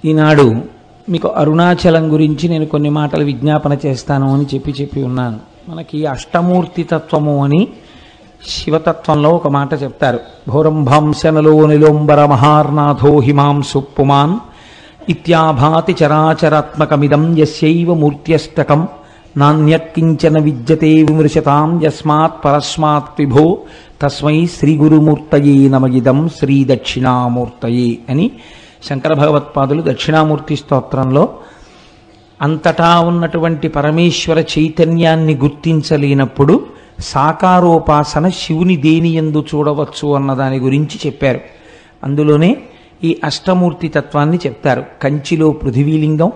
ఈనాడు మీకు అరుణాచలం గురించి నేను కొన్ని మాటలు విజ్ఞాపన చేస్తాను అని చెప్పి ఉన్నాను. మనకి అష్టమూర్తి తత్వము అని శివతత్వంలో ఒక మాట చెప్తారు. భౌరంభాంశనలో నిలోంబర మహార్నాథో హిమాంసు పుమాన్ ఇత్యాభాతి చరాచరాత్మకమిదం యస్యైవ మూర్త్యష్టకం నాణ్యకించన విద్యతే విమృశతాం యస్మాత్ పరస్మాత్ విభో తస్మై శ్రీ గురుమూర్తయే నమగిదం శ్రీ దక్షిణామూర్తయే అని శంకర భగవత్పాదులు దక్షిణామూర్తి స్తోత్రంలో అంతటా ఉన్నటువంటి పరమేశ్వర చైతన్యాన్ని గుర్తించలేనప్పుడు సాకారోపాసన శివుని దేనియందు చూడవచ్చు అన్న దాని గురించి చెప్పారు. అందులోనే ఈ అష్టమూర్తి తత్వాన్ని చెప్తారు. కంచిలో పృథివీలింగం,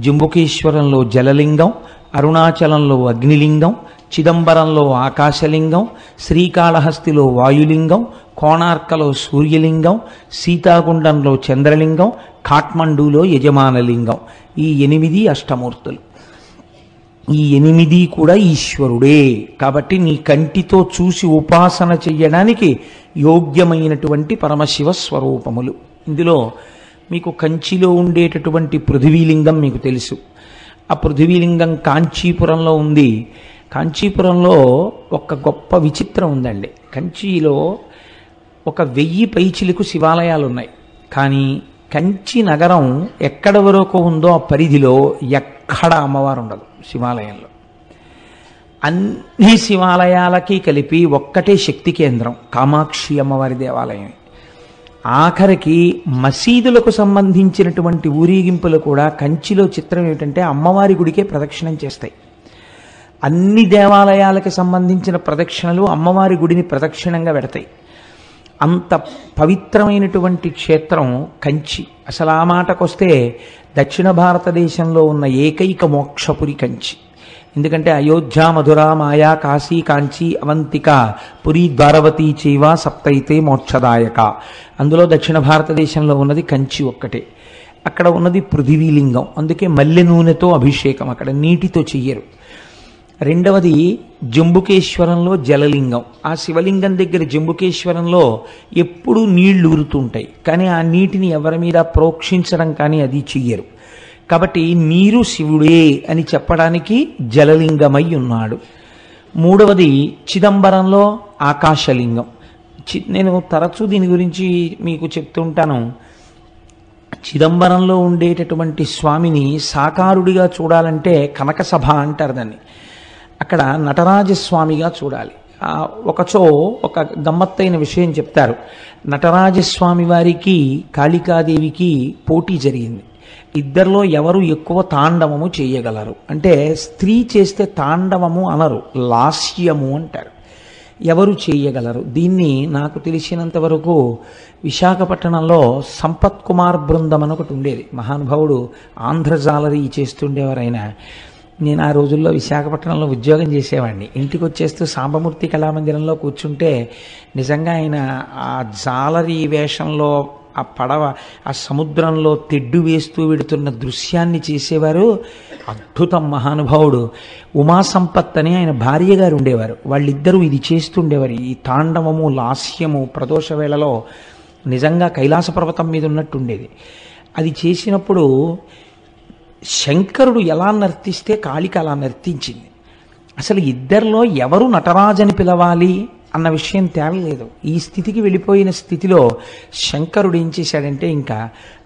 జంబుకేశ్వరంలో జలలింగం, అరుణాచలంలో అగ్నిలింగం, చిదంబరంలో ఆకాశలింగం, శ్రీకాళహస్తిలో వాయులింగం, కోణార్కలో సూర్యలింగం, సీతాగుండంలో చంద్రలింగం, కాఠ్మండూలో యజమానలింగం. ఈ 8 అష్టమూర్తులు. ఈ 8 కూడా ఈశ్వరుడే. కాబట్టి నీ కంటితో చూసి ఉపాసన చెయ్యడానికి యోగ్యమైనటువంటి పరమశివ స్వరూపములు. ఇందులో మీకు కంచిలో ఉండేటటువంటి పృథివీలింగం మీకు తెలుసు. ఆ పృథివీలింగం కాంచీపురంలో ఉంది. కాంచీపురంలో ఒక గొప్ప విచిత్రం ఉందండి. కంచిలో ఒక 1000 పైచిలకు శివాలయాలు ఉన్నాయి. కానీ కంచి నగరం ఎక్కడ వరకు ఉందో ఆ పరిధిలో ఎక్కడ అమ్మవారు ఉండదు శివాలయంలో. అన్ని శివాలయాలకి కలిపి ఒక్కటే శక్తి కేంద్రం కామాక్షి అమ్మవారి దేవాలయం. ఆఖరికి మసీదులకు సంబంధించినటువంటి ఊరేగింపులు కూడా కంచిలో చిత్రం ఏమిటంటే అమ్మవారి గుడికే ప్రదక్షిణం చేస్తాయి. అన్ని దేవాలయాలకు సంబంధించిన ప్రదక్షిణలు అమ్మవారి గుడిని ప్రదక్షిణంగా పెడతాయి. అంత పవిత్రమైనటువంటి క్షేత్రం కంచి. అసలు ఆ మాటకొస్తే దక్షిణ భారతదేశంలో ఉన్న ఏకైక మోక్షపురి కంచి. ఎందుకంటే అయోధ్య, మధుర, మాయా, కాశీ, కాంచీ, అవంతిక, పురి, ద్వారవతి చైవ సప్తైతే మోక్షదాయక. అందులో దక్షిణ భారతదేశంలో ఉన్నది కంచి ఒక్కటే. అక్కడ ఉన్నది పృథివీలింగం. అందుకే మల్లె నూనెతో అభిషేకం, అక్కడ నీటితో చెయ్యరు. రెండవది జంబుకేశ్వరంలో జలలింగం. ఆ శివలింగం దగ్గర జంబుకేశ్వరంలో ఎప్పుడూ నీళ్లు ఊరుతుంటాయి, కానీ ఆ నీటిని ఎవరి మీద ప్రోక్షించడం కానీ అది చెయ్యరు. కాబట్టి నీరు శివుడే అని చెప్పడానికి జలలింగమై ఉన్నాడు. మూడవది చిదంబరంలో ఆకాశలింగం. నేను తరచూ దీని గురించి మీకు చెప్తుంటాను. చిదంబరంలో ఉండేటటువంటి స్వామిని సాకారుడిగా చూడాలంటే కనకసభ అంటారు దాన్ని. అక్కడ నటరాజస్వామిగా చూడాలి. ఒకచో ఒక గమ్మత్తైన విషయం చెప్తారు. నటరాజస్వామి వారికి కాళికాదేవికి పోటీ జరిగింది. ఇద్దరిలో ఎవరు ఎక్కువ తాండవము చేయగలరు అంటే, స్త్రీ చేస్తే తాండవము అనరు, లాస్యము అంటారు. ఎవరు చేయగలరు దీన్ని? నాకు తెలిసినంత వరకు విశాఖపట్నంలో సంపత్ కుమార్ బృందం అని ఒకటి ఉండేది. మహానుభావుడు ఆంధ్రజాలరీ చేస్తుండేవారు ఆయన. నేను ఆ రోజుల్లో విశాఖపట్నంలో ఉద్యోగం చేసేవాడిని. ఇంటికి వచ్చేస్తూ సాంబమూర్తి కళామందిరంలో కూర్చుంటే నిజంగా ఆయన ఆ జాలరీ వేషంలో ఆ పడవ ఆ సముద్రంలో తెడ్డు వేస్తూ వెడుతున్న దృశ్యాన్ని చేసేవారు. అద్భుతం. మహానుభావుడు ఉమాసంపత్ అని ఆయన భార్య గారు ఉండేవారు. వాళ్ళిద్దరూ ఇది చేస్తుండేవారు. ఈ తాండవము, లాస్యము ప్రదోష వేళలో నిజంగా కైలాస పర్వతం మీద ఉన్నట్టుండేది. అది చేసినప్పుడు శంకరుడు ఎలా నర్తిస్తే కాళిక అలా నర్తించింది. అసలు ఇద్దరిలో ఎవరు నటరాజని పిలవాలి అన్న విషయం తేలలేదు. ఈ స్థితికి వెళ్ళిపోయిన స్థితిలో శంకరుడు ఏం చేశాడంటే, ఇంకా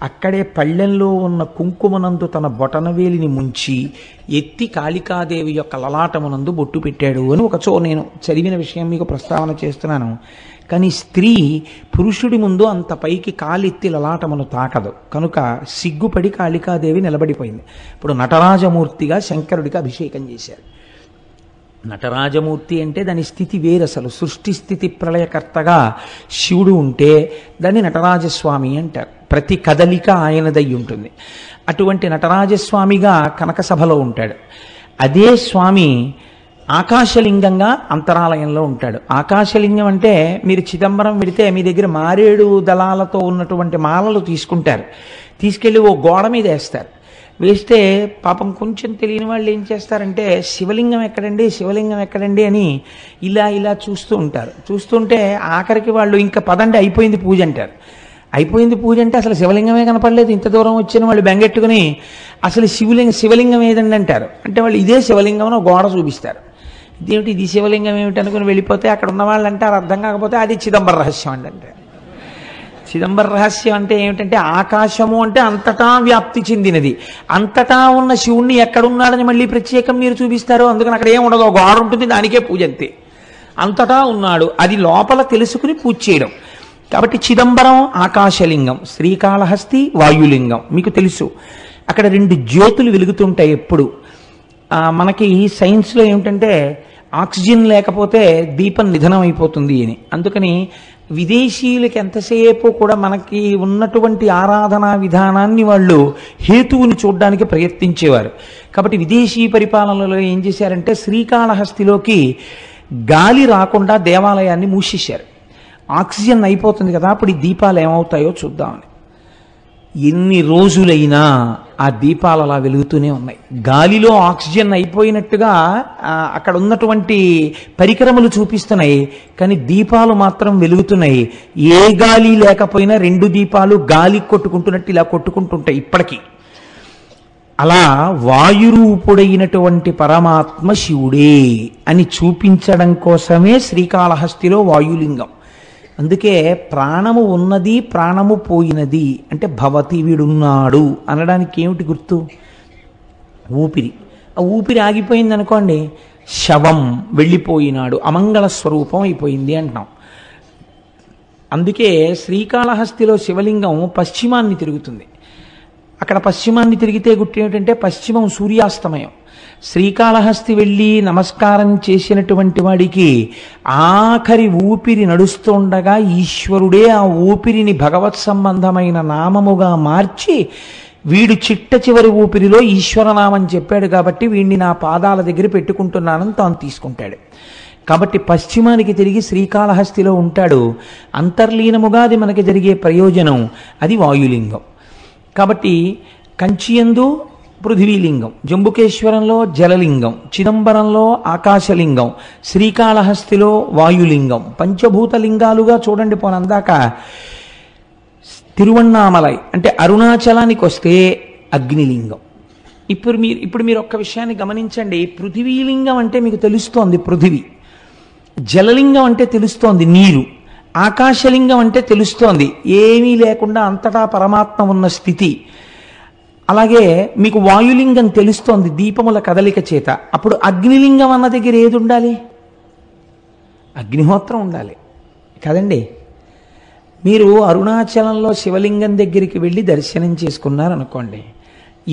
అక్కడే పళ్ళెంలో ఉన్న కుంకుమనందు తన బొటనవేలిని ముంచి ఎత్తి కాళికాదేవి యొక్క లలాటమునందు బొట్టు పెట్టాడు అని ఒకచో నేను చదివిన విషయం మీకు ప్రస్తావన చేస్తున్నాను. కానీ స్త్రీ పురుషుడి ముందు అంత పైకి కాలెత్తి లలాటమును తాకదు. కనుక సిగ్గుపడి కాళికాదేవి నిలబడిపోయింది. ఇప్పుడు నటరాజమూర్తిగా శంకరుడికి అభిషేకం చేశారు. నటరాజమూర్తి అంటే దాని స్థితి వేరు. అసలు సృష్టి స్థితి ప్రళయకర్తగా శివుడు ఉంటే దాన్ని నటరాజస్వామి అంటారు. ప్రతి కదలిక ఆయనదై ఉంటుంది. అటువంటి నటరాజస్వామిగా కనకసభలో ఉంటాడు. అదే స్వామి ఆకాశలింగంగా అంతరాలయంలో ఉంటాడు. ఆకాశలింగం అంటే మీరు చిదంబరం వెడితే మీ దగ్గర మారేడు దళాలతో ఉన్నటువంటి మాలలు తీసుకుంటారు, తీసుకెళ్ళి ఓ గోడ మీద వేస్తారు. వేస్తే పాపం కొంచెం తెలియని వాళ్ళు ఏం చేస్తారంటే, శివలింగం ఎక్కడండి, శివలింగం ఎక్కడండి అని ఇలా ఇలా చూస్తూ ఉంటారు. చూస్తుంటే ఆఖరికి వాళ్ళు ఇంకా పదండి అయిపోయింది పూజ అంటారు. అయిపోయింది పూజ అంటే అసలు శివలింగమే కనపడలేదు, ఇంత దూరం వచ్చిన వాళ్ళు బెంగెట్టుకుని అసలు శివలింగం ఏదండి అంటారు. అంటే వాళ్ళు ఇదే శివలింగం అని గోడ చూపిస్తారు. ఇదేమిటి ఇది శివలింగం ఏమిటి అనుకుని వెళ్ళిపోతే అక్కడ ఉన్న వాళ్ళు అంటారు, అర్థం కాకపోతే అది చిదంబర రహస్యం అండి అంటే. చిదంబర రహస్యం అంటే ఏమిటంటే ఆకాశము అంటే అంతటా వ్యాప్తి చెందినది. అంతటా ఉన్న శివుణ్ణి ఎక్కడున్నాడని మళ్ళీ ప్రత్యేకం మీరు చూపిస్తారు. అందుకని అక్కడ ఏం ఉండదు, గోడ ఉంటుంది, దానికే పూజ అంతే. అంతటా ఉన్నాడు, అది లోపల తెలుసుకుని పూజ చేయడం. కాబట్టి చిదంబరం ఆకాశలింగం, శ్రీకాళహస్తి వాయులింగం. మీకు తెలుసు అక్కడ 2 జ్యోతులు వెలుగుతుంటాయి ఎప్పుడు. మనకి సైన్స్లో ఏమిటంటే ఆక్సిజన్ లేకపోతే దీపం నిధనం అయిపోతుంది అని. అందుకని విదేశీయులకి ఎంతసేపు కూడా మనకి ఉన్నటువంటి ఆరాధనా విధానాన్ని వాళ్ళు హేతువుని చూడడానికి ప్రయత్నించేవారు. కాబట్టి విదేశీ పరిపాలనలో ఏం చేశారంటే శ్రీకాళహస్తిలోకి గాలి రాకుండా దేవాలయాన్ని మూసేశారు. ఆక్సిజన్ అయిపోతుంది కదా, అప్పుడు ఈ దీపాలు ఏమవుతాయో చూద్దామని. ఎన్ని రోజులైనా ఆ దీపాలు అలా వెలుగుతూనే ఉన్నాయి. గాలిలో ఆక్సిజన్ అయిపోయినట్టుగా అక్కడ ఉన్నటువంటి పరికరములు చూపిస్తున్నాయి, కానీ దీపాలు మాత్రం వెలుగుతున్నాయి. ఏ గాలి లేకపోయినా 2 దీపాలు గాలి కొట్టుకుంటున్నట్టు ఇలా కొట్టుకుంటుంటాయి ఇప్పటికీ. అలా వాయురూపుడైనటువంటి పరమాత్మ శివుడే అని చూపించడం కోసమే శ్రీకాళహస్తిలో వాయులింగం. అందుకే ప్రాణము ఉన్నది, ప్రాణము పోయినది అంటే భవతి, వీడున్నాడు అనడానికి ఏమిటి గుర్తు? ఊపిరి. ఆ ఊపిరి ఆగిపోయింది అనుకోండి, శవం వెళ్ళిపోయినాడు, అమంగళ స్వరూపం అయిపోయింది అంటున్నాం. అందుకే శ్రీకాళహస్తిలో శివలింగం పశ్చిమాన్ని తిరుగుతుంది. అక్కడ పశ్చిమాన్ని తిరిగితే గుర్తు ఏమిటంటే పశ్చిమం సూర్యాస్తమయం. శ్రీకాళహస్తి వెళ్ళి నమస్కారం చేసినటువంటి వాడికి ఆఖరి ఊపిరి నడుస్తుండగా ఈశ్వరుడే ఆ ఊపిరిని భగవత్ సంబంధమైన నామముగా మార్చి వీడు చిట్ట చివరి ఊపిరిలో ఈశ్వరనామం చెప్పాడు కాబట్టి వీడిని నా పాదాల దగ్గర పెట్టుకుంటున్నానని తాను తీసుకుంటాడు. కాబట్టి పశ్చిమానికి తిరిగి శ్రీకాళహస్తిలో ఉంటాడు. అంతర్లీనముగా అది మనకి జరిగే ప్రయోజనం, అది వాయులింగం. కాబట్టి కంచియందు పృథివీలింగం, జంబుకేశ్వరంలో జలలింగం, చిదంబరంలో ఆకాశలింగం, శ్రీకాళహస్తిలో వాయులింగం. పంచభూత లింగాలుగా చూడండి. పోనందాక తిరువణ్ణామలై అంటే అరుణాచలానికి వస్తే అగ్నిలింగం. ఇప్పుడు మీరు ఒక్క విషయాన్ని గమనించండి. పృథివీలింగం అంటే మీకు తెలుస్తోంది పృథివీ, జలలింగం అంటే తెలుస్తోంది నీరు, ఆకాశలింగం అంటే తెలుస్తోంది ఏమీ లేకుండా అంతటా పరమాత్మ ఉన్న స్థితి. అలాగే మీకు వాయులింగం తెలుస్తోంది దీపముల కదలిక చేత. అప్పుడు అగ్నిలింగం అన్న దగ్గర ఏది ఉండాలి? అగ్నిహోత్రం ఉండాలి కదండి. మీరు అరుణాచలంలో శివలింగం దగ్గరికి వెళ్ళి దర్శనం చేసుకున్నారనుకోండి,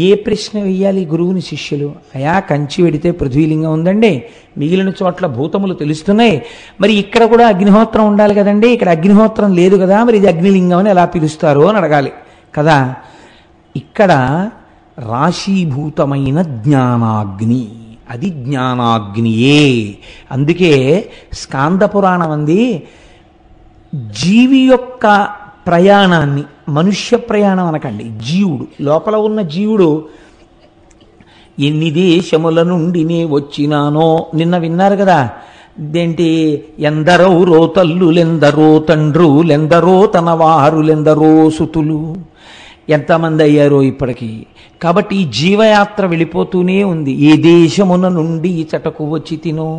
ఏ ప్రశ్న వెయ్యాలి గురువుని శిష్యులు? అయా కంచి వెడితే పృథ్వీలింగం ఉందండి, మిగిలిన చోట్ల భూతములు తెలుస్తున్నాయి, మరి ఇక్కడ కూడా అగ్నిహోత్రం ఉండాలి కదండి, ఇక్కడ అగ్నిహోత్రం లేదు కదా, మరి ఇది అగ్నిలింగం అని ఎలా పిలుస్తారు అని అడగాలి కదా. ఇక్కడ రాశీభూతమైన జ్ఞానాగ్ని, అది జ్ఞానాగ్నియే. అందుకే స్కాంద పురాణం అంది జీవి యొక్క ప్రయాణాన్ని, మనుష్య ప్రయాణం అనకండి, జీవుడు లోపల ఉన్న జీవుడు ఎన్ని దేశముల నుండి నే వచ్చినానో నిన్న విన్నారు కదా. ఇదేంటి? ఎందరో రోతల్లులెందరో తండ్రులెందరో తనవారులెందరో సుతులు, ఎంతమంది అయ్యారో ఇప్పటికీ. కాబట్టి ఈ జీవయాత్ర వెళ్ళిపోతూనే ఉంది. ఏ దేశమున నుండి ఈ చటకు వచ్చి తినో,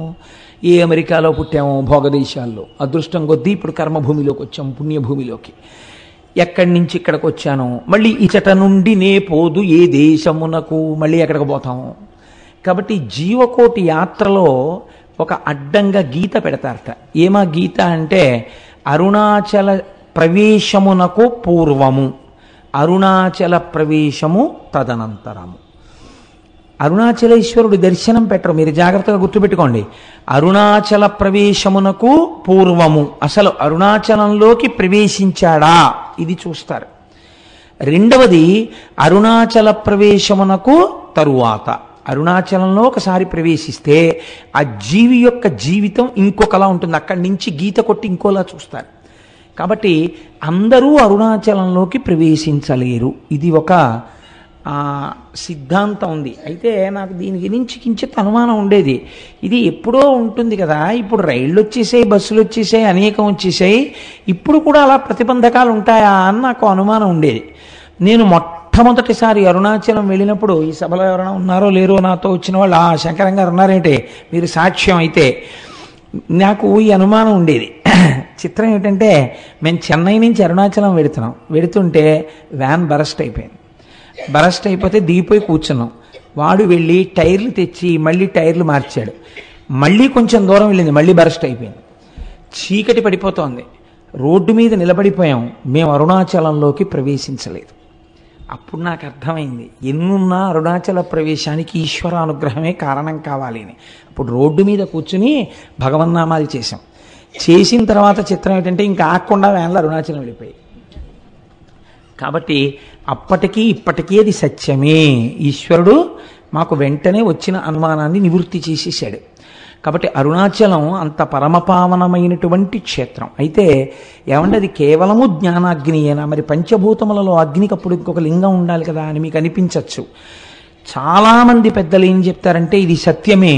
ఏ అమెరికాలో పుట్టామో భోగదేశాల్లో, అదృష్టం కొద్దీ ఇప్పుడు కర్మభూమిలోకి వచ్చాము, పుణ్యభూమిలోకి. ఎక్కడి నుంచి ఇక్కడికి వచ్చానో, మళ్ళీ ఇచట నుండి నే పోదు ఏ దేశమునకు, మళ్ళీ ఎక్కడికి పోతాము. కాబట్టి జీవకోటి యాత్రలో ఒక అడ్డంగా గీత పెడతారట. ఏమా గీత అంటే అరుణాచల ప్రవేశమునకు పూర్వము, అరుణాచల ప్రవేశము తదనంతరము. అరుణాచలేశ్వరుడు దర్శనం పెట్టరు, మీరు జాగ్రత్తగా గుర్తుపెట్టుకోండి. అరుణాచల ప్రవేశమునకు పూర్వము, అసలు అరుణాచలంలోకి ప్రవేశించాడా ఇది చూస్తారు. రెండవది అరుణాచల ప్రవేశమునకు తరువాత, అరుణాచలంలో ఒకసారి ప్రవేశిస్తే ఆ జీవి యొక్క జీవితం ఇంకొకలా ఉంటుంది, అక్కడి నుంచి గీత కొట్టి ఇంకోలా చూస్తారు. కాబట్టి అందరూ అరుణాచలంలోకి ప్రవేశించలేరు. ఇది ఒక సిద్ధాంతం ఉంది. అయితే నాకు దీని గురించి కించిత్ అనుమానం ఉండేది. ఇది ఎప్పుడో ఉంటుంది కదా, ఇప్పుడు రైళ్ళు వచ్చేసాయి, బస్సులు వచ్చేసాయి, అనేకం వచ్చేసాయి, ఇప్పుడు కూడా అలా ప్రతిబంధకాలు ఉంటాయా అని నాకు అనుమానం ఉండేది. నేను మొట్టమొదటిసారి అరుణాచలం వెళ్ళినప్పుడు, ఈ సభలో ఎవరైనా ఉన్నారో లేరో నాతో వచ్చిన వాళ్ళు, శంకరం గారు ఉన్నారేంటి, మీరు సాక్ష్యం అయితే, నాకు ఈ అనుమానం ఉండేది. చిత్రం ఏంటంటే, మేము చెన్నై నుంచి అరుణాచలం వెడుతుంటే వ్యాన్ బరస్ట్ అయిపోయింది. బరస్ట్ అయిపోతే దిగిపోయి కూర్చున్నాం. వాడు వెళ్ళి టైర్లు తెచ్చి మళ్ళీ టైర్లు మార్చాడు. మళ్ళీ కొంచెం దూరం వెళ్ళింది, మళ్ళీ బరస్ట్ అయిపోయింది. చీకటి పడిపోతోంది. రోడ్డు మీద నిలబడిపోయాం. మేము అరుణాచలంలోకి ప్రవేశించలేదు. అప్పుడు నాకు అర్థమైంది, ఎన్నున్నా అరుణాచల ప్రవేశానికి ఈశ్వరానుగ్రహమే కారణం కావాలి అని. అప్పుడు రోడ్డు మీద కూర్చుని భగవన్నామాలు చేశాం. చేసిన తర్వాత చిత్రం ఏంటంటే, ఇంకా ఆగకుండా వ్యాన్లో అరుణాచలం వెళ్ళిపోయి. కాబట్టి అప్పటికీ ఇప్పటికీ అది సత్యమే. ఈశ్వరుడు మాకు వెంటనే వచ్చిన అనుమానాన్ని నివృత్తి చేసేసాడు. కాబట్టి అరుణాచలం అంత పరమపావనమైనటువంటి క్షేత్రం. అయితే ఏమంటే అది కేవలము జ్ఞానాగ్నియేనా? మరి పంచభూతములలో అగ్నికి అప్పుడు ఇంకొక లింగం ఉండాలి కదా అని మీకు అనిపించవచ్చు. చాలామంది పెద్దలు ఏం చెప్తారంటే ఇది సత్యమే.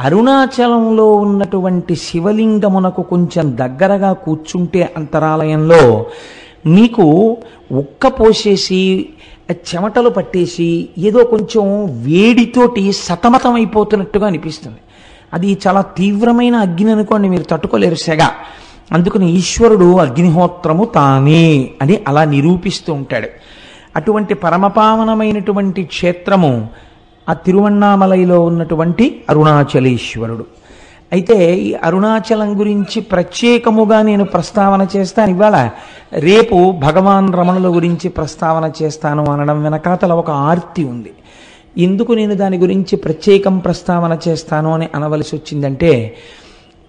అరుణాచలంలో ఉన్నటువంటి శివలింగమునకు కొంచెం దగ్గరగా కూర్చుంటే అంతరాలయంలో మీకు ఉక్క పోసేసి చెమటలు పట్టేసి ఏదో కొంచెం వేడితోటి సతమతమైపోతున్నట్టుగా అనిపిస్తుంది. అది చాలా తీవ్రమైన అగ్ని అనుకోండి, మీరు తట్టుకోలేరు సెగ. అందుకని ఈశ్వరుడు అగ్నిహోత్రము తానే అని అలా నిరూపిస్తూ ఉంటాడు. అటువంటి పరమపావనమైనటువంటి క్షేత్రము ఆ తిరువణ్ణామలైలో ఉన్నటువంటి అరుణాచలేశ్వరుడు. అయితే ఈ అరుణాచలం గురించి ప్రత్యేకముగా నేను ప్రస్తావన చేస్తాను ఇవాళ. రేపు భగవాన్ రమణుల గురించి ప్రస్తావన చేస్తాను అనడం వెనకాతల ఒక ఆర్తి ఉంది. ఎందుకు నేను దాని గురించి ప్రత్యేకం ప్రస్తావన చేస్తాను అని అనవలసి వచ్చిందంటే,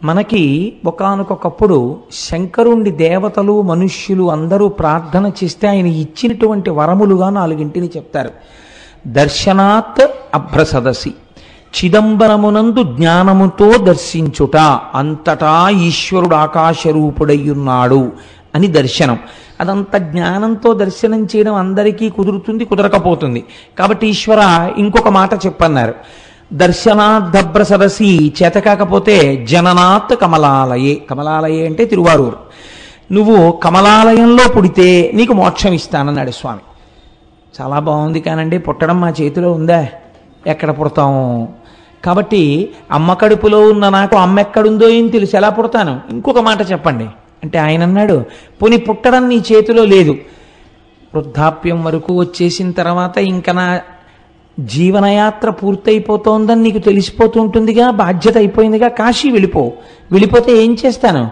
మనకి ఒకానొకప్పుడు శంకరుండి దేవతలు మనుష్యులు అందరూ ప్రార్థన చేస్తే ఆయన ఇచ్చినటువంటి వరములుగా 4 చెప్తారు. దర్శనాత్ అభ్రసదసి, చిదంబరమునందు జ్ఞానముతో దర్శించుట, అంతటా ఈశ్వరుడు ఆకాశరూపుడయ్యున్నాడు అని దర్శనం. అదంత జ్ఞానంతో దర్శనం చేయడం అందరికీ కుదురుతుంది, కుదరకపోతుంది. కాబట్టి ఈశ్వర ఇంకొక మాట చెప్పన్నారు, దర్శనాద్దభ్ర సదసి, చేత కాకపోతే జననాత్ కమలాలయే. కమలాలయే అంటే తిరువారూరు. నువ్వు కమలాలయంలో పుడితే నీకు మోక్షం ఇస్తానన్నాడు స్వామి. చాలా బాగుంది కానండి, పుట్టడం మా చేతిలో ఉందా? ఎక్కడ పుడతాము? కాబట్టి అమ్మ కడుపులో ఉన్న నాకు అమ్మ ఎక్కడుందో ఏం తెలుసు, ఎలా పుడతాను? ఇంకొక మాట చెప్పండి అంటే ఆయన అన్నాడు, పోనీ పుట్టడం నీ చేతిలో లేదు, వృద్ధాప్యం వరకు వచ్చేసిన తర్వాత ఇంకా నా జీవనయాత్ర పూర్తయిపోతోందని నీకు తెలిసిపోతూ ఉంటుందిగా, బాధ్యత అయిపోయిందిగా, కాశీ వెళ్ళిపోతే ఏం చేస్తాను?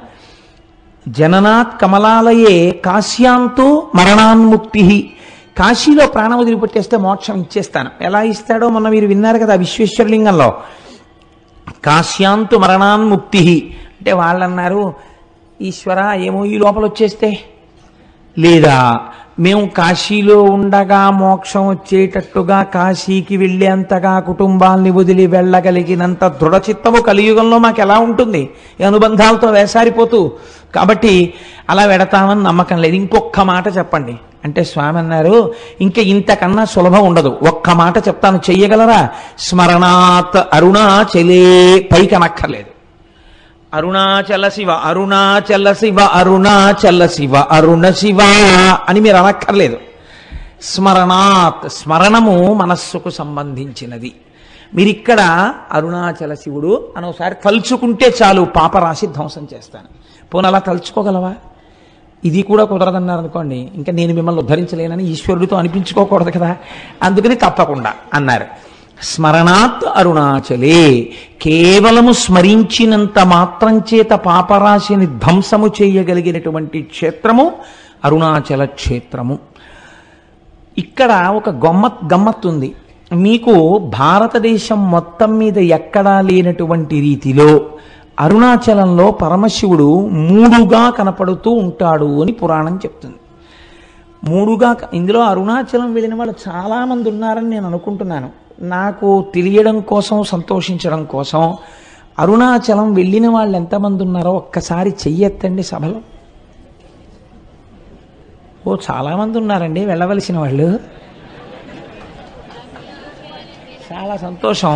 జననాత్ కమలాలయే కాశ్యాంతో మరణాన్ముక్తి, కాశీలో ప్రాణం వదిలిపెట్టేస్తే మోక్షం ఇచ్చేస్తాను. ఎలా ఇస్తాడో మొన్న మీరు విన్నారు కదా విశ్వేశ్వరలింగంలో, కాశ్యాంతు మరణాన్ముక్తి అంటే వాళ్ళన్నారు, ఈశ్వర ఏమో ఈ లోపల వచ్చేస్తే, లేదా మేము కాశీలో ఉండగా మోక్షం వచ్చేటట్టుగా కాశీకి వెళ్ళేంతగా కుటుంబాల్ని వదిలి వెళ్ళగలిగినంత దృఢచిత్తము కలియుగంలో మాకు ఎలా ఉంటుంది? ఈ అనుబంధాలతో వేసారిపోతూ. కాబట్టి అలా వెడతామని నమ్మకం లేదు. ఇంకొక మాట చెప్పండి అంటే స్వామి అన్నారు, ఇంకా ఇంతకన్నా సులభం ఉండదు, ఒక్క మాట చెప్తాను, చెయ్యగలరా? స్మరణాత్ అరుణాచలే, పైకి అనక్కర్లేదు. అరుణాచల శివ, అరుణాచల శివ, అరుణాచల శివ, అరుణ శివ అని మీరు అనక్కర్లేదు. స్మరణాత్, స్మరణము మనస్సుకు సంబంధించినది. మీరిక్కడ అరుణాచల శివుడు అని ఒకసారి తలుచుకుంటే చాలు, పాపరాశి ధ్వంసం చేస్తాను. పోనీ అలా తలుచుకోగలవా? ఇది కూడా కుదరదన్నారు అనుకోండి, ఇంకా నేను మిమ్మల్ని ఉద్ధరించలేనని ఈశ్వరుడితో అనిపించుకోకూడదు కదా, అందుకని తప్పకుండా అన్నారు. స్మరణాత్ అరుణాచలే, కేవలము స్మరించినంత మాత్రం చేత పాపరాశిని ధ్వంసము చేయగలిగినటువంటి క్షేత్రము అరుణాచల క్షేత్రము. ఇక్కడ ఒక గమ్మత్తు మీకు భారతదేశం మొత్తం మీద ఎక్కడా లేనటువంటి రీతిలో అరుణాచలంలో పరమశివుడు 3గా కనపడుతూ ఉంటాడు అని పురాణం చెప్తుంది. 3గా, ఇందులో అరుణాచలం వెళ్ళిన వాళ్ళు చాలామంది ఉన్నారని నేను అనుకుంటున్నాను. నాకు తెలియడం కోసం, సంతోషించడం కోసం, అరుణాచలం వెళ్ళిన వాళ్ళు ఎంతమంది ఉన్నారో ఒక్కసారి చెయ్యెత్తండి సభలో. ఓ చాలామంది ఉన్నారండి వెళ్ళవలసిన వాళ్ళు. చాలా సంతోషం.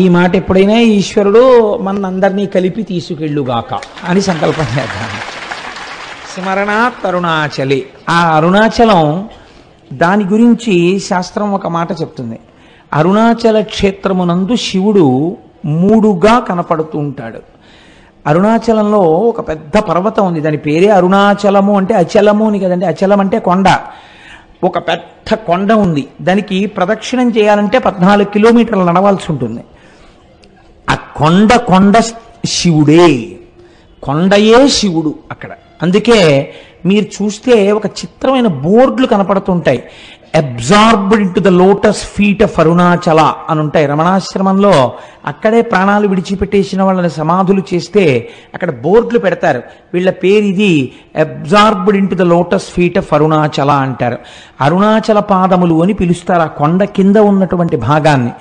ఈ మాట ఎప్పుడైనా ఈశ్వరుడు మనందరినీ కలిపి తీసుకెళ్ళుగాక అని సంకల్పం చేద్దాం. స్మరణాత్ అరుణాచలి. ఆ అరుణాచలం దాని గురించి శాస్త్రం ఒక మాట చెప్తుంది. అరుణాచల క్షేత్రమునందు శివుడు మూడుగా కనపడుతూ ఉంటాడు. అరుణాచలంలో ఒక పెద్ద పర్వతం ఉంది, దాని పేరే అరుణాచలము. అంటే అచలము అని కదండి, అచలం అంటే కొండ. ఒక పెద్ద కొండ ఉంది, దానికి ప్రదక్షిణం చేయాలంటే 14 కిలోమీటర్లు నడవాల్సి ఉంటుంది. ఆ కొండ శివుడే, కొండయే శివుడు అక్కడ. అందుకే మీరు చూస్తే ఒక చిత్రమైన బోర్డులు కనపడుతుంటాయి. Absorbed into the lotus feet of Arunachala అని ఉంటాయి. రమణాశ్రమంలో అక్కడే ప్రాణాలు విడిచిపెట్టేసిన వాళ్ళని సమాధులు చేస్తే అక్కడ బోర్డులు పెడతారు, వీళ్ళ పేరు ఇది, absorbed into the lotus feet of Arunachala అంటారు. అరుణాచల పాదములు అని పిలుస్తారు ఆ కొండ కింద ఉన్నటువంటి భాగాన్ని.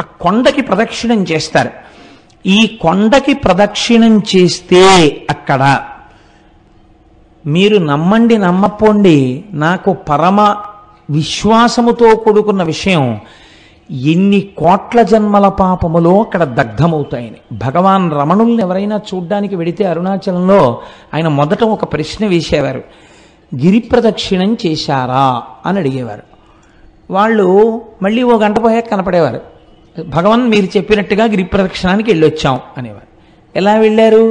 ఆ కొండకి ప్రదక్షిణం చేస్తారు. ఈ కొండకి ప్రదక్షిణం చేస్తే అక్కడ మీరు నమ్మండి నమ్మపోండి, నాకు పరమ విశ్వాసముతో కూడుకున్న విషయం, ఎన్ని కోట్ల జన్మల పాపములో అక్కడ దగ్ధమవుతాయని. భగవాన్ రమణుల్ని ఎవరైనా చూడ్డానికి వెడితే అరుణాచలంలో ఆయన మొదట ఒక ప్రశ్న వేసేవారు, గిరి ప్రదక్షిణం చేశారా అని అడిగేవారు. వాళ్ళు మళ్ళీ ఓ గంట పోయాక కనపడేవారు, భగవాన్ మీరు చెప్పినట్టుగా గిరి ప్రదక్షిణానికి వెళ్ళొచ్చాం అనేవారు. ఎలా వెళ్ళారు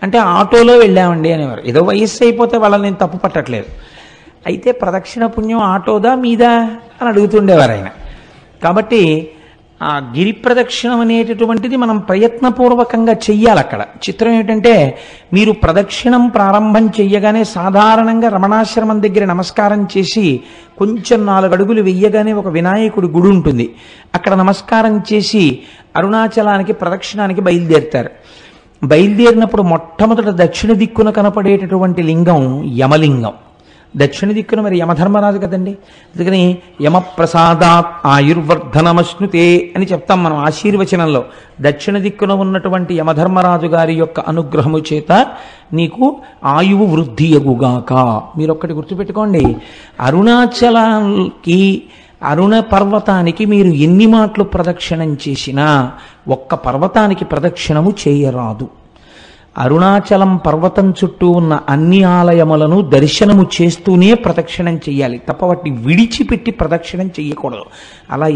అంటే ఆటోలో వెళ్ళామండి అనేవారు. ఏదో వయస్సు అయిపోతే వాళ్ళని నేను తప్పు పట్టట్లేదు, అయితే ప్రదక్షిణ పుణ్యం ఆటోదా మీదా అని అడుగుతుండేవారు ఆయన. కాబట్టి ఆ గిరి ప్రదక్షిణం అనేటటువంటిది మనం ప్రయత్నపూర్వకంగా చెయ్యాలి. అక్కడ చిత్రం ఏమిటంటే, మీరు ప్రదక్షిణం ప్రారంభం చెయ్యగానే సాధారణంగా రమణాశ్రమం దగ్గర నమస్కారం చేసి కొంచెం 4 అడుగులు వెయ్యగానే ఒక వినాయకుడి గుడి ఉంటుంది, అక్కడ నమస్కారం చేసి అరుణాచలానికి ప్రదక్షిణానికి బయలుదేరుతారు. బయలుదేరినప్పుడు మొట్టమొదట దక్షిణ దిక్కున కనపడేటటువంటి లింగం యమలింగం. దక్షిణ దిక్కున మరి యమధర్మరాజు కదండి, అందుకని యమప్రసాదాత్ ఆయుర్వర్ధనమశ్నుతే అని చెప్తాం మనం ఆశీర్వచనంలో. దక్షిణ దిక్కున ఉన్నటువంటి యమధర్మరాజు గారి యొక్క అనుగ్రహము చేత నీకు ఆయువు వృద్ధి అగుగాక. మీరు ఒక్కటి గుర్తుపెట్టుకోండి, అరుణాచలానికి అరుణ పర్వతానికి మీరు ఎన్ని మాటలు ప్రదక్షిణం చేసినా ఒక్క పర్వతానికి ప్రదక్షిణము చేయరాదు. అరుణాచలం పర్వతం చుట్టూ ఉన్న అన్ని ఆలయములను దర్శనము చేస్తూనే ప్రదక్షిణం చెయ్యాలి తప్ప వాటిని విడిచిపెట్టి ప్రదక్షిణం చెయ్యకూడదు. అలా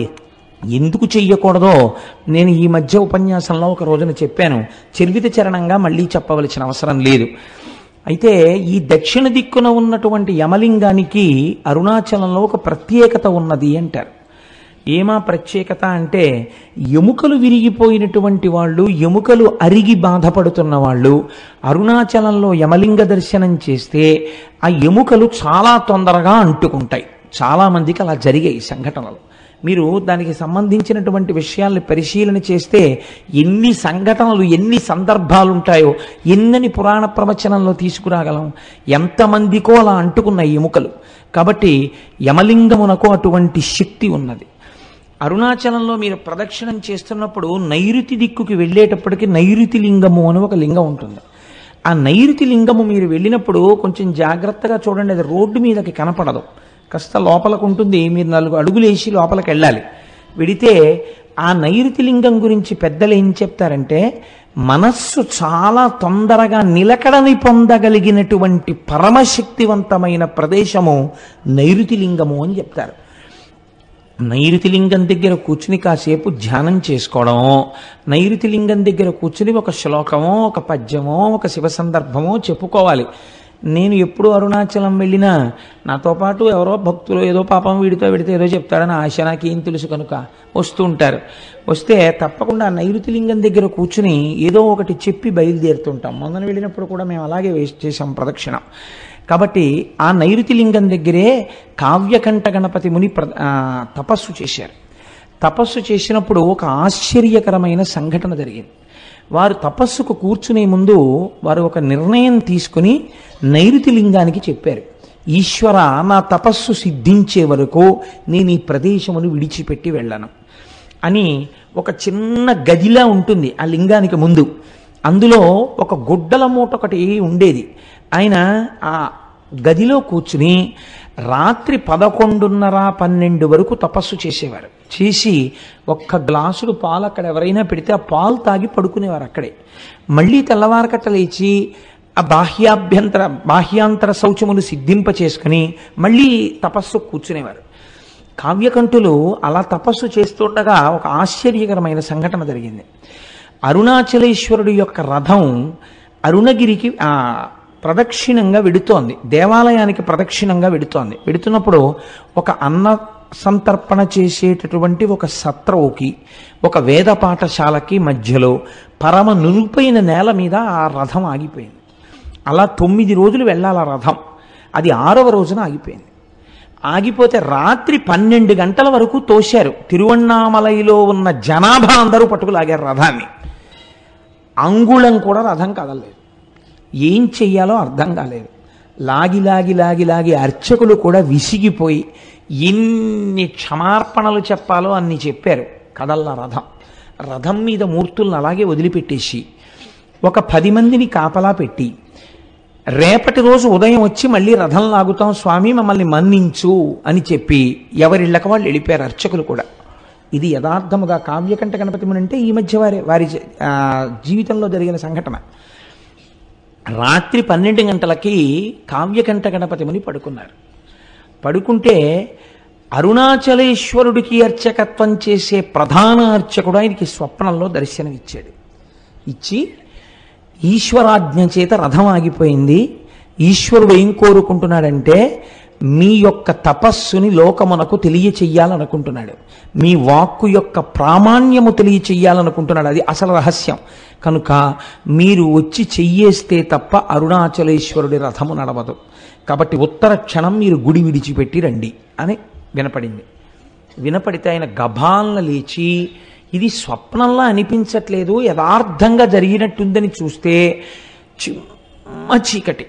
ఎందుకు చెయ్యకూడదో నేను ఈ మధ్య ఉపన్యాసంలో ఒక రోజున చెప్పాను, చర్విత చరణంగా మళ్ళీ చెప్పవలసిన అవసరం లేదు. అయితే ఈ దక్షిణ దిక్కున ఉన్నటువంటి యమలింగానికి అరుణాచలంలో ఒక ప్రత్యేకత ఉన్నది అంటారు. ఏమా ప్రత్యేకత అంటే, ఎముకలు విరిగిపోయినటువంటి వాళ్ళు, ఎముకలు అరిగి బాధపడుతున్న వాళ్ళు అరుణాచలంలో యమలింగ దర్శనం చేస్తే ఆ ఎముకలు చాలా తొందరగా అంటుకుంటాయి. చాలామందికి అలా జరిగాయి సంఘటనలు. మీరు దానికి సంబంధించినటువంటి విషయాల్ని పరిశీలన చేస్తే ఎన్ని సంఘటనలు, ఎన్ని సందర్భాలు ఉంటాయో ఎన్నని పురాణ ప్రవచనంలో తీసుకురాగలం. ఎంతమందికో అలా అంటుకున్న ఎముకలు. కాబట్టి యమలింగమునకు అటువంటి శక్తి ఉన్నది. అరుణాచలంలో మీరు ప్రదక్షిణం చేస్తున్నప్పుడు నైరుతి దిక్కుకి వెళ్ళేటప్పటికి నైరుతి లింగము అని ఒక లింగం ఉంటుంది. ఆ నైరుతి లింగము మీరు వెళ్ళినప్పుడు కొంచెం జాగ్రత్తగా చూడండి, అది రోడ్డు మీదకి కనపడదు, కాస్త లోపలకు ఉంటుంది. మీరు 4 అడుగులు వేసి లోపలికి వెళ్ళాలి. వెడితే ఆ నైరుతి లింగం గురించి పెద్దలు ఏం చెప్తారంటే, మనస్సు చాలా తొందరగా నిలకడని పొందగలిగినటువంటి పరమశక్తివంతమైన ప్రదేశము నైరుతి లింగము అని చెప్తారు. నైరుతి లింగం దగ్గర కూర్చుని కాసేపు ధ్యానం చేసుకోవడం, నైరుతి లింగం దగ్గర కూర్చుని ఒక శ్లోకమో, ఒక పద్యమో, ఒక శివ సందర్భమో చెప్పుకోవాలి. నేను ఎప్పుడు అరుణాచలం వెళ్ళినా నాతో పాటు ఎవరో భక్తులు ఏదో పాపం వీడితో వెడితే ఏదో చెప్తాడని ఆశ, నాకేం తెలుసు కనుక వస్తూ ఉంటారు. వస్తే తప్పకుండా నైరుతి లింగం దగ్గర కూర్చుని ఏదో ఒకటి చెప్పి బయలుదేరుతుంటాం. మొన్న వెళ్ళినప్పుడు కూడా మేము అలాగే చేసాం ప్రదక్షిణ. కాబట్టి ఆ నైరుతి లింగం దగ్గరే కావ్యకంఠ గణపతి ముని తపస్సు చేశారు. తపస్సు చేసినప్పుడు ఒక ఆశ్చర్యకరమైన సంఘటన జరిగింది. వారు తపస్సుకు కూర్చునే ముందు వారు ఒక నిర్ణయం తీసుకుని నైరుతి లింగానికి చెప్పారు, ఈశ్వర, నా తపస్సు సిద్ధించే వరకు నేను ఈ ప్రదేశమును విడిచిపెట్టి వెళ్ళను అని. ఒక చిన్న గదిలా ఉంటుంది ఆ లింగానికి ముందు, అందులో ఒక గుడ్డల మూట ఒకటి ఉండేది. ఆయన ఆ గదిలో కూర్చుని రాత్రి 11:30, 12 వరకు తపస్సు చేసేవారు. చేసి ఒక్క గ్లాసుడు పాలు అక్కడ ఎవరైనా పెడితే ఆ పాలు తాగి పడుకునేవారు అక్కడే. మళ్ళీ తెల్లవారకట్ట లేచి ఆ బాహ్యాంతర శౌచములు సిద్ధింప చేసుకుని మళ్ళీ తపస్సు కూర్చునేవారు. కావ్యకంఠులు అలా తపస్సు చేస్తుండగా ఒక ఆశ్చర్యకరమైన సంఘటన జరిగింది. అరుణాచలేశ్వరుడు యొక్క రథం అరుణగిరికి ప్రదక్షిణంగా వెడుతోంది, దేవాలయానికి ప్రదక్షిణంగా వెడుతోంది. వెడుతున్నప్పుడు ఒక అన్న సంతర్పణ చేసేటటువంటి ఒక సత్రవుకి, ఒక వేద పాఠశాలకి మధ్యలో పరమ నునుపైన నేల మీద ఆ రథం ఆగిపోయింది. అలా 9 రోజులు వెళ్ళాలి ఆ రథం. అది 6వ రోజున ఆగిపోయింది. ఆగిపోతే రాత్రి 12 గంటల వరకు తోశారు. తిరువణ్ణామలైలో ఉన్న జనాభా అందరూ పట్టుకులాగారు రథాన్ని. అంగుళం కూడా రథం కదలలేదు. ఏం చెయ్యాలో అర్థం కాలేదు. లాగి లాగి లాగి లాగి అర్చకులు కూడా విసిగిపోయి ఎన్ని క్షమార్పణలు చెప్పాలో అన్ని చెప్పారు. కదల్లా రథం. రథం మీద మూర్తులను అలాగే వదిలిపెట్టేసి ఒక 10 మందిని కాపలా పెట్టి, రేపటి రోజు ఉదయం వచ్చి మళ్ళీ రథం లాగుతాం స్వామి, మమ్మల్ని మన్నించు అని చెప్పి ఎవరిళ్ళకి వాళ్ళు వెళ్ళిపోయారు అర్చకులు కూడా. ఇది యథార్థముగా కావ్యకంఠ గణపతి ముని అంటే ఈ మధ్య వారి జీవితంలో జరిగిన సంఘటన. రాత్రి 12 గంటలకి కావ్యకంఠ గణపతి ముని పడుకున్నారు. పడుకుంటే అరుణాచలేశ్వరుడికి అర్చకత్వం చేసే ప్రధాన అర్చకుడు ఆయనకి స్వప్నంలో దర్శనమిచ్చాడు. ఇచ్చి, ఈశ్వరాజ్ఞ చేత రథం ఆగిపోయింది, ఈశ్వరుడు ఏం కోరుకుంటున్నాడంటే మీ యొక్క తపస్సుని లోకమునకు తెలియచెయ్యాలనుకుంటున్నాడు, మీ వాక్కు యొక్క ప్రామాణ్యము తెలియచెయ్యాలనుకుంటున్నాడు. అది అసలు రహస్యం. కనుక మీరు వచ్చి చెయ్యేస్తే తప్ప అరుణాచలేశ్వరుడి రథము నడవదు. కాబట్టి ఉత్తర క్షణం మీరు గుడి విడిచిపెట్టి రండి అని వినపడింది. వినపడితే ఆయన గభాలను లేచి, ఇది స్వప్నంలా అనిపించట్లేదు, యథార్థంగా జరిగినట్టుందని చూస్తే చిమ్మ చీకటి.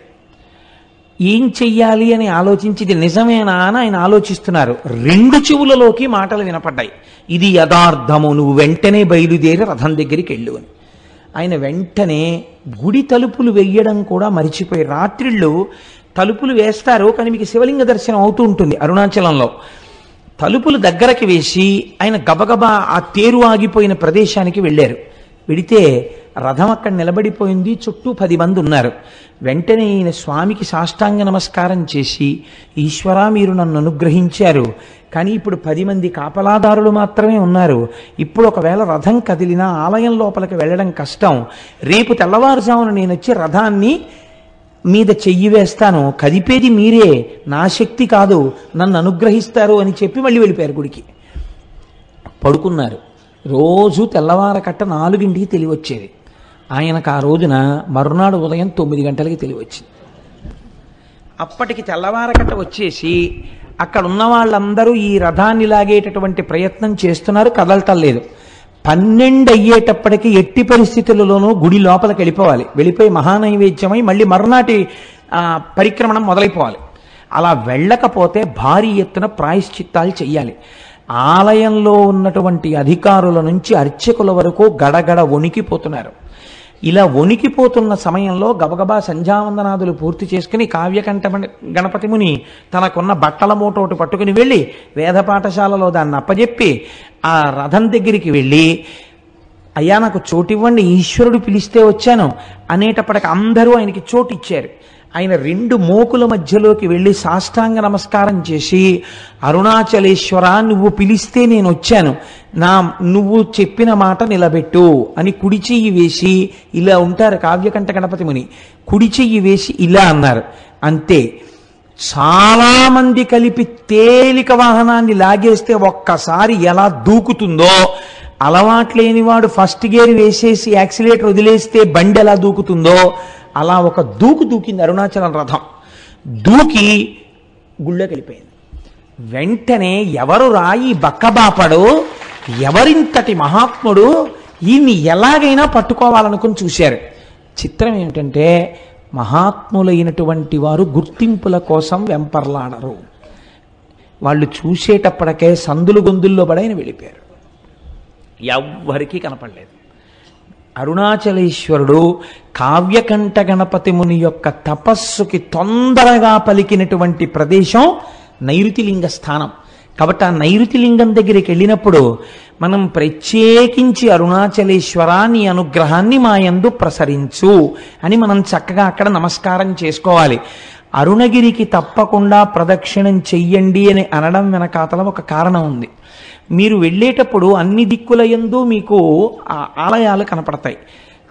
ఏం చెయ్యాలి అని ఆలోచించి ఇది నిజమేనా అని ఆయన ఆలోచిస్తున్నారు. 2 చెవులలోకి మాటలు వినపడ్డాయి, ఇది యథార్థము, నువ్వు వెంటనే బయలుదేరి రథం దగ్గరికి వెళ్ళు అని. ఆయన వెంటనే గుడి తలుపులు వెయ్యడం కూడా మరిచిపోయి, రాత్రిళ్ళు తలుపులు వేస్తారు కానీ మీకు శివలింగ దర్శనం అవుతూ ఉంటుంది అరుణాచలంలో, తలుపులు దగ్గరకి వేసి ఆయన గబగబా ఆ తేరు ఆగిపోయిన ప్రదేశానికి వెళ్ళారు. వెడితే రథం అక్కడ నిలబడిపోయింది, చుట్టూ 10 మంది ఉన్నారు. వెంటనే ఈయన స్వామికి సాష్టాంగ నమస్కారం చేసి, ఈశ్వరా మీరు నన్ను అనుగ్రహించారు, కానీ ఇప్పుడు 10 మంది కాపలాదారులు మాత్రమే ఉన్నారు. ఇప్పుడు ఒకవేళ రథం కదిలినా ఆలయం లోపలికి వెళ్ళడం కష్టం. రేపు తెల్లవారుజామున నేను వచ్చి రథాన్ని మీద చెయ్యి వేస్తాను, కదిపేది మీరే, నా శక్తి కాదు, నన్ను అనుగ్రహిస్తారు అని చెప్పి మళ్ళీ వెళ్ళిపోయారు గుడికి. పడుకున్నారు. రోజు తెల్లవారకట్ట 4ంటికి తెలివచ్చేది. ఆయనకు ఆ రోజున మరునాడు ఉదయం 9 గంటలకి తెలివచ్చింది. అప్పటికి తెల్లవారకట్ట వచ్చేసి అక్కడ ఉన్న వాళ్ళందరూ ఈ రథాన్ని లాగేటటువంటి ప్రయత్నం చేస్తున్నారు, కదలటం లేదు. 12 అయ్యేటప్పటికి ఎట్టి పరిస్థితులలోనూ గుడి లోపలికి వెళ్ళిపోవాలి. వెళ్ళిపోయి మహానైవేద్యమై మళ్ళీ మరునాటి పరిక్రమణం మొదలైపోవాలి. అలా వెళ్ళకపోతే భారీ ఎత్తున ప్రాయశ్చిత్తాలు చెయ్యాలి. ఆలయంలో ఉన్నటువంటి అధికారుల నుంచి అర్చకుల వరకు గడగడ వణికిపోతున్నారు. ఇలా వణికిపోతున్న సమయంలో గబగబా సంధ్యావందనాదులు పూర్తి చేసుకుని కావ్యకంఠ గణపతి ముని తనకున్న బట్టల మూటోటి పట్టుకుని వెళ్ళి వేద పాఠశాలలో దాన్ని అప్పజెప్పి ఆ రథం దగ్గరికి వెళ్ళి, అయ్యా నాకు చోటివ్వండి, ఈశ్వరుడు పిలిస్తే వచ్చాను అనేటప్పటికి అందరూ ఆయనకి చోటు ఇచ్చారు. ఆయన 2 మోకుల మధ్యలోకి వెళ్ళి సాష్టాంగ నమస్కారం చేసి, అరుణాచలేశ్వర నువ్వు పిలిస్తే నేను వచ్చాను, నువ్వు చెప్పిన మాట నిలబెట్టు అని కుడి చెయ్యి వేసి, ఇలా ఉంటారు కావ్యకంఠ గణపతి ముని, కుడి చెయ్యి వేసి ఇలా అన్నారు. అంతే. చాలా మంది కలిపి తేలిక వాహనాన్ని లాగేస్తే ఒక్కసారి ఎలా దూకుతుందో, అలవాట్లేనివాడు ఫస్ట్ గేర్ వేసేసి యాక్సిలేటర్ వదిలేస్తే బండి ఎలా దూకుతుందో అలా ఒక దూకింది అరుణాచలం రథం. దూకి గుళ్ళోకి వెళ్ళిపోయింది. వెంటనే ఎవరు రాయి బక్కబాపడు, ఎవరింతటి మహాత్ముడు, ఈయన్ని ఎలాగైనా పట్టుకోవాలనుకుని చూశారు. చిత్రం ఏమిటంటే మహాత్ములైనటువంటి వారు గుర్తింపుల కోసం వెంపర్లాడరు. వాళ్ళు చూసేటప్పటికే సందులు గొంతుల్లో పడైన వెళ్ళిపోయారు. ఎవ్వరికీ కనపడలేదు. అరుణాచలేశ్వరుడు కావ్యకంఠ గణపతి ముని యొక్క తపస్సుకి తొందరగా పలికినటువంటి ప్రదేశం నైరుతిలింగ స్థానం. కాబట్టి ఆ నైరుతి లింగం దగ్గరికి వెళ్ళినప్పుడు మనం ప్రత్యేకించి అరుణాచలేశ్వర నీ అనుగ్రహాన్ని మా యందు ప్రసరించు అని మనం చక్కగా అక్కడ నమస్కారం చేసుకోవాలి. అరుణగిరికి తప్పకుండా ప్రదక్షిణం చెయ్యండి అని అనడం వెనకాతల ఒక కారణం ఉంది. మీరు వెళ్ళేటప్పుడు అన్ని దిక్కుల యందు మీకు ఆ ఆలయాలు కనపడతాయి.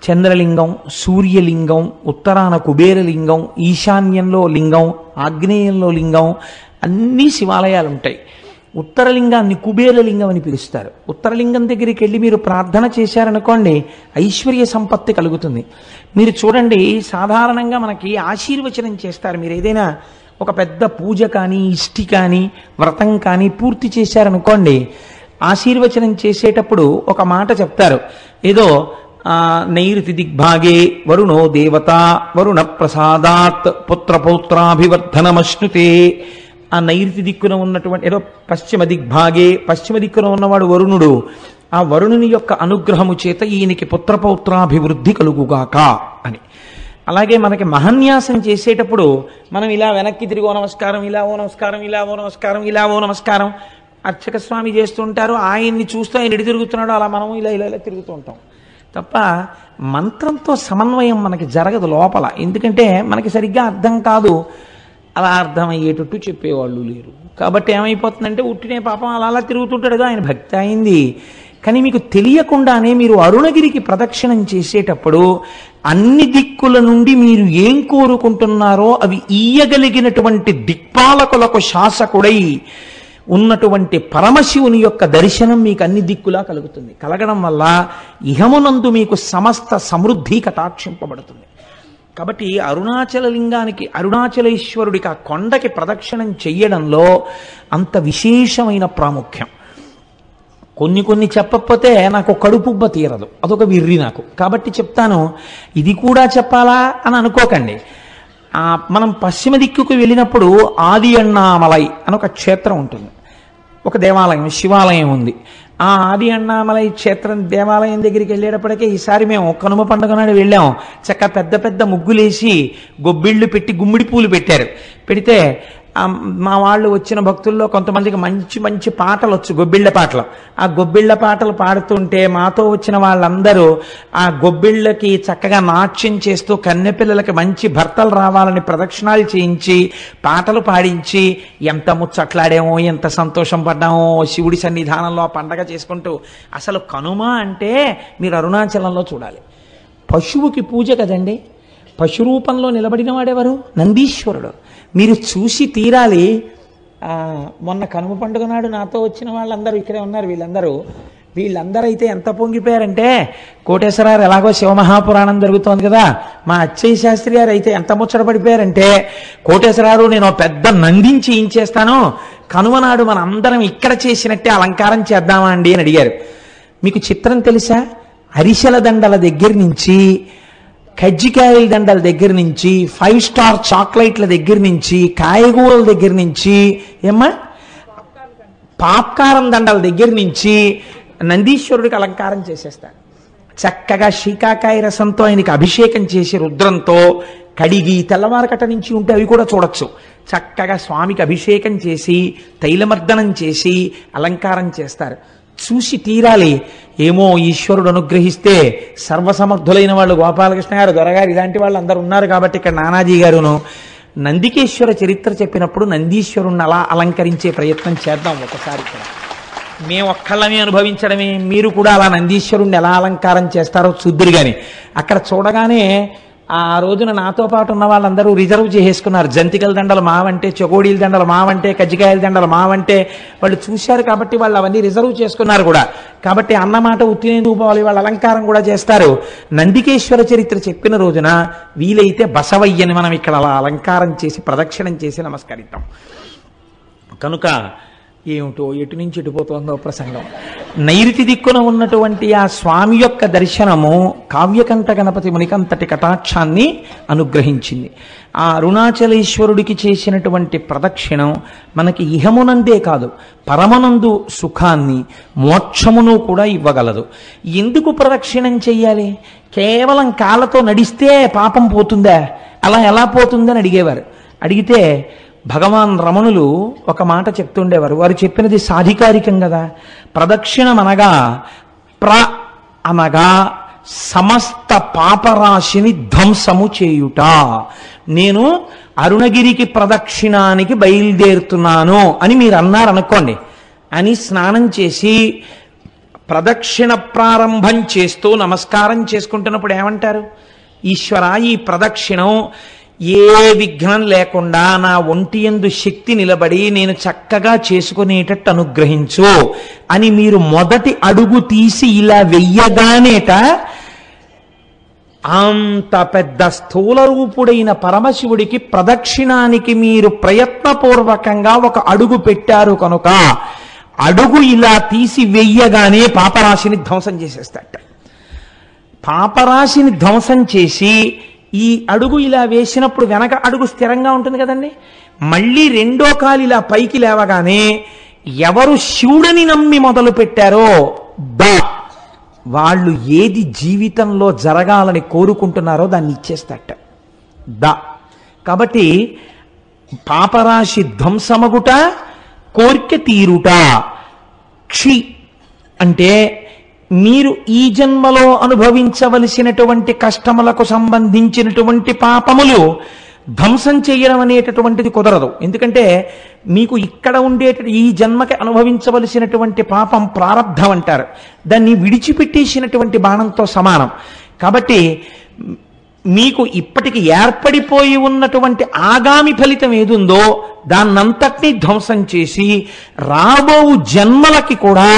చంద్రలింగం, సూర్యలింగం, ఉత్తరాన కుబేరలింగం, ఈశాన్యంలో లింగం, ఆగ్నేయంలో లింగం, అన్ని శివాలయాలు ఉంటాయి. ఉత్తరలింగాన్ని కుబేరలింగం అని పిలుస్తారు. ఉత్తరలింగం దగ్గరికి వెళ్ళి మీరు ప్రార్థన చేశారనుకోండి, ఐశ్వర్య సంపత్తి కలుగుతుంది. మీరు చూడండి, సాధారణంగా మనకి ఆశీర్వచనం చేస్తారు. మీరు ఏదైనా ఒక పెద్ద పూజ కానీ, ఇష్టి కానీ, వ్రతం కానీ పూర్తి చేశారనుకోండి, ఆశీర్వచనం చేసేటప్పుడు ఒక మాట చెప్తారు. ఏదో నైరుతి దిగ్భాగే వరుణో దేవత వరుణ ప్రసాదాత్ పుత్రపౌత్రాభివర్ధనమశ్నుతే. ఆ నైరుతి దిక్కున ఉన్నటువంటి ఏదో పశ్చిమ దిగ్భాగే, పశ్చిమ దిక్కున ఉన్నవాడు వరుణుడు. ఆ వరుణుని యొక్క అనుగ్రహము చేత ఈయనకి పుత్రపౌత్రాభివృద్ధి కలుగుగాక అని. అలాగే మనకి మహన్యాసం చేసేటప్పుడు మనం ఇలా వెనక్కి తిరిగో నమస్కారం, ఇలా ఓ నమస్కారం, ఇలా ఓ నమస్కారం, ఇలా ఓ నమస్కారం అర్చక స్వామి చేస్తుంటారు. ఆయన్ని చూస్తూ ఆయన ఎడి తిరుగుతున్నాడు, అలా మనం ఇలా ఇలా ఇలా తిరుగుతూ ఉంటాం తప్ప మంత్రంతో సమన్వయం మనకి జరగదు లోపల. ఎందుకంటే మనకి సరిగ్గా అర్థం కాదు, అలా అర్థమయ్యేటట్టు చెప్పేవాళ్ళు లేరు. కాబట్టి ఏమైపోతుందంటే ఉట్టినే పాపం అలా అలా తిరుగుతుంటాడు, ఆయన భక్తి అయింది. కానీ మీకు తెలియకుండానే మీరు అరుణగిరికి ప్రదక్షిణం చేసేటప్పుడు అన్ని దిక్కుల నుండి మీరు ఏం కోరుకుంటున్నారో అవి ఇయ్యగలిగినటువంటి దిక్పాలకులకు శాసకుడై ఉన్నటువంటి పరమశివుని యొక్క దర్శనం మీకు అన్ని దిక్కులా కలుగుతుంది. కలగడం వల్ల ఇహమునందు మీకు సమస్త సమృద్ధి కటాక్షింపబడుతుంది. కాబట్టి అరుణాచల లింగానికి, అరుణాచలేశ్వరుడికి, ఆ కొండకి ప్రదక్షిణం చెయ్యడంలో అంత విశేషమైన ప్రాముఖ్యం. కొన్ని చెప్పకపోతే నాకు కడుపుబ్బ తీరదు, అదొక విర్రి నాకు. కాబట్టి చెప్తాను, ఇది కూడా చెప్పాలా అని అనుకోకండి. మనం పశ్చిమ దిక్కుకు వెళ్ళినప్పుడు ఆది అన్నామలై అని ఒక క్షేత్రం ఉంటుంది, ఒక దేవాలయం, శివాలయం ఉంది. ఆ ఆది అన్నామలై క్షేత్రం దేవాలయం దగ్గరికి వెళ్ళేటప్పటికే ఈసారి మేము కనుమ పండుగ నాడు వెళ్ళాం. చక్కగా పెద్ద పెద్ద ముగ్గులేసి గొబ్బిళ్ళు పెట్టి గుమ్మిడి పూలు పెట్టారు. పెడితే మా వాళ్ళు వచ్చిన భక్తుల్లో కొంతమందికి మంచి మంచి పాటలు వచ్చు, గొబ్బిళ్ళ పాటలు. ఆ గొబ్బిళ్ళ పాటలు పాడుతుంటే మాతో వచ్చిన వాళ్ళందరూ ఆ గొబ్బిళ్ళకి చక్కగా నాట్యం చేస్తూ కన్నెపిల్లలకి మంచి భర్తలు రావాలని ప్రదక్షిణాలు చేయించి పాటలు పాడించి ఎంత ముచ్చట్లాడామో, ఎంత సంతోషం పడ్డామో శివుడి సన్నిధానంలో పండగ చేసుకుంటూ. అసలు కనుమ అంటే మీరు అరుణాచలంలో చూడాలి. పశువుకి పూజ కదండి. పశు రూపంలో నిలబడిన వాడెవరు? నందీశ్వరుడు. మీరు చూసి తీరాలి. మొన్న కనుమ పండుగ నాడు నాతో వచ్చిన వాళ్ళందరూ ఇక్కడే ఉన్నారు. వీళ్ళందరూ అయితే ఎంత పొంగిపోయారంటే, కోటేశ్వరరావు ఎలాగో శివమహాపురాణం జరుగుతోంది కదా, మా అచ్చయ్య శాస్త్రి గారు అయితే ఎంత ముచ్చట పడిపోయారంటే, కోటేశ్వరరావు నేను పెద్ద నందించి ఏం చేస్తాను, కనుమ నాడు మన అందరం ఇక్కడ చేసినట్టే అలంకారం చేద్దామా అండి అని అడిగారు. మీకు చిత్రం తెలుసా? అరిసెల దండల దగ్గర నుంచి, కజ్జికాయల దండల దగ్గర నుంచి, 5 స్టార్ చాక్లెట్ల దగ్గర నుంచి, కాయగూరల దగ్గర నుంచి, ఏమ్మా పాప్కారం దండల దగ్గర నుంచి నందీశ్వరుడికి అలంకారం చేసేస్తారు. చక్కగా శీకాకాయ రసంతో ఆయనకి అభిషేకం చేసి రుద్రంతో కడిగి తెల్లవారకట నుంచి ఉంటే అవి కూడా చూడొచ్చు. చక్కగా స్వామికి అభిషేకం చేసి తైలమర్దనం చేసి అలంకారం చేస్తారు. చూసి తీరాలి. ఏమో ఈశ్వరుడు అనుగ్రహిస్తే సర్వసమర్థులైన వాళ్ళు గోపాలకృష్ణ గారు, దొరగారు, ఇలాంటి వాళ్ళు అందరు ఉన్నారు కాబట్టి ఇక్కడ నానాజీ గారును నందికేశ్వర చరిత్ర చెప్పినప్పుడు నందీశ్వరుణ్ణి అలా అలంకరించే ప్రయత్నం చేద్దాం ఒకసారి. ఇక్కడ మేము ఒక్కళ్ళమే అనుభవించడమే, మీరు కూడా అలా నందీశ్వరుణ్ణి ఎలా అలంకారం చేస్తారో చూద్దురు. కానీ అక్కడ చూడగానే ఆ రోజున నాతో పాటు ఉన్న వాళ్ళందరూ రిజర్వ్ చేసేసుకున్నారు. జంతికల దండలు మావంటే, చెకోడీల దండలు మావంటే, కజ్జికాయల దండలు మావంటే వాళ్ళు చూశారు కాబట్టి వాళ్ళు అవన్నీ రిజర్వ్ చేసుకున్నారు కూడా. కాబట్టి అన్నమాట ఉత్తినేందుకు పోవాలి, వాళ్ళు అలంకారం కూడా చేస్తారు. నందికేశ్వర చరిత్ర చెప్పిన రోజున వీలైతే బసవయ్యని మనం ఇక్కడ అలా అలంకారం చేసి ప్రదక్షిణం చేసి నమస్కరిద్దాం. కనుక ఏమిటో ఎటు నుంచి ఎటుపోతుందో ప్రసంగం. నైరుతి దిక్కున ఉన్నటువంటి ఆ స్వామి యొక్క దర్శనము కావ్యకంఠ గణపతి మునికంతటి కటాక్షాన్ని అనుగ్రహించింది. ఆ అరుణాచలేశ్వరుడికి చేసినటువంటి ప్రదక్షిణం మనకి ఇహమునందే కాదు, పరమనందు సుఖాన్ని, మోక్షమును కూడా ఇవ్వగలదు. ఎందుకు ప్రదక్షిణం చెయ్యాలి? కేవలం కాళ్ళతో నడిస్తే పాపం పోతుందా? అలా ఎలా పోతుందని అడిగేవారు. అడిగితే భగవాన్ రమణులు ఒక మాట చెప్తుండేవారు. వారు చెప్పినది సాధికారికం కదా. ప్రదక్షిణం అనగా అనగా సమస్త పాపరాశిని ధ్వంసము చేయుట. నేను అరుణగిరికి ప్రదక్షిణానికి బయలుదేరుతున్నాను అని మీరు అన్నారనుకోండి, అని స్నానం చేసి ప్రదక్షిణ ప్రారంభం చేస్తూ నమస్కారం చేసుకుంటున్నప్పుడు ఏమంటారు? ఈశ్వర, ఈ ప్రదక్షిణం ఏ విఘ్నం లేకుండా నా ఒంటి యందు శక్తి నిలబడి నేను చక్కగా చేసుకునేటట్టు అనుగ్రహించు అని మీరు మొదటి అడుగు తీసి ఇలా వెయ్యగానేట అంత పెద్ద స్థూల రూపుడైన పరమశివుడికి ప్రదక్షిణానికి మీరు ప్రయత్నపూర్వకంగా ఒక అడుగు పెట్టారు కనుక అడుగు ఇలా తీసి వెయ్యగానే పాపరాశిని ధ్వంసం చేసేస్తాట. పాపరాశిని ధ్వంసం చేసి ఈ అడుగు ఇలా వేసినప్పుడు వెనక అడుగు స్థిరంగా ఉంటుంది కదండి. మళ్ళీ రెండో కాలు ఇలా పైకి లేవగానే ఎవరు శివుడిని నమ్మి మొదలు పెట్టారో వాళ్ళు ఏది జీవితంలో జరగాలని కోరుకుంటున్నారో దాన్ని ఇచ్చేస్తాట. కాబట్టి పాపరాశి ధ్వంసమగుట, కోర్కె తీరుట. క్షి అంటే మీరు ఈ జన్మలో అనుభవించవలసినటువంటి కష్టములకు సంబంధించినటువంటి పాపములు ధ్వంసం చేయడం అనేటటువంటిది కుదరదు. ఎందుకంటే మీకు ఇక్కడ ఈ జన్మకి అనుభవించవలసినటువంటి పాపం ప్రారబ్ధం అంటారు. దాన్ని విడిచిపెట్టేసినటువంటి బాణంతో సమానం. కాబట్టి మీకు ఇప్పటికి ఏర్పడిపోయి ఉన్నటువంటి ఆగామి ఫలితం ఏదుందో దాన్నంతటినీ ధ్వంసం చేసి రాబోవు జన్మలకి కూడా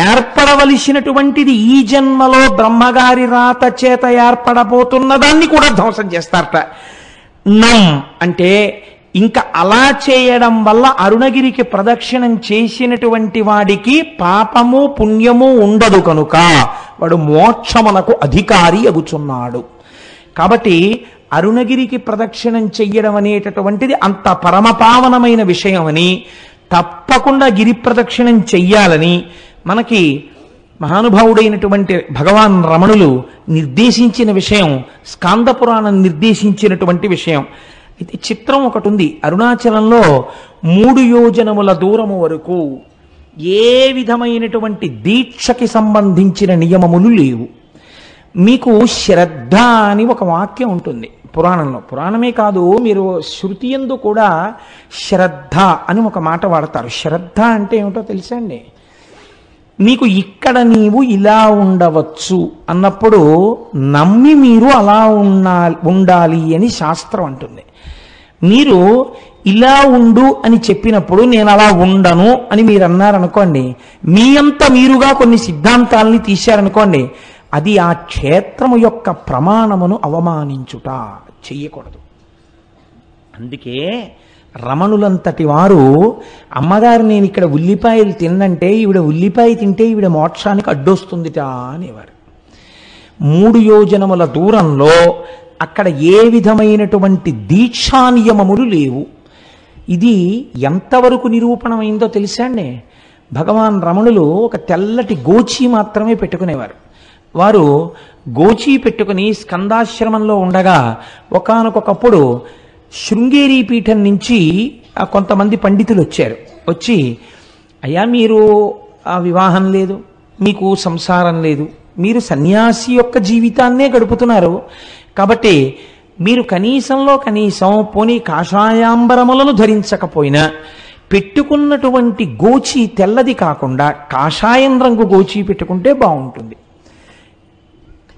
ఏర్పడవలసినటువంటిది ఈ జన్మలో బ్రహ్మగారి రాత చేత ఏర్పడబోతున్న దాన్ని కూడా ధ్వంసం చేస్తారట. అంటే ఇంకా అలా చేయడం వల్ల అరుణగిరికి ప్రదక్షిణం చేసినటువంటి వాడికి పాపము పుణ్యము ఉండదు కనుక వాడు మోక్షమునకు అధికారి అగుచున్నాడు. కాబట్టి అరుణగిరికి ప్రదక్షిణం చెయ్యడం అనేటటువంటిది అంత పరమపావనమైన విషయమని, తప్పకుండా గిరి ప్రదక్షిణం చెయ్యాలని మనకి మహానుభావుడైనటువంటి భగవాన్ రమణులు నిర్దేశించిన విషయం, స్కాంద పురాణం నిర్దేశించినటువంటి విషయం. అయితే చిత్రం ఒకటి ఉంది. అరుణాచలంలో 3 యోజనముల దూరము వరకు ఏ విధమైనటువంటి దీక్షకి సంబంధించిన నియమములు లేవు. మీకు శ్రద్ధ అని ఒక వాక్యం ఉంటుంది పురాణంలో. పురాణమే కాదు, మీరు శృతి యందు కూడా శ్రద్ధ అని ఒక మాట వాడతారు. శ్రద్ధ అంటే ఏమిటో తెలుసా అండి? నీకు ఇక్కడ నీవు ఇలా ఉండవచ్చు అన్నప్పుడు నమ్మి మీరు అలా ఉండాలి అని శాస్త్రం అంటుంది. మీరు ఇలా ఉండు అని చెప్పినప్పుడు నేను అలా ఉండను అని మీరు అన్నారనుకోండి, మీ అంత మీరుగా కొన్ని సిద్ధాంతాలని తీశారనుకోండి, అది ఆ క్షేత్రము యొక్క ప్రమాణమును అవమానించుట, చెయ్యకూడదు. అందుకే రమణులంతటి వారు అమ్మగారు నేను ఇక్కడ ఉల్లిపాయలు తిన్నంటే ఈవిడ ఉల్లిపాయ తింటే ఈవిడ మోక్షానికి అడ్డొస్తుందిట అనేవారు. 3 యోజనముల దూరంలో అక్కడ ఏ విధమైనటువంటి దీక్షా నియమములు లేవు. ఇది ఎంతవరకు నిరూపణమైందో తెలుసా అండి? భగవాన్ రమణులు ఒక తెల్లటి గోచి మాత్రమే పెట్టుకునేవారు. వారు గోచి పెట్టుకుని స్కందాశ్రమంలో ఉండగా ఒకానొకప్పుడు శృంగేరి పీఠం నుంచి కొంతమంది పండితులు వచ్చి అయ్యా మీరు ఆ వివాహం లేదు, మీకు సంసారం లేదు, మీరు సన్యాసి యొక్క జీవితాన్నే గడుపుతున్నారు, కాబట్టి మీరు కనీసంలో కనీసం పోనీ కాషాయాంబరములను ధరించకపోయినా పెట్టుకున్నటువంటి గోచి తెల్లది కాకుండా కాషాయం రంగు గోచి పెట్టుకుంటే బాగుంటుంది.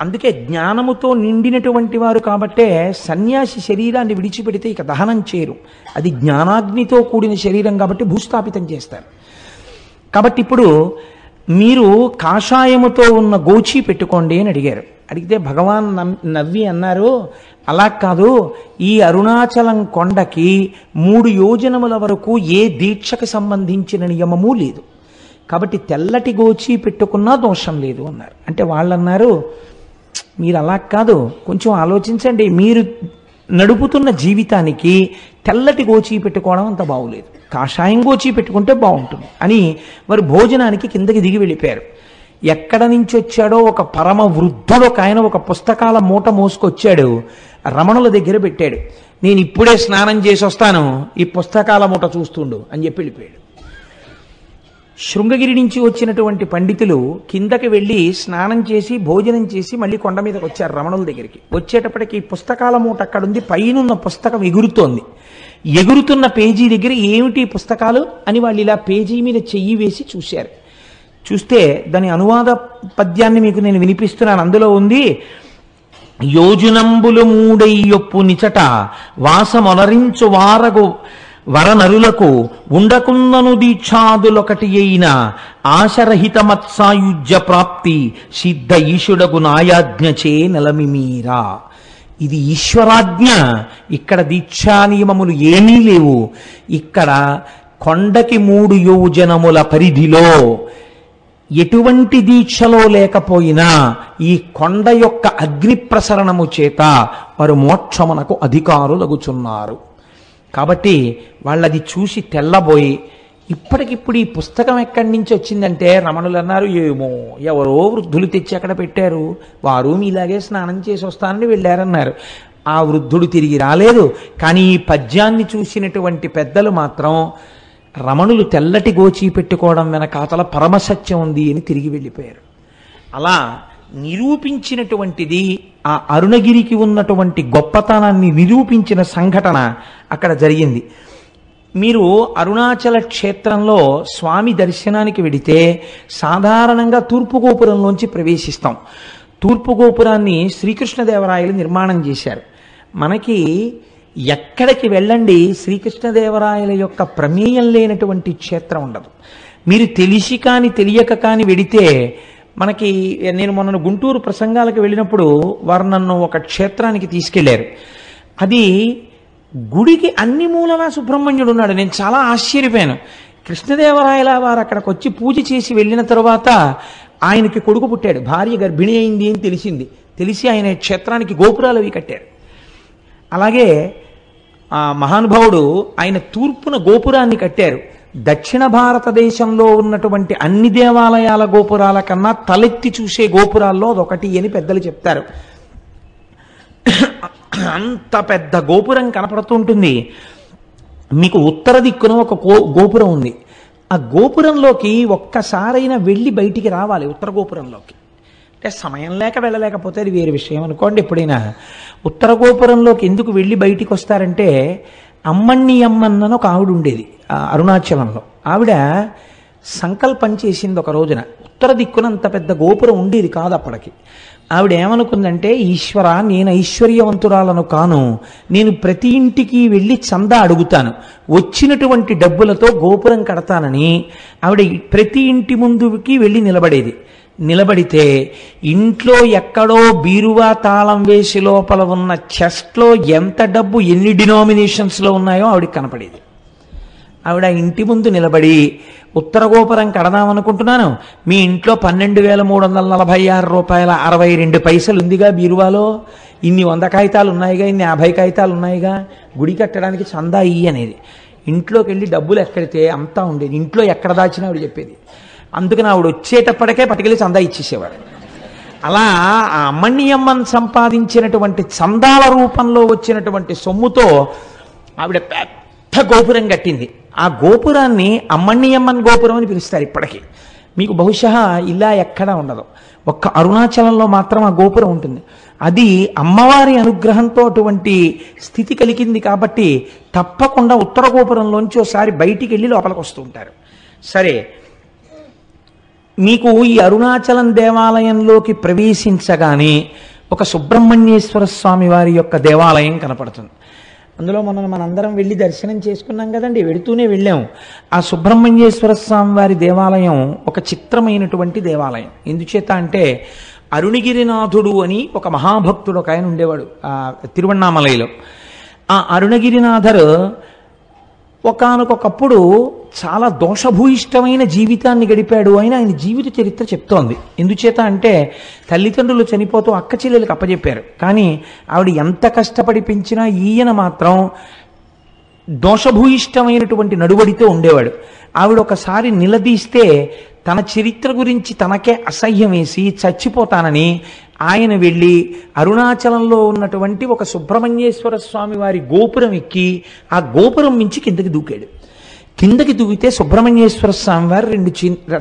అందుకే జ్ఞానముతో నిండినటువంటి వారు కాబట్టే సన్యాసి శరీరాన్ని విడిచిపెడితే ఇక దహనం చేయరు. అది జ్ఞానాగ్నితో కూడిన శరీరం కాబట్టి భూస్థాపితం చేస్తారు. కాబట్టి ఇప్పుడు మీరు కాషాయముతో ఉన్న గోచి పెట్టుకోండి అని అడిగారు. అడిగితే భగవాన్ నవ్వి అన్నారు, అలా కాదు, ఈ అరుణాచలం కొండకి 3 యోజనముల వరకు ఏ దీక్షకు సంబంధించిన నియమము లేదు, కాబట్టి తెల్లటి గోచి పెట్టుకున్నా దోషం లేదు అన్నారు. అంటే వాళ్ళు అన్నారు, మీరు అలా కాదు, కొంచెం ఆలోచించండి, మీరు నడుపుతున్న జీవితానికి తెల్లటి గోచి పెట్టుకోవడం అంత బాగులేదు, కాషాయం గోచి పెట్టుకుంటే బాగుంటుంది అని వారు భోజనానికి కిందకి దిగి వెళ్ళిపోయారు. ఎక్కడ నుంచి వచ్చాడో ఒక పరమ వృద్ధుడు ఒక ఆయన ఒక పుస్తకాల మూట మోసుకొచ్చాడు, రమణుల దగ్గర పెట్టాడు. నేను ఇప్పుడే స్నానం చేసి వస్తాను, ఈ పుస్తకాల మూట చూస్తుండు అని చెప్పి వెళ్ళిపోయాడు. శృంగగిరి నుంచి వచ్చినటువంటి పండితులు కిందకి వెళ్ళి స్నానం చేసి భోజనం చేసి మళ్ళీ కొండ మీదకి వచ్చారు రమణుల దగ్గరికి. వచ్చేటప్పటికి పుస్తకాల మూట అక్కడుంది, పైనున్న పుస్తకం ఎగురుతోంది. ఎగురుతున్న పేజీ దగ్గర ఏమిటి పుస్తకాలు అని వాళ్ళు ఇలా పేజీ మీద చెయ్యి వేసి చూశారు. చూస్తే దాని అనువాద పద్యాన్ని మీకు నేను వినిపిస్తున్నాను. అందులో ఉంది, యోజునంబులు మూడయ్యొప్పు నిచట వాసమొనరించు వారగు వరనరులకు ఉండకుందను దీక్షాదులొకటి అయిన ఆశరహిత మత్సాయుజ్య ప్రాప్తి సిద్ధ ఈశుడగు నాయాజ్ఞచే నెలమిమీరా. ఇది ఈశ్వరాజ్ఞ. ఇక్కడ దీక్షా నియమములు ఏమీ లేవు. ఇక్కడ కొండకి 3 యోజనముల పరిధిలో ఎటువంటి దీక్షలో లేకపోయినా ఈ కొండ యొక్క అగ్ని ప్రసరణము చేత వారు మోక్షమునకు అధికారులగుచున్నారు. కాబట్టి వాళ్ళది చూసి తెల్లబోయి, ఇప్పటికిప్పుడు ఈ పుస్తకం ఎక్కడి నుంచి వచ్చిందంటే రమణులు అన్నారు, ఏమో ఎవరో వృద్ధులు తెచ్చి అక్కడ పెట్టారు, వారు మీలాగే స్నానం చేసి వస్తానని వెళ్ళారన్నారు. ఆ వృద్ధుడు తిరిగి రాలేదు. కానీ ఈ పద్యాన్ని చూసినటువంటి పెద్దలు మాత్రం రమణులు తెల్లటి గోచి పెట్టుకోవడం వెనకాతల పరమసత్యం ఉంది అని తిరిగి వెళ్ళిపోయారు. అలా నిరూపించినటువంటిది ఆ అరుణగిరికి ఉన్నటువంటి గొప్పతనాన్ని నిరూపించిన సంఘటన అక్కడ జరిగింది. మీరు అరుణాచల క్షేత్రంలో స్వామి దర్శనానికి వెడితే సాధారణంగా తూర్పు గోపురంలోంచి ప్రవేశిస్తాం. తూర్పు గోపురాన్ని శ్రీకృష్ణదేవరాయలు నిర్మాణం చేశారు. మనకి ఎక్కడికి వెళ్ళండి శ్రీకృష్ణదేవరాయల యొక్క ప్రమేయం లేనటువంటి క్షేత్రం ఉండదు. మీరు తెలిసి కానీ తెలియక కానీ వెడితే, మనకి నేను మొన్న గుంటూరు ప్రసంగాలకు వెళ్ళినప్పుడు వారు నన్ను ఒక క్షేత్రానికి తీసుకెళ్లారు. అది గుడికి అన్ని మూలలా సుబ్రహ్మణ్యుడు ఉన్నాడు. నేను చాలా ఆశ్చర్యపోయాను. కృష్ణదేవరాయల వారు అక్కడికి వచ్చి పూజ చేసి వెళ్ళిన తర్వాత ఆయనకి కొడుకు పుట్టాడు, భార్య గర్భిణి అయింది అని తెలిసి ఆయన క్షేత్రానికి గోపురాలు అవి కట్టారు. అలాగే ఆ మహానుభావుడు ఆయన తూర్పున గోపురాన్ని కట్టారు. దక్షిణ భారతదేశంలో ఉన్నటువంటి అన్ని దేవాలయాల గోపురాల కన్నా తలెత్తి చూసే గోపురాల్లో అదొకటి అని పెద్దలు చెప్తారు. అంత పెద్ద గోపురం కనపడుతుంటుంది. మీకు ఉత్తర దిక్కున ఒక గోపురం ఉంది. ఆ గోపురంలోకి ఒక్కసారైనా వెళ్ళి బయటికి రావాలి. ఉత్తర గోపురంలోకి అంటే సమయం లేక వెళ్ళలేకపోతే అది వేరే విషయం అనుకోండి. ఎప్పుడైనా ఉత్తర గోపురంలోకి ఎందుకు వెళ్ళి బయటికి వస్తారంటే, అమ్మణ్ణి అమ్మన్నను ఒక ఆవిడ ఉండేది అరుణాచలంలో. ఆవిడ సంకల్పం చేసింది ఒక రోజున. ఉత్తర దిక్కున అంత పెద్ద గోపురం ఉండేది కాదు అప్పటికి. ఆవిడ ఏమనుకుందంటే, ఈశ్వర, నేను ఐశ్వర్యవంతురాలను కాను, నేను ప్రతి ఇంటికి వెళ్ళి చందా అడుగుతాను, వచ్చినటువంటి డబ్బులతో గోపురం కడతానని ఆవిడ ప్రతి ఇంటి ముందుకి వెళ్ళి నిలబడితే ఇంట్లో ఎక్కడో బీరువా తాళం వేసి లోపల ఉన్న చెస్ట్లో ఎంత డబ్బు ఎన్ని డినామినేషన్స్లో ఉన్నాయో ఆవిడకి కనపడేది. ఆవిడ ఇంటి ముందు నిలబడి, ఉత్తర గోపురం కడదామనుకుంటున్నాను, మీ ఇంట్లో 12,346 రూపాయల 62 పైసలు ఉందిగా బీరువాలో, ఇన్ని 100 కాగితాలు ఉన్నాయిగా, ఇన్ని 50 కాగితాలు ఉన్నాయిగా, గుడి కట్టడానికి చందా ఇయ్యి అనేది. ఇంట్లోకి వెళ్ళి డబ్బులు ఎక్కడితే అంతా ఉండేది. ఇంట్లో ఎక్కడ దాచినా ఆవిడ చెప్పేది. అందుకని ఆవిడ వచ్చేటప్పటికే పట్టుకెళ్ళి చందా ఇచ్చేసేవాడు. అలా ఆ అమ్మణ్యమ్మన్ సంపాదించినటువంటి చందాల రూపంలో వచ్చినటువంటి సొమ్ముతో ఆవిడ పెద్ద గోపురం కట్టింది. ఆ గోపురాన్ని అమ్మణ్యమ్మన్ గోపురం అని పిలుస్తారు ఇప్పటికీ. మీకు బహుశా ఇలా ఎక్కడా ఉండదు, ఒక్క అరుణాచలంలో మాత్రం ఆ గోపురం ఉంటుంది. అది అమ్మవారి అనుగ్రహంతో అటువంటి స్థితి కలిగింది కాబట్టి తప్పకుండా ఉత్తర గోపురంలోంచి ఒకసారి బయటికి వెళ్ళి లోపలికి వస్తూ ఉంటారు. సరే, మీకు ఈ అరుణాచలం దేవాలయంలోకి ప్రవేశించగానే ఒక సుబ్రహ్మణ్యేశ్వర స్వామి వారి యొక్క దేవాలయం కనపడుతుంది. అందులో మనందరం వెళ్ళి దర్శనం చేసుకున్నాం కదండి, వెడుతూనే వెళ్ళాము. ఆ సుబ్రహ్మణ్యేశ్వర స్వామి వారి దేవాలయం ఒక చిత్రమైనటువంటి దేవాలయం. ఎందుచేత అంటే, అరుణగిరినాథుడు అని ఒక మహాభక్తుడు ఒక ఆయన ఉండేవాడు తిరువణ్ణామలైలో. ఆ అరుణగిరినాథరు ఒకానొకప్పుడు చాలా దోషభూయిష్టమైన జీవితాన్ని గడిపాడు అని ఆయన జీవిత చరిత్ర చెప్తోంది. ఎందుచేత అంటే, తల్లిదండ్రులు చనిపోతూ అక్క చెల్లెలకు అప్పచెప్పారు. కానీ ఆవిడ ఎంత కష్టపడి పెంచినా ఈయన మాత్రం దోషభూయిష్టమైనటువంటి నడువడితో ఉండేవాడు. ఆవిడ ఒకసారి నిలదీస్తే తన చరిత్ర గురించి తనకే అసహ్యం వేసి చచ్చిపోతానని ఆయన వెళ్ళి అరుణాచలంలో ఉన్నటువంటి ఒక సుబ్రహ్మణ్యేశ్వర స్వామి వారి గోపురం ఎక్కి ఆ గోపురం మించి కిందకి దూకాడు. కిందకి దూకితే సుబ్రహ్మణ్యేశ్వర స్వామి వారు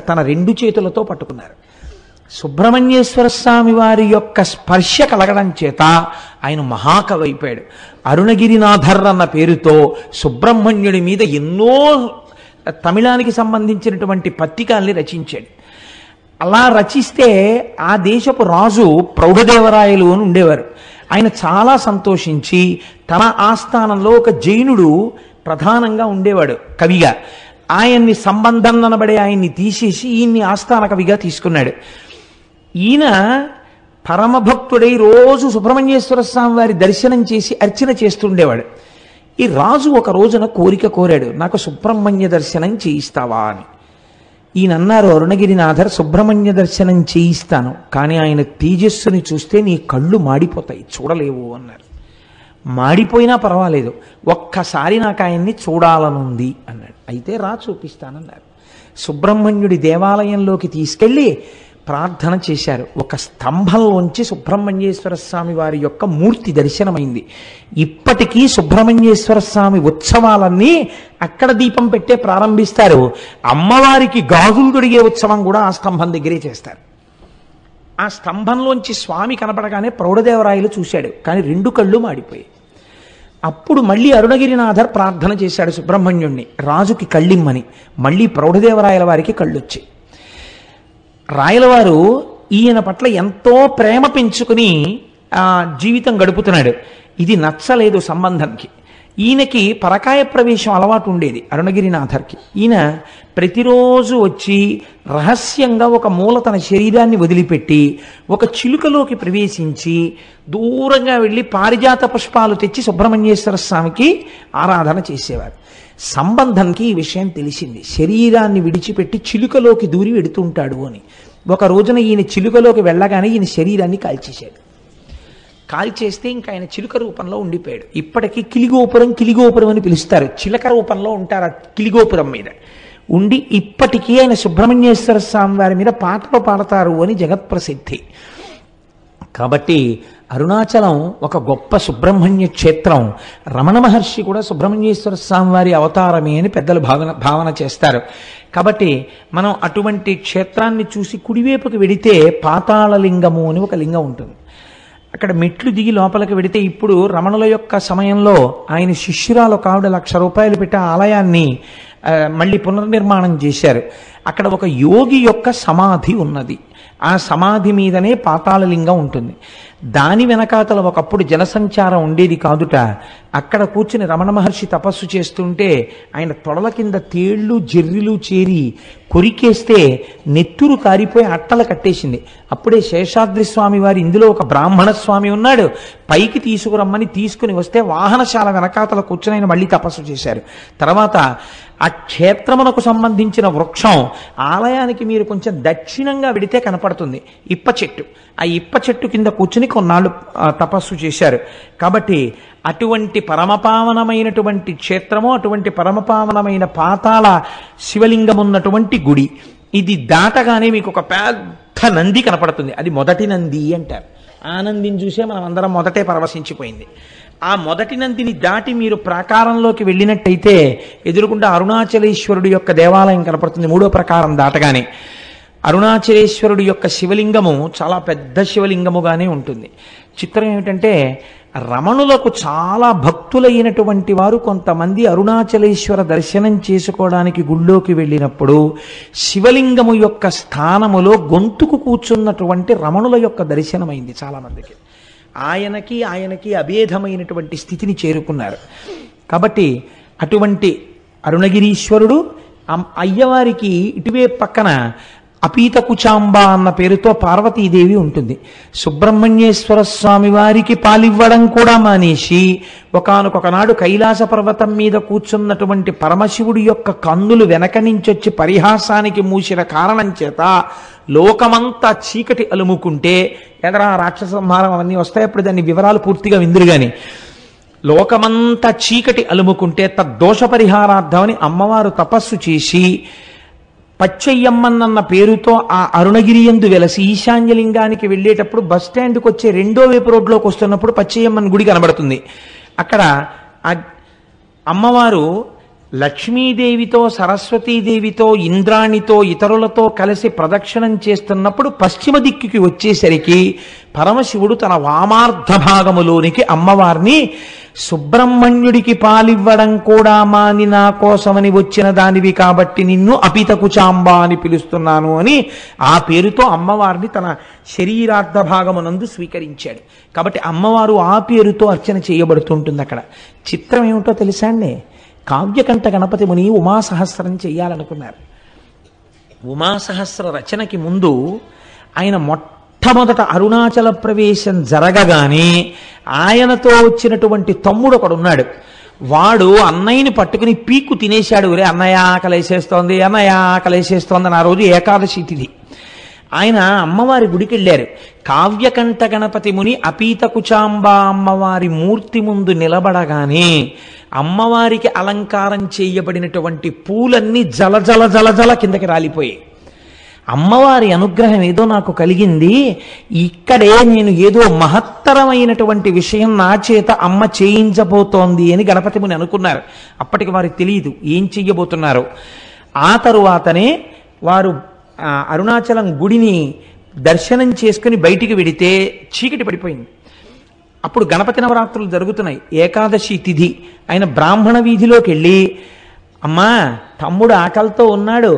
తన రెండు చేతులతో పట్టుకున్నారు. సుబ్రహ్మణ్యేశ్వర స్వామి వారి యొక్క స్పర్శ కలగడం చేత ఆయన మహాకవి అయిపోయాడు. అరుణగిరినాథర్ అన్న పేరుతో సుబ్రహ్మణ్యుడి మీద ఎన్నో తమిళానికి సంబంధించినటువంటి పత్రికల్ని రచించాడు. అలా రచిస్తే ఆ దేశపు రాజు ప్రౌఢదేవరాయలు అని ఉండేవారు. ఆయన చాలా సంతోషించి తన ఆస్థానంలో ఒక జైనుడు ప్రధానంగా ఉండేవాడు కవిగా. ఆయన్ని సంబంధం అనబడే ఆయన్ని తీసేసి ఈయన్ని ఆస్థాన కవిగా తీసుకున్నాడు. ఈయన పరమభక్తుడై రోజు సుబ్రహ్మణ్యేశ్వర స్వామి వారి దర్శనం చేసి అర్చన చేస్తుండేవాడు. ఈ రాజు ఒక రోజున కోరిక కోరాడు, నాకు సుబ్రహ్మణ్య దర్శనం చేయిస్తావా అని. ఈయన అన్నారు, అరుణగిరినాథర్ సుబ్రహ్మణ్య దర్శనం చేయిస్తాను, కానీ ఆయన తేజస్సుని చూస్తే నీ కళ్ళు మాడిపోతాయి, చూడలేవు అన్నారు. మాడిపోయినా పర్వాలేదు, ఒక్కసారి నాకు ఆయన్ని చూడాలనుంది అన్నాడు. అయితే రా చూపిస్తానన్నారు. సుబ్రహ్మణ్యుడి దేవాలయంలోకి తీసుకెళ్ళి ప్రార్థన చేశారు. ఒక స్తంభంలోంచి సుబ్రహ్మణ్యేశ్వర స్వామి వారి యొక్క మూర్తి దర్శనమైంది. ఇప్పటికీ సుబ్రహ్మణ్యేశ్వర స్వామి ఉత్సవాలన్నీ అక్కడ దీపం పెట్టే ప్రారంభిస్తారు. అమ్మవారికి గాజులు తొడిగే ఉత్సవం కూడా ఆ స్తంభం దగ్గరే చేస్తారు. ఆ స్తంభంలోంచి స్వామి కనపడగానే ప్రౌఢదేవరాయలు చూశాడు, కానీ రెండు కళ్ళు మాడిపోయాయి. అప్పుడు మళ్ళీ అరుణగిరినాథర్ ప్రార్థన చేశాడు సుబ్రహ్మణ్యుణ్ణి, రాజుకి కళ్ళిమ్మని. మళ్ళీ ప్రౌఢదేవరాయల వారికి కళ్ళొచ్చాయి. రాయలవారు ఈయన పట్ల ఎంతో ప్రేమ పెంచుకుని జీవితం గడుపుతున్నాడు. ఇది నచ్చలేదు సంబంధానికి. ఈయనకి పరకాయ ప్రవేశం అలవాటు ఉండేది అరుణగిరినాథర్కి. ఈయన ప్రతిరోజు వచ్చి రహస్యంగా ఒక మూల తన శరీరాన్ని వదిలిపెట్టి ఒక చిలుకలోకి ప్రవేశించి దూరంగా వెళ్ళి పారిజాత పుష్పాలు తెచ్చి సుబ్రహ్మణ్యేశ్వర స్వామికి ఆరాధన చేసేవారు. సంబంధంకి ఈ విషయం తెలిసింది, శరీరాన్ని విడిచిపెట్టి చిలుకలోకి దూరి వెడుతుంటాడు అని. ఒక రోజున ఈయన చిలుకలోకి వెళ్ళగానే ఈయన శరీరాన్ని కాల్చేశాడు. కాల్చేస్తే ఇంకా ఆయన చిలుక రూపంలో ఉండిపోయాడు. ఇప్పటికీ కిలిగోపురం అని పిలుస్తారు. చిలక రూపంలో ఉంటారు ఆ కిలిగోపురం మీద ఉండి. ఇప్పటికీ ఆయన సుబ్రహ్మణ్యేశ్వర స్వామి వారి మీద పాటలు పాడతారు అని జగత్ప్రసిద్ధి. కాబట్టి అరుణాచలం ఒక గొప్ప సుబ్రహ్మణ్య క్షేత్రం. రమణ మహర్షి కూడా సుబ్రహ్మణ్యేశ్వర స్వామి వారి అవతారమే అని పెద్దలు భావన చేస్తారు. కాబట్టి మనం అటువంటి క్షేత్రాన్ని చూసి కుడివైపుకి వెడితే పాతాళలింగము అని ఒక లింగం ఉంటుంది. అక్కడ మెట్లు దిగి లోపలికి వెడితే, ఇప్పుడు రమణుల యొక్క సమయంలో ఆయన శిష్యురాలు కావిడ 1,00,000 రూపాయలు పెట్టి ఆ ఆలయాన్ని మళ్ళీ పునర్నిర్మాణం చేశారు. అక్కడ ఒక యోగి యొక్క సమాధి ఉన్నది. ఆ సమాధి మీదనే పాతాళలింగం ఉంటుంది. దాని వెనకాతల ఒకప్పుడు జనసంచారం ఉండేది కాదుట. అక్కడ కూర్చుని రమణ మహర్షి తపస్సు చేస్తుంటే ఆయన తొడల కింద తేళ్లు జెర్రిలు చేరి కొరికేస్తే నెత్తురు కారిపోయి అట్టలు కట్టేసింది. అప్పుడే శేషాద్రి స్వామి వారు ఇందులో ఒక బ్రాహ్మణ స్వామి ఉన్నాడు, పైకి తీసుకురమ్మని తీసుకుని వస్తే వాహనశాల వెనకాతల కూర్చుని ఆయన మళ్ళీ తపస్సు చేశారు. తర్వాత ఆ క్షేత్రమునకు సంబంధించిన వృక్షం ఆలయానికి మీరు కొంచెం దక్షిణంగా వెడితే కనపడుతుంది, ఇప్ప చెట్టు. ఆ ఇప్ప చెట్టు కింద కూర్చుని కొన్నాళ్ళు తపస్సు చేశారు. కాబట్టి అటువంటి పరమపావనమైనటువంటి క్షేత్రము, అటువంటి పరమపావనమైన పాతాళ శివలింగం ఉన్నటువంటి గుడి. ఇది దాటగానే మీకు ఒక పెద్ద నంది కనపడుతుంది. అది మొదటి నంది అంటారు. ఆ నందిని చూసే మనం అందరం మొదటే పరవశించిపోయింది. ఆ మొదటి నందిని దాటి మీరు ప్రాకారంలోకి వెళ్ళినట్టయితే ఎదురుకుండా అరుణాచలేశ్వరుడు యొక్క దేవాలయం కనపడుతుంది. మూడో ప్రాకారం దాటగానే అరుణాచలేశ్వరుడు యొక్క శివలింగము చాలా పెద్ద శివలింగముగానే ఉంటుంది. చిత్రం ఏమిటంటే, రమణులకు చాలా భక్తులైనటువంటి వారు కొంతమంది అరుణాచలేశ్వర దర్శనం చేసుకోవడానికి గుళ్ళోకి వెళ్ళినప్పుడు శివలింగము యొక్క స్థానములో గొంతుకు కూర్చున్నటువంటి రమణుల యొక్క దర్శనమైంది చాలామందికి. ఆయనకి అభేదమైనటువంటి స్థితిని చేరుకున్నారు. కాబట్టి అటువంటి అరుణగిరీశ్వరుడు, అయ్యవారికి ఇటువే పక్కన అపీతకుచాంబ అన్న పేరుతో పార్వతీదేవి ఉంటుంది. సుబ్రహ్మణ్యేశ్వర స్వామి వారికి పాలివ్వడం కూడా మానేసి ఒకానొకనాడు కైలాస పర్వతం మీద కూర్చున్నటువంటి పరమశివుడి యొక్క కన్నులు వెనక నుంచొచ్చి పరిహాసానికి మూసిన కారణం చేత లోకమంతా చీకటి అలుముకుంటే, ఎదరా రాక్షస సంహారం అవన్నీ వస్తాయి, అప్పుడు దాని వివరాలు పూర్తిగా విందురుగాని, లోకమంతా చీకటి అలుముకుంటే తద్దోష పరిహారార్థమని అమ్మవారు తపస్సు చేసి పచ్చయ్యమ్మన్న పేరుతో ఆ అరుణగిరి యందు వెలసి ఈశాన్యలింగానికి వెళ్ళేటప్పుడు బస్ స్టాండ్కి వచ్చే రెండో వైపు రోడ్లోకి వస్తున్నప్పుడు పచ్చయ్యమ్మన్ గుడి కనబడుతుంది. అక్కడ ఆ అమ్మవారు లక్ష్మీదేవితో సరస్వతీదేవితో ఇంద్రాణితో ఇతరులతో కలిసి ప్రదక్షిణం చేస్తున్నప్పుడు పశ్చిమ దిక్కుకి వచ్చేసరికి పరమశివుడు తన వామార్ధ భాగములోనికి అమ్మవారిని సుబ్రహ్మణ్యుడికి పాలివ్వడం కూడా మాని నా కోసమని వచ్చిన దానివి కాబట్టి నిన్ను అపితకుచాంబ అని పిలుస్తున్నాను అని ఆ పేరుతో అమ్మవారిని తన శరీరార్థ భాగమునందు స్వీకరించాడు. కాబట్టి అమ్మవారు ఆ పేరుతో అర్చన చేయబడుతుంటుంది. అక్కడ చిత్రం ఏమిటో తెలుసా అండి? కావ్యకంఠ గణపతి ముని ఉమాసహస్రం చెయ్యాలనుకున్నారు. ఉమాసహస్ర రచనకి ముందు ఆయన మొట్టమొదట అరుణాచల ప్రవేశం జరగగానే ఆయనతో వచ్చినటువంటి తమ్ముడు ఒకడున్నాడు. వాడు అన్నయ్యని పట్టుకుని పీక్కు తినేశాడు. రే అన్నయ్య ఆకలేసేస్తోంది, అన్నయ్య ఆకలేసేస్తోంది అని ఆ రోజు ఏకాదశి తిథి. ఆయన అమ్మవారి గుడికి వెళ్ళారు. కావ్యకంఠ గణపతి ముని అపీతకుచాంబ అమ్మవారి మూర్తి ముందు నిలబడగానే అమ్మవారికి అలంకారం చేయబడినటువంటి పూలన్నీ జల జల జల జల కిందకి రాలిపోయాయి. అమ్మవారి అనుగ్రహం ఏదో నాకు కలిగింది, ఇక్కడే నేను ఏదో మహత్తరమైనటువంటి విషయం నా చేత అమ్మ చేయించబోతోంది అని గణపతి ముని అనుకున్నారు. అప్పటికి వారికి తెలియదు ఏం చెయ్యబోతున్నారు. ఆ తరువాతనే వారు అరుణాచలం గుడిని దర్శనం చేసుకుని బయటికి వెడితే చీకటి పడిపోయింది. అప్పుడు గణపతి నవరాత్రులు జరుగుతున్నాయి. ఏకాదశి తిథి. ఆయన బ్రాహ్మణ వీధిలోకి వెళ్ళి, అమ్మా తమ్ముడు ఆకలితో ఉన్నాడు,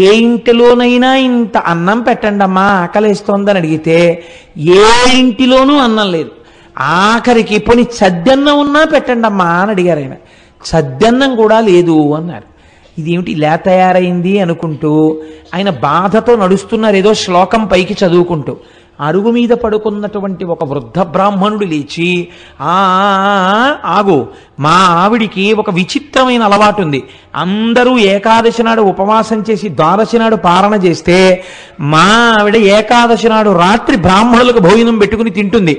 ఏ ఇంటిలోనైనా ఇంత అన్నం పెట్టండి అమ్మా ఆకలేస్తోందని అడిగితే ఏ ఇంటిలోనూ అన్నం లేదు. ఆఖరికి పోనీ సద్దన్నం ఉన్నా పెట్టండి అమ్మా అని అడిగారు. ఆయన సద్దన్నం కూడా లేదు అన్నారు. ఇదేమిటి ఇలా తయారైంది అనుకుంటూ ఆయన బాధతో నడుస్తున్నారు, ఏదో శ్లోకం పైకి చదువుకుంటూ. అరుగు మీద పడుకున్నటువంటి ఒక వృద్ధ బ్రాహ్మణుడు లేచి, ఆగు, మా ఆవిడికి ఒక విచిత్రమైన అలవాటు ఉంది. అందరూ ఏకాదశి నాడు ఉపవాసం చేసి ద్వాదశి నాడు పారణ చేస్తే మా ఆవిడ ఏకాదశి నాడు రాత్రి బ్రాహ్మణులకు భోజనం పెట్టుకుని తింటుంది.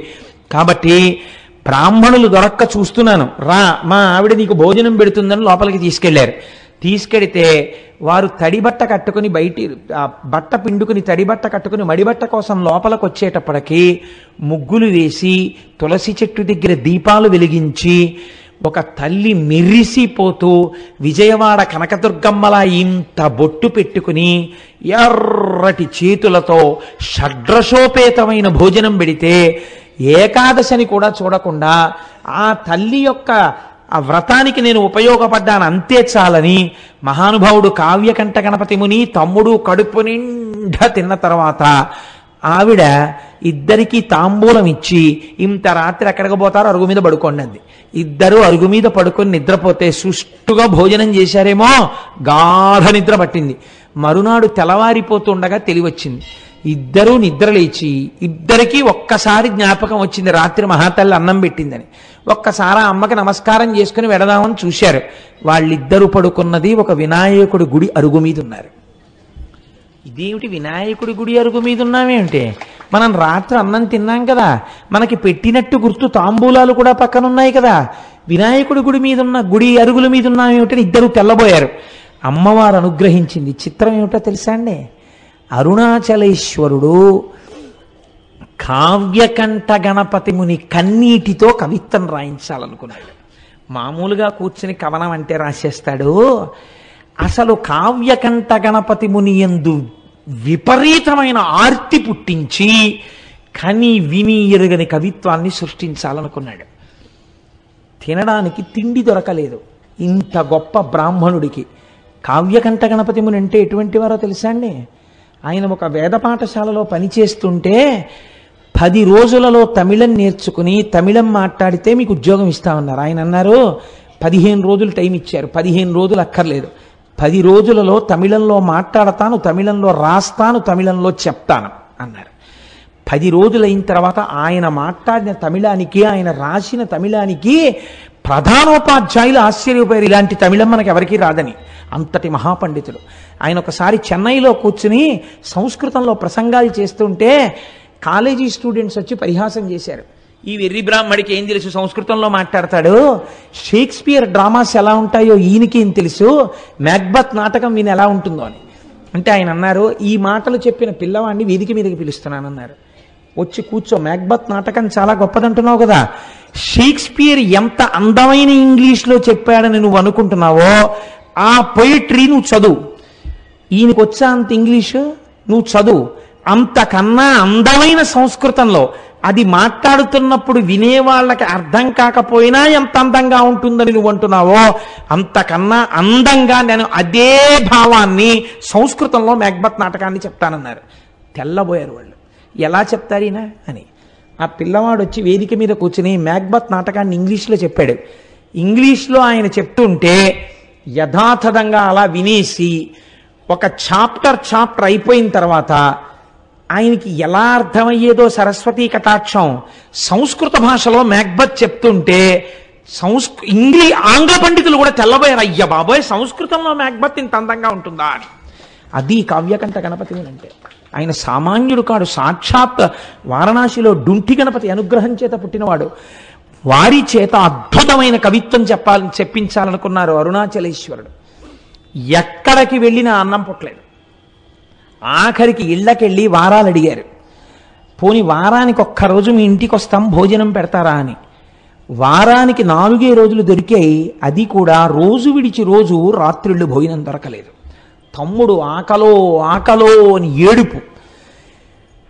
కాబట్టి బ్రాహ్మణులు దొరక్క చూస్తున్నాను, రా మా ఆవిడ నీకు భోజనం పెడుతుందని లోపలికి తీసుకెళ్లారు. తీసుకెడితే వారు తడిబట్ట కట్టుకుని బట్ట పిండుకుని తడిబట్ట కట్టుకుని మడిబట్ట కోసం లోపలికి వచ్చేటప్పటికి ముగ్గులు వేసి తులసి చెట్టు దగ్గర దీపాలు వెలిగించి ఒక తల్లి మెరిసిపోతూ విజయవాడ కనకదుర్గమ్మలా ఇంత బొట్టు పెట్టుకుని ఎర్రటి చేతులతో షడ్రశోపేతమైన భోజనం పెడితే ఏకాదశని కూడా చూడకుండా ఆ తల్లి యొక్క ఆ వ్రతానికి నేను ఉపయోగపడ్డాను అంతే చాలని మహానుభావుడు కావ్యకంఠ గణపతి ముని తమ్ముడు కడుపు నిండా తిన్న తర్వాత ఆవిడ ఇద్దరికీ తాంబూలం ఇచ్చి, ఇంత రాత్రి ఎక్కడికి పోతారో అరుగు మీద పడుకోండి అంది. ఇద్దరు అరుగు మీద పడుకొని నిద్రపోతే సుష్టుగా భోజనం చేశారేమో గాఢ నిద్ర పట్టింది. మరునాడు తెల్లవారిపోతుండగా తెలివచ్చింది. ఇద్దరూ నిద్రలేచి ఇద్దరికీ ఒక్కసారి జ్ఞాపకం వచ్చింది, రాత్రి మహాతల్లి అన్నం పెట్టిందని. ఒక్కసారి ఆ అమ్మకి నమస్కారం చేసుకుని వెడదామని చూశారు. వాళ్ళిద్దరూ పడుకున్నది ఒక వినాయకుడి గుడి అరుగు మీద ఉన్నారు. ఇదేమిటి వినాయకుడి గుడి అరుగు మీద ఉన్నామేమిటి? మనం రాత్రి అన్నం తిన్నాం కదా, మనకి పెట్టినట్టు గుర్తు తాంబూలాలు కూడా పక్కన ఉన్నాయి కదా, వినాయకుడి గుడి మీద ఉన్న గుడి అరుగుల మీద ఉన్నామేమిటని ఇద్దరు తెల్లబోయారు. అమ్మవారు అనుగ్రహించింది. చిత్రం ఏమిటో తెలుసా అండి? అరుణాచలేశ్వరుడు కావ్యకంఠ గణపతి ముని కన్నీటితో కవిత్వం రాయించాలనుకున్నాడు. మామూలుగా కూర్చుని కవనం అంటే రాసేస్తాడు. అసలు కావ్యకంఠ గణపతి ముని యందు విపరీతమైన ఆర్తి పుట్టించి కని విని ఎరుగని కవిత్వాన్ని సృష్టించాలనుకున్నాడు. తినడానికి తిండి దొరకలేదు ఇంత గొప్ప బ్రాహ్మణుడికి. కావ్యకంఠ గణపతి ముని అంటే ఎటువంటి వారో తెలుసా అండి? ఆయన ఒక వేద పాఠశాలలో పనిచేస్తుంటే 10 రోజులలో తమిళం నేర్చుకుని తమిళం మాట్లాడితే మీకు ఉద్యోగం ఇస్తామన్నారు. ఆయన అన్నారు 15 రోజులు టైం ఇచ్చారు. 15 రోజులు అక్కర్లేదు, 10 రోజులలో తమిళంలో మాట్లాడతాను, తమిళంలో రాస్తాను, తమిళంలో చెప్తాను అన్నారు. 10 రోజులు అయిన తర్వాత ఆయన మాట్లాడిన తమిళానికి ఆయన రాసిన తమిళానికి ప్రధానోపాధ్యాయులు ఆశ్చర్యపోయారు. ఇలాంటి తమిళం మనకి ఎవరికీ రాదని. అంతటి మహాపండితుడు ఆయన. ఒకసారి చెన్నైలో కూర్చుని సంస్కృతంలో ప్రసంగాలు చేస్తుంటే కాలేజీ స్టూడెంట్స్ వచ్చి పరిహాసం చేశారు. ఈ వెర్రి బ్రాహ్మడికి ఏం తెలుసు, సంస్కృతంలో మాట్లాడతాడు, షేక్స్పియర్ డ్రామాస్ ఎలా ఉంటాయో ఈయనకి ఏం తెలుసు, మ్యాక్బత్ నాటకం ఈయన ఎలా ఉంటుందో అని. అంటే ఆయన అన్నారు, ఈ మాటలు చెప్పిన పిల్లవాడిని వేదిక మీదకి పిలుస్తున్నానన్నారు. వచ్చి కూర్చో, మ్యాక్బత్ నాటకం చాలా గొప్పదంటున్నావు కదా, షేక్స్పియర్ ఎంత అందమైన ఇంగ్లీష్లో చెప్పాడని నువ్వు అనుకుంటున్నావో ఆ పొయిట్రీ నువ్వు చదువు. ఈయనకు వచ్చా అంత ఇంగ్లీషు, నువ్వు చదువు. అంతకన్నా అందమైన సంస్కృతంలో అది మాట్లాడుతున్నప్పుడు వినేవాళ్ళకి అర్థం కాకపోయినా ఎంత అందంగా ఉంటుందని నువ్వు అంటున్నావో అంతకన్నా అందంగా నేను అదే భావాన్ని సంస్కృతంలో మ్యాక్బత్ నాటకాన్ని చెప్తానన్నారు. తెల్లబోయారు వాళ్ళు, ఎలా చెప్తారు ఈయన అని. ఆ పిల్లవాడు వచ్చి వేదిక మీద కూర్చుని మ్యాక్బత్ నాటకాన్ని ఇంగ్లీష్లో చెప్పాడు. ఇంగ్లీష్లో ఆయన చెప్తుంటే యథాతథంగా అలా వినేసి ఒక చాప్టర్ అయిపోయిన తర్వాత ఆయనకి ఎలా అర్థమయ్యేదో సరస్వతీ కటాక్షం, సంస్కృత భాషలో మ్యాక్బత్ చెప్తుంటే ఆంగ్ల పండితులు కూడా తెల్లబోయారు, అయ్య బాబోయ్ సంస్కృతంలో మ్యాక్బత్ ఇంత అందంగా ఉంటుందా అని. అది కావ్యకంఠ గణపతి అంటే. ఆయన సామాన్యుడు కాడు, సాక్షాత్ వారణాసిలో డుంఠి గణపతి అనుగ్రహం చేత పుట్టినవాడు. వారి చేత అద్భుతమైన కవిత్వం చెప్పించాలనుకున్నారు అరుణాచలేశ్వరుడు. ఎక్కడికి వెళ్ళినా అన్నం పుట్టలేదు. ఆఖరికి ఇళ్ళకెళ్ళి వారాలు అడిగారు, పోని వారానికి ఒక్కరోజు మీ ఇంటికి వస్తాం భోజనం పెడతారా అని. వారానికి 4 రోజులు దొరికాయి, అది కూడా రోజు విడిచి రోజు రాత్రిళ్ళు భోజనం దొరకలేదు. తమ్ముడు ఆకలో ఆకలో అని ఏడుపు.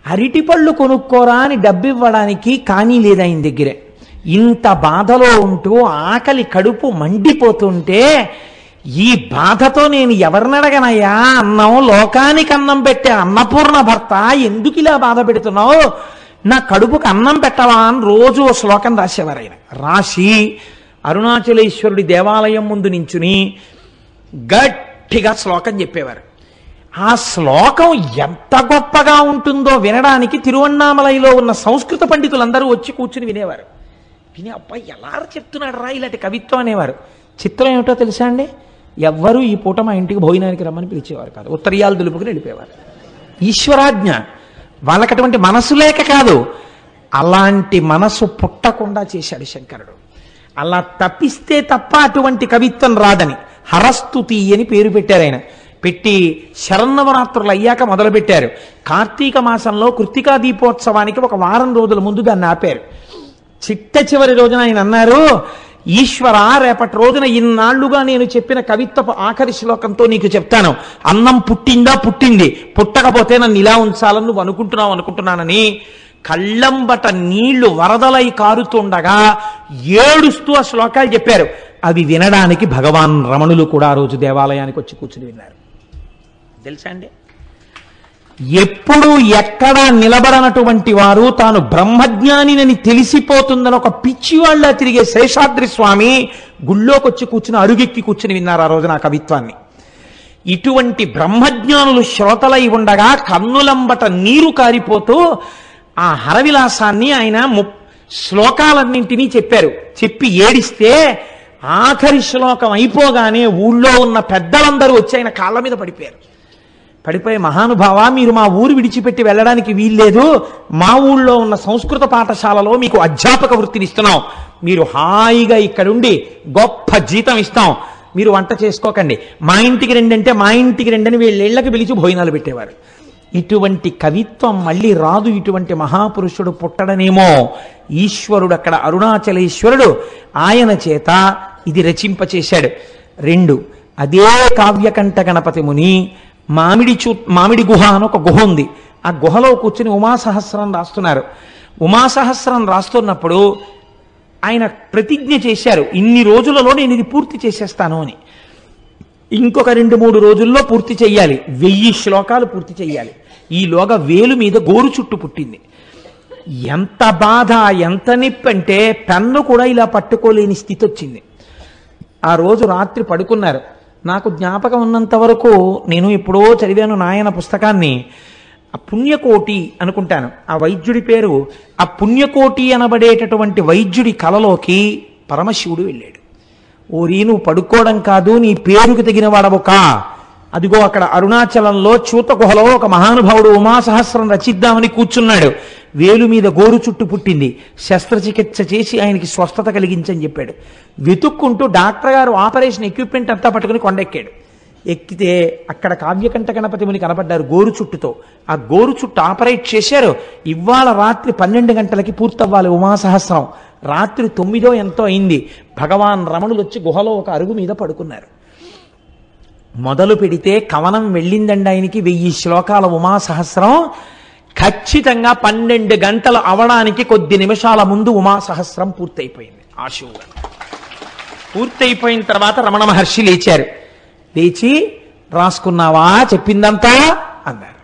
అరటిపళ్ళు కొనుక్కోరా అని డబ్బివ్వడానికి కానీ లేదు ఆయన దగ్గరే. ఇంత బాధలో ఉంటూ ఆకలి కడుపు మండిపోతుంటే ఈ బాధతో నేను ఎవరినడగనయ్యా, అన్నం లోకానికి అన్నం పెట్టే అన్నపూర్ణ భర్త ఎందుకు ఇలా బాధ పెడుతున్నావు, నా కడుపుకు అన్నం పెట్టవా అని రోజు ఓ శ్లోకం రాసేవారు ఆయన. రాసి అరుణాచలేశ్వరుడి దేవాలయం ముందు నించుని గట్టిగా శ్లోకం చెప్పేవారు. ఆ శ్లోకం ఎంత గొప్పగా ఉంటుందో వినడానికి తిరువన్నామలైలో ఉన్న సంస్కృత పండితులందరూ వచ్చి కూర్చుని వినేవారు. విని అబ్బాయి ఎలా చెప్తున్నాడు రా ఇలాంటి కవిత్వం అనేవారు. చిత్రం ఏమిటో తెలుసా అండి, ఎవ్వరూ ఈ పూట మా ఇంటికి భోజనానికి రమ్మని పిలిచేవారు కాదు, ఉత్తరీయాలు దులుపుకుని వెళ్ళిపోయేవారు. ఈశ్వరాజ్ఞ. వాళ్ళకి అటువంటి మనసు లేక కాదు, అలాంటి మనసు పుట్టకుండా చేశాడు శంకరుడు. అలా తప్పిస్తే తప్ప అటువంటి కవిత్వం రాదని హరస్తుతి అని పేరు పెట్టారు ఆయన. పెట్టి శరన్నవరాత్రులు అయ్యాక మొదలుపెట్టారు. కార్తీక మాసంలో కృత్తికా దీపోత్సవానికి ఒక వారం రోజుల ముందు దాన్ని ఆపారు. చిట్ట చివరి రోజున ఆయన అన్నారు, ఈశ్వర రేపటి రోజున ఇన్నాళ్లుగా నేను చెప్పిన కవిత్వపు ఆఖరి శ్లోకంతో నీకు చెప్తాను. అన్నం పుట్టిందా? పుట్టింది. పుట్టకపోతే నన్ను ఇలా ఉంచాలని నువ్వు అనుకుంటున్నానని కళ్ళంబట నీళ్లు వరదలై కారుతుండగా ఏడుస్తూ ఆ శ్లోకాలు చెప్పారు. అవి వినడానికి భగవాన్ రమణులు కూడా ఆ రోజు దేవాలయానికి వచ్చి కూర్చుని విన్నారు. తెలుసా అండి, ఎప్పుడు ఎక్కడా నిలబడనటువంటి వారు తాను బ్రహ్మజ్ఞానినని తెలిసిపోతుందని ఒక పిచ్చివాళ్ళ తిరిగే శేషాద్రి స్వామి గుళ్ళోకి వచ్చి కూర్చుని అరుగెక్కి కూర్చుని విన్నారు ఆ రోజున ఆ కవిత్వాన్ని. ఇటువంటి బ్రహ్మజ్ఞానులు శ్రోతలై ఉండగా కన్నులంబట నీరు కారిపోతూ ఆ హరవిలాసాన్ని ఆయన శ్లోకాలన్నింటినీ చెప్పారు. చెప్పి ఏడిస్తే ఆఖరి శ్లోకం అయిపోగానే ఊళ్ళో ఉన్న పెద్దలందరూ వచ్చి ఆయన కాళ్ళ మీద పడిపోయి మహానుభావ, మీరు మా ఊరు విడిచిపెట్టి వెళ్ళడానికి వీల్లేదు, మా ఊళ్ళో ఉన్న సంస్కృత పాఠశాలలో మీకు అధ్యాపక వృత్తిని ఇస్తున్నాం, మీరు హాయిగా ఇక్కడుండి గొప్ప జీతం ఇస్తాం, మీరు వంట చేసుకోకండి, మా ఇంటికి రండి అంటే మా ఇంటికి రండి అని వీళ్ళకి పిలిచి భోజనాలు పెట్టేవారు. ఇటువంటి కవిత్వం మళ్ళీ రాదు, ఇటువంటి మహాపురుషుడు పుట్టడనేమో. ఈశ్వరుడు అక్కడ అరుణాచలేశ్వరుడు ఆయన చేత ఇది రచింపచేశాడు. 2 అదే కావ్యకంఠ గణపతి ముని మామిడి గుహ అని ఒక గుహ ఉంది. ఆ గుహలో కూర్చుని ఉమాసహస్రం రాస్తున్నారు. ఉమాసహస్రం రాస్తున్నప్పుడు ఆయన ప్రతిజ్ఞ చేశారు, ఇన్ని రోజులలో నేను ఇది పూర్తి చేసేస్తాను అని. ఇంకొక 2-3 రోజుల్లో పూర్తి చెయ్యాలి, 1000 శ్లోకాలు పూర్తి చెయ్యాలి. ఈలోగా వేలు మీద గోరు చుట్టు పుట్టింది. ఎంత బాధ, ఎంత నొప్పి అంటే పెన్ను కూడా ఇలా పట్టుకోలేని స్థితి వచ్చింది. ఆ రోజు రాత్రి పడుకున్నారు. నాకు జ్ఞాపకం ఉన్నంత వరకు నేను ఎప్పుడో చదివాను నాయన పుస్తకాన్ని, ఆ పుణ్యకోటి అనుకుంటాను ఆ వైద్యుడి పేరు. ఆ పుణ్యకోటి అనబడేటటువంటి వైద్యుడి కలలోకి పరమశివుడు వెళ్ళాడు. ఓరి నువ్వు పడుకోవడం కాదు, నీ పేరుకు తగిన వాడవుకా, అదిగో అక్కడ అరుణాచలంలో చూత గుహలో ఒక మహానుభావుడు ఉమాసహస్రం రచిద్దామని కూర్చున్నాడు. వేలు మీద గోరు చుట్టు పుట్టింది, శస్త్రచికిత్స చేసి ఆయనకి స్వస్థత కలిగించని చెప్పాడు. వెతుక్కుంటూ డాక్టర్ గారు ఆపరేషన్ ఎక్విప్మెంట్ అంతా పట్టుకుని కొండెక్కాడు. ఎక్కితే అక్కడ కావ్యకంఠ గణపతి ముని కనపడ్డారు గోరు చుట్టుతో. ఆ గోరు చుట్టు ఆపరేట్ చేశారు. ఇవాళ రాత్రి 12 గంటలకి పూర్తవ్వాలి ఉమాసహస్రం. రాత్రి 9 ఎంతో అయింది. భగవాన్ రమణులు వచ్చి గుహలో ఒక అరుగు మీద పడుకున్నారు. మొదలు పెడితే కవనం వెళ్ళిందండి ఆయనకి 1000 శ్లోకాల ఉమాసహస్రం. ఖచ్చితంగా 12 గంటలు అవడానికి కొద్ది నిమిషాల ముందు ఉమాసహస్రం పూర్తయిపోయింది. ఆశువుగా పూర్తయిపోయిన తర్వాత రమణ మహర్షి లేచారు. లేచి రాసుకున్నావా చెప్పిందంతా అన్నారు.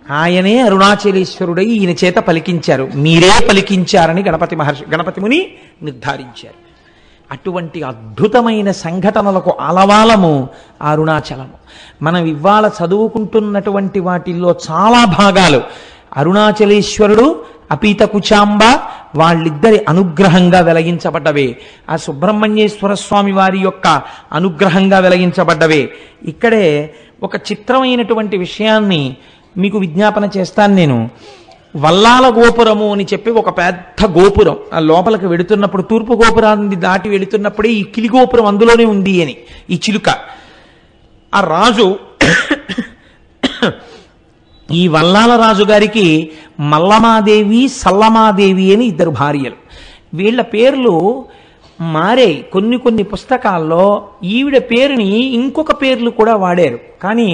ఆయనే అరుణాచలేశ్వరుడై ఈయన చేత పలికించారు. మీరే పలికించారని గణపతి ముని నిర్ధారించారు. అటువంటి అద్భుతమైన సంఘటనలకు ఆలవాలము అరుణాచలము. మనం ఇవాళ చదువుకుంటున్నటువంటి వాటిల్లో చాలా భాగాలు అరుణాచలేశ్వరుడు, అపీత కుచాంబ వాళ్ళిద్దరి అనుగ్రహంగా వెలగించబడ్డవే. ఆ సుబ్రహ్మణ్యేశ్వర స్వామి వారి యొక్క అనుగ్రహంగా వెలగించబడ్డవే. ఇక్కడే ఒక చిత్రమైనటువంటి విషయాన్ని మీకు విజ్ఞాపన చేస్తాను నేను. వల్లాల గోపురము అని చెప్పి ఒక పెద్ద గోపురం, ఆ లోపలికి వెడుతున్నప్పుడు తూర్పు గోపురాన్ని దాటి వెళుతున్నప్పుడే ఈ కిలి గోపురం అందులోనే ఉంది అని ఈ చిలుక. ఆ రాజు ఈ వల్లాల రాజు గారికి మల్లమాదేవి, సల్లమాదేవి అని 2 భార్యలు. వీళ్ళ పేర్లు మారే. కొన్ని పుస్తకాల్లో ఈవిడ పేరుని ఇంకొక పేర్లు కూడా వాడారు. కానీ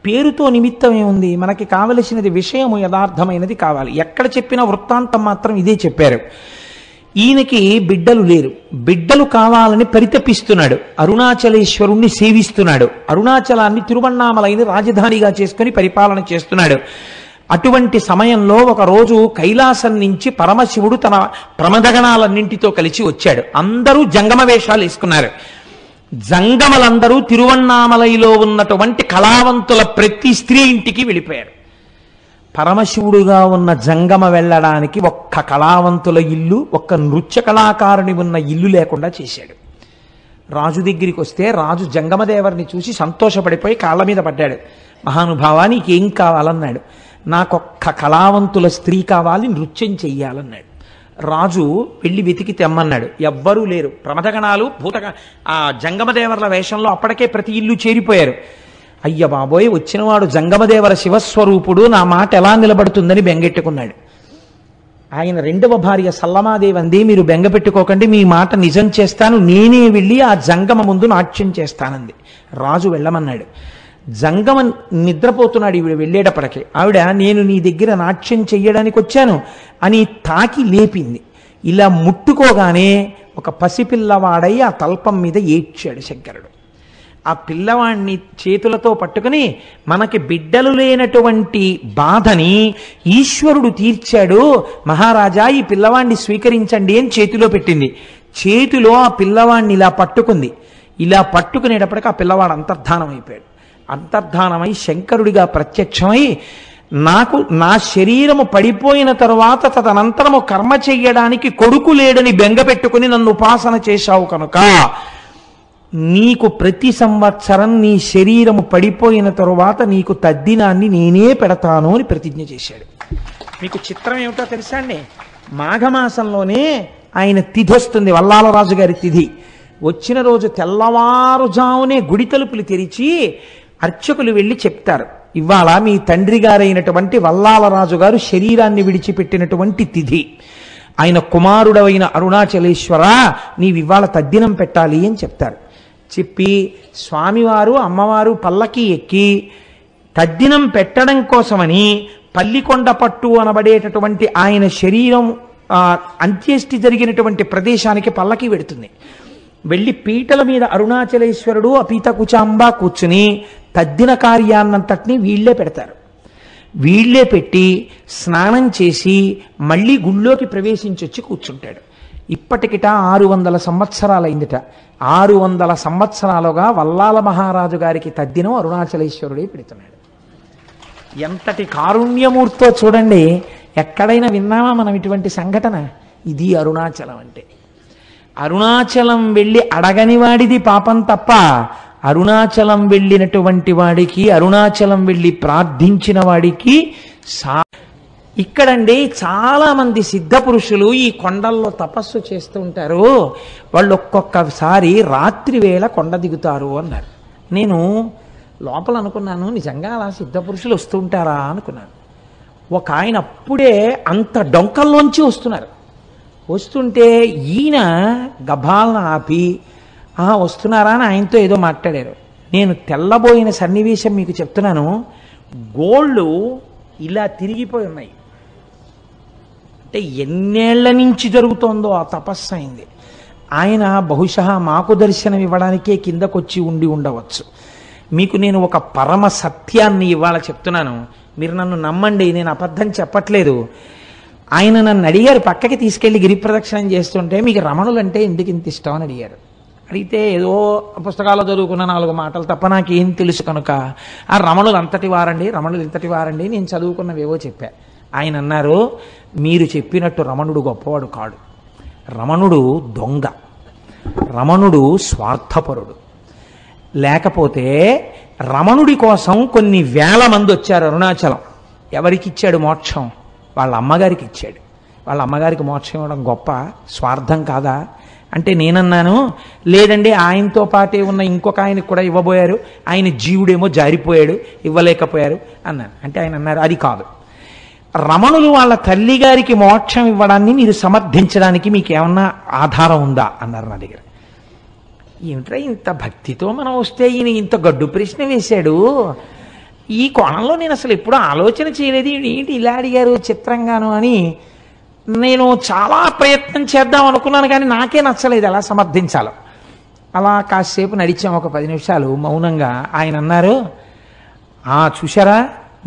పేరుతో నిమిత్తం ఏముంది? మనకి కావలసినది విషయము యథార్థమైనది కావాలి. ఎక్కడ చెప్పిన వృత్తాంతం మాత్రం ఇదే చెప్పారు. ఈయనకి బిడ్డలు లేరు. బిడ్డలు కావాలని పరితపిస్తున్నాడు. అరుణాచలేశ్వరుణ్ణి సేవిస్తున్నాడు. అరుణాచలాన్ని తిరువణ్ణామలైని రాజధానిగా చేసుకుని పరిపాలన చేస్తున్నాడు. అటువంటి సమయంలో ఒకరోజు కైలాసం నుంచి పరమశివుడు తన ప్రమదగణాలన్నింటితో కలిసి వచ్చాడు. అందరూ జంగమ వేషాలు వేసుకున్నారు. జంగమలందరూ తిరువణ్ణామలైలో ఉన్నటువంటి కళావంతుల ప్రతి స్త్రీ ఇంటికి వెళ్ళిపోయారు. పరమశివుడుగా ఉన్న జంగమ వెళ్ళడానికి ఒక్క కళావంతుల ఇల్లు, ఒక్క నృత్య కళాకారుని ఉన్న ఇల్లు లేకుండా చేశాడు. రాజు దగ్గరికి వస్తే రాజు జంగమదేవరిని చూసి సంతోషపడిపోయి కాళ్ళ మీద పడ్డాడు. మహానుభావా నీకేం కావాలన్నాడు. నాకొక్క కళావంతుల స్త్రీ కావాలి, నృత్యం చెయ్యాలన్నాడు. రాజు వెళ్ళి వెతికి తెమ్మన్నాడు. ఎవ్వరూ లేరు. ప్రమథగణాలు ఆ జంగమదేవర్ల వేషంలో అప్పటికే ప్రతి ఇల్లు చేరిపోయారు. అయ్య బాబోయ్, వచ్చినవాడు జంగమదేవర శివస్వరూపుడు, నా మాట ఎలా నిలబడుతుందని బెంగెట్టుకున్నాడు. ఆయన 2వ భార్య సల్లమాదేవి అంది, మీరు బెంగపెట్టుకోకండి, మీ మాట నిజం చేస్తాను, నేనే వెళ్ళి ఆ జంగమ ముందు నాట్యం చేస్తానంది. రాజు వెళ్ళమన్నాడు. జంగమ నిద్రపోతున్నాడు. ఈవిడ వెళ్ళేటప్పటికి ఆవిడ, నేను నీ దగ్గర నాట్యం చెయ్యడానికి వచ్చాను అని తాకి లేపింది. ఇలా ముట్టుకోగానే ఒక పసిపిల్లవాడై ఆ తల్పం మీద ఏడ్చాడు శంకరుడు. ఆ పిల్లవాడిని చేతులతో పట్టుకుని, మనకి బిడ్డలు లేనటువంటి బాధని ఈశ్వరుడు తీర్చాడు మహారాజా, ఈ పిల్లవాడిని స్వీకరించండి అని చేతిలో పెట్టింది. చేతిలో ఆ పిల్లవాడిని ఇలా పట్టుకుంది. ఇలా పట్టుకునేటప్పటికి ఆ పిల్లవాడు అంతర్ధానం అయిపోయాడు. అంతర్ధానమై శంకరుడిగా ప్రత్యక్షమై, నాకు నా శరీరము పడిపోయిన తరువాత తదనంతరము కర్మ చెయ్యడానికి కొడుకు లేడని బెంగ పెట్టుకుని నన్ను ఉపాసన చేశావు కనుక నీకు ప్రతి సంవత్సరం నీ శరీరము పడిపోయిన తరువాత నీకు తద్దినాన్ని నేనే పెడతాను అని ప్రతిజ్ఞ చేశాడు. మీకు చిత్రం ఏమిటో తెలుసా అండి? మాఘమాసంలోనే ఆయన తిథి వస్తుంది, వల్లాలరాజు గారి తిథి. వచ్చిన రోజు తెల్లవారుజామునే గుడి తలుపులు తెరిచి అర్చకులు వెళ్ళి చెప్తారు, ఇవాళ మీ తండ్రి గారైనటువంటి వల్లాలరాజు గారు శరీరాన్ని విడిచిపెట్టినటువంటి తిథి. ఆయన కుమారుడవైన అరుణాచలేశ్వర, నీవివాళ తద్దినం పెట్టాలి అని చెప్తారు. చెప్పి స్వామివారు అమ్మవారు పల్లకి ఎక్కి తద్దినం పెట్టడం కోసమని పల్లికొండ పట్టు అనబడేటటువంటి ఆయన శరీరం అంత్యేష్టి జరిగినటువంటి ప్రదేశానికి పల్లకి వెడుతుంది. వెళ్ళి పీటల మీద అరుణాచలేశ్వరుడు, అపీత కుచాంబ కూర్చుని తద్దిన కార్యాన్నంతటినీ వీళ్లే పెడతారు. వీళ్లే పెట్టి స్నానం చేసి మళ్ళీ గుళ్ళోకి ప్రవేశించొచ్చి కూర్చుంటాడు. ఇప్పటికిట 600 సంవత్సరాలైందిట. 600 సంవత్సరాలుగా వల్లాల మహారాజు గారికి తద్దినం అరుణాచలేశ్వరుడే పెడుతున్నాడు. ఎంతటి కారుణ్యమూర్తో చూడండి. ఎక్కడైనా విన్నామా మనం ఇటువంటి సంఘటన? ఇది అరుణాచలం అంటే. అరుణాచలం వెళ్ళి అడగని వాడిది పాపం తప్ప, అరుణాచలం వెళ్ళినటువంటి వాడికి, అరుణాచలం వెళ్ళి ప్రార్థించిన వాడికి ఇక్కడండి చాలా మంది సిద్ధ పురుషులు ఈ కొండల్లో తపస్సు చేస్తూ ఉంటారు. వాళ్ళు ఒక్కొక్కసారి రాత్రి వేళ కొండ దిగుతారు అన్నారు. నేను లోపల అనుకున్నాను, నిజంగా అలా సిద్ధపురుషులు వస్తుంటారా అనుకున్నాను. ఒక ఆయన అప్పుడే అంత డొంకల్లోంచి వస్తున్నారు. వస్తుంటే ఈయన గభాలను ఆపి వస్తున్నారా అని ఆయనతో ఏదో మాట్లాడారు. నేను తెల్లబోయిన సన్నివేశం మీకు చెప్తున్నాను. గోళ్ళు ఇలా తిరిగిపోయి ఉన్నాయి. అంటే ఎన్నేళ్ల నుంచి జరుగుతోందో ఆ తపస్సు అయింది. ఆయన బహుశా మాకు దర్శనం ఇవ్వడానికే కిందకొచ్చి ఉండి ఉండవచ్చు. మీకు నేను ఒక పరమ సత్యాన్ని ఇవాళ చెప్తున్నాను, మీరు నన్ను నమ్మండి, నేను అబద్ధం చెప్పట్లేదు. ఆయన నన్ను అడిగారు, పక్కకి తీసుకెళ్లి గిరి ప్రదక్షిణం చేస్తుంటే మీకు రమణులు అంటే ఎందుకు ఇంత ఇష్టం అని అడిగారు. అడిగితే ఏదో పుస్తకాల్లో చదువుకున్న 4 మాటలు తప్ప నాకేం తెలుసు కనుక ఆ రమణులు అంతటి వారండి, రమణులు ఇంతటి వారండి, నేను చదువుకున్నవేవో చెప్పా. ఆయన అన్నారు, మీరు చెప్పినట్టు రమణుడు గొప్పవాడు కాడు, రమణుడు దొంగ, రమణుడు స్వార్థపరుడు. లేకపోతే రమణుడి కోసం కొన్ని వేల మంది వచ్చారు అరుణాచలం. ఎవరికి ఇచ్చాడు మోక్షం? వాళ్ళ అమ్మగారికి ఇచ్చాడు. వాళ్ళ అమ్మగారికి మోక్షం ఇవ్వడం గొప్ప, స్వార్థం కాదా అంటే నేనన్నాను, లేదండి ఆయనతో పాటే ఉన్న ఇంకొక ఆయనకు కూడా ఇవ్వబోయారు, ఆయన జీవుడేమో జారిపోయాడు, ఇవ్వలేకపోయారు అన్నాను. అంటే ఆయన అన్నారు, అది కాదు, రమణులు వాళ్ళ తల్లి గారికి మోక్షం ఇవ్వడాన్ని మీరు సమర్థించడానికి మీకు ఏమన్నా ఆధారం ఉందా అన్నారు నా దగ్గర. ఏమిట్రా ఇంత భక్తితో మనం వస్తే ఈయన ఇంత గడ్డు ప్రశ్న వేశాడు, ఈ కోణంలో నేను అసలు ఎప్పుడూ ఆలోచన చేయలేదు, ఏంటి ఇలా అడిగారు చిత్రంగాను అని నేను చాలా ప్రయత్నం చేద్దాం అనుకున్నాను. కానీ నాకే నచ్చలేదు ఎలా సమర్థించాలో. అలా కాసేపు నడిచాం, ఒక 10 నిమిషాలు మౌనంగా. ఆయన అన్నారు, చూశారా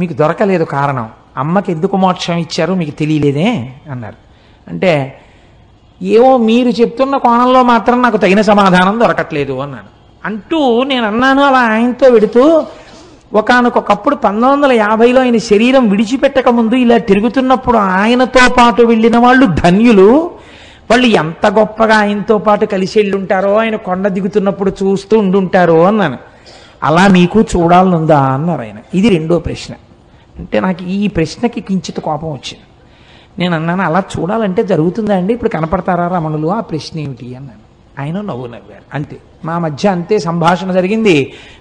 మీకు దొరకలేదు కారణం, అమ్మకి ఎందుకు మోక్షం ఇచ్చారో మీకు తెలియలేదే అన్నారు. అంటే ఏవో మీరు చెప్తున్న కోణంలో మాత్రం నాకు తగిన సమాధానం దొరకట్లేదు అన్నాను. అంటూ నేను అన్నాను అలా ఆయనతో వెడుతూ, ఒకానొకప్పుడు 1950లో ఆయన శరీరం విడిచిపెట్టక ముందు ఇలా తిరుగుతున్నప్పుడు ఆయనతో పాటు వెళ్ళిన వాళ్ళు ధన్యులు, వాళ్ళు ఎంత గొప్పగా ఆయనతో పాటు కలిసి వెళ్ళుంటారో, ఆయన కొండ దిగుతున్నప్పుడు చూస్తూ ఉండుంటారో అన్నాను. అలా మీకు చూడాలనుందా అన్నారు ఆయన. ఇది రెండో ప్రశ్న. అంటే నాకు ఈ ప్రశ్నకి కించిత్ కోపం వచ్చింది. నేను అన్నాను, అలా చూడాలంటే జరుగుతుందా అండి, ఇప్పుడు కనపడతారా రమణులు, ఆ ప్రశ్న ఏమిటి అన్నాను. ఆయన నవ్వారు. అంతే, మా మధ్య అంతే సంభాషణ జరిగింది.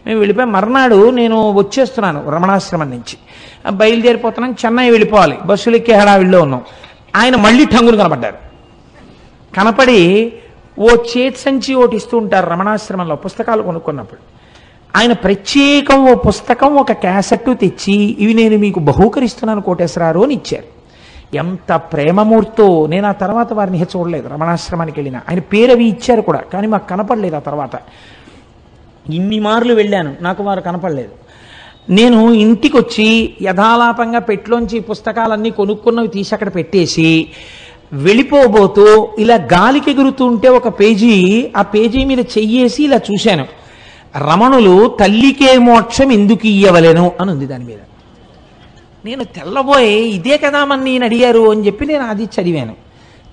మేము వెళ్ళిపోయి మర్నాడు నేను వచ్చేస్తున్నాను రమణాశ్రమం నుంచి, బయలుదేరిపోతున్నాను, చెన్నై వెళ్ళిపోవాలి, బస్సులు ఎక్కే హడావిడిలో ఉన్నాం. ఆయన మళ్ళీ ఠంగులు కనపడ్డారు. కనపడి ఓ చేతి సంచి ఒకటి ఇస్తూ ఉంటారు రమణాశ్రమంలో పుస్తకాలు కొనుక్కున్నప్పుడు. ఆయన ప్రత్యేకం ఓ పుస్తకం ఒక క్యాసెట్ తెచ్చి, ఇవి నేను మీకు బహూకరిస్తున్నాను కోటేశ్వరారు అని ఇచ్చారు. ఎంత ప్రేమమూర్తో. నేను ఆ తర్వాత వారిని చూడలేదు, రమణాశ్రమానికి వెళ్ళిన ఆయన పేరు అవి ఇచ్చారు కూడా, కానీ మాకు కనపడలేదు. ఆ తర్వాత ఇన్ని మార్లు వెళ్ళాను, నాకు వారు కనపడలేదు. నేను ఇంటికి వచ్చి యథాలాపంగా పెట్లోంచి పుస్తకాలన్నీ కొనుక్కున్నవి తీసి అక్కడ పెట్టేసి వెళ్ళిపోబోతూ ఇలా గాలికి ఎగురుతుంటే ఒక పేజీ, ఆ పేజీ మీద చెయ్యేసి ఇలా చూశాను, రమణులు తల్లికే మోక్షం ఎందుకు ఇయ్యవలెను అని ఉంది దాని మీద. నేను తెల్లబోయి ఇదే కదా మన నేను అడిగారు అని చెప్పి నేను అది చదివాను.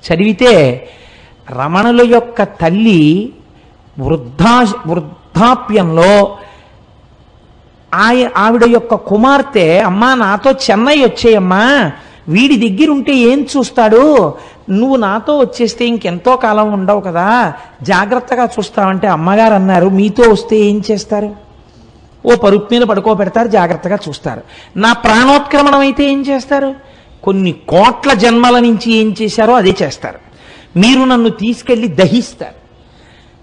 చదివితే రమణుల యొక్క తల్లి వృద్ధాప్యంలో ఆవిడ యొక్క కుమార్తె, అమ్మా నాతో చెన్నై వచ్చేయమ్మా, వీడి దగ్గర ఉంటే ఏం చూస్తాడు, నువ్వు నాతో వచ్చేస్తే ఇంకెంతో కాలం ఉండవు కదా, జాగ్రత్తగా చూస్తావంటే అమ్మగారు అన్నారు, మీతో వస్తే ఏం చేస్తారు, ఓ పరుపు మీద పడుకోబెడతారు, జాగ్రత్తగా చూస్తారు. నా ప్రాణోత్క్రమణం అయితే ఏం చేస్తారు, కొన్ని కోట్ల జన్మల నుంచి ఏం చేశారో అదే చేస్తారు. మీరు నన్ను తీసుకెళ్లి దహిస్తారు.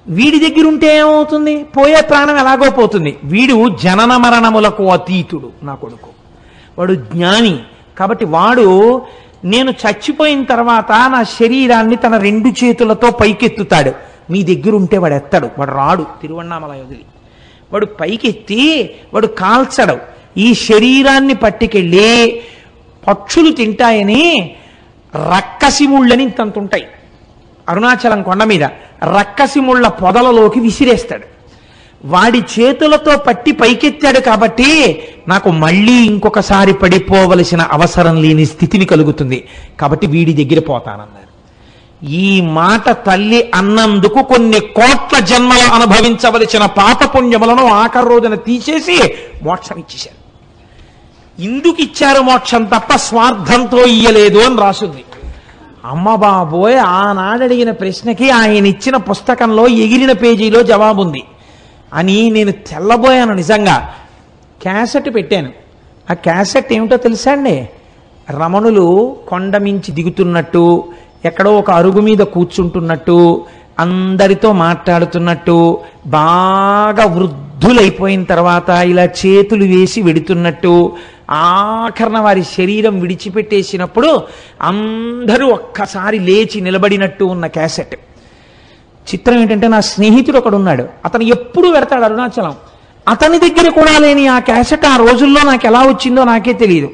వీడి దగ్గర ఉంటే ఏమవుతుంది, పోయే ప్రాణం ఎలాగో పోతుంది. వీడు జనన మరణములకు అతీతుడు, నా కొడుకు, వాడు జ్ఞాని. కాబట్టి వాడు నేను చచ్చిపోయిన తర్వాత నా శరీరాన్ని తన 2 చేతులతో పైకెత్తుతాడు. మీ దగ్గర ఉంటే వాడు ఎత్తాడు, వాడు రాడు తిరువణ్ణామల వదిలి, వాడు పైకెత్తి వాడు కాల్చడు. ఈ శరీరాన్ని పట్టుకెళ్ళి పక్షులు తింటాయని రక్కసిముళ్ళని ఇంతంత ఉంటాయి అరుణాచలం కొండ మీద, రక్కసిముళ్ళ పొదలలోకి విసిరేస్తాడు. వాడి చేతులతో పట్టి పైకెత్తాడు కాబట్టి నాకు మళ్ళీ ఇంకొకసారి పడిపోవలసిన అవసరం లేని స్థితిని కలుగుతుంది, కాబట్టి వీడి దగ్గర పోతానన్నారు. ఈ మాట తల్లి అన్నందుకు కొన్ని కోట్ల జన్మలు అనుభవించవలసిన పాపపుణ్యములను ఆఖరి రోజున తీసేసి మోక్షం ఇచ్చేశారు. ఇందుకు ఇచ్చారు మోక్షం తప్ప స్వార్థంతో ఇయ్యలేదు అని రాసుంది. అమ్మ బాబోయ్, ఆనాడు అడిగిన ప్రశ్నకి ఆయన ఇచ్చిన పుస్తకంలో ఎగిరిన పేజీలో జవాబుంది. అని నేను తెల్లబోయాను నిజంగా. క్యాసెట్ పెట్టాను. ఆ క్యాసెట్ ఏమిటో తెలుసా అండి? రమణులు కొండ మించి దిగుతున్నట్టు, ఎక్కడో ఒక అరుగు మీద కూర్చుంటున్నట్టు, అందరితో మాట్లాడుతున్నట్టు, బాగా వృద్ధులైపోయిన తర్వాత ఇలా చేతులు వేసి వెడుతున్నట్టు, ఆఖరణ వారి శరీరం విడిచిపెట్టేసినప్పుడు అందరూ ఒక్కసారి లేచి నిలబడినట్టు ఉన్న క్యాసెట్. చిత్రం ఏంటంటే, నా స్నేహితుడు ఒకడు ఉన్నాడు, అతను ఎప్పుడు పెడతాడు అరుణాచలం. అతని దగ్గర కూడా లేని ఆ క్యాసెట్ ఆ రోజుల్లో నాకు ఎలా వచ్చిందో నాకే తెలియదు.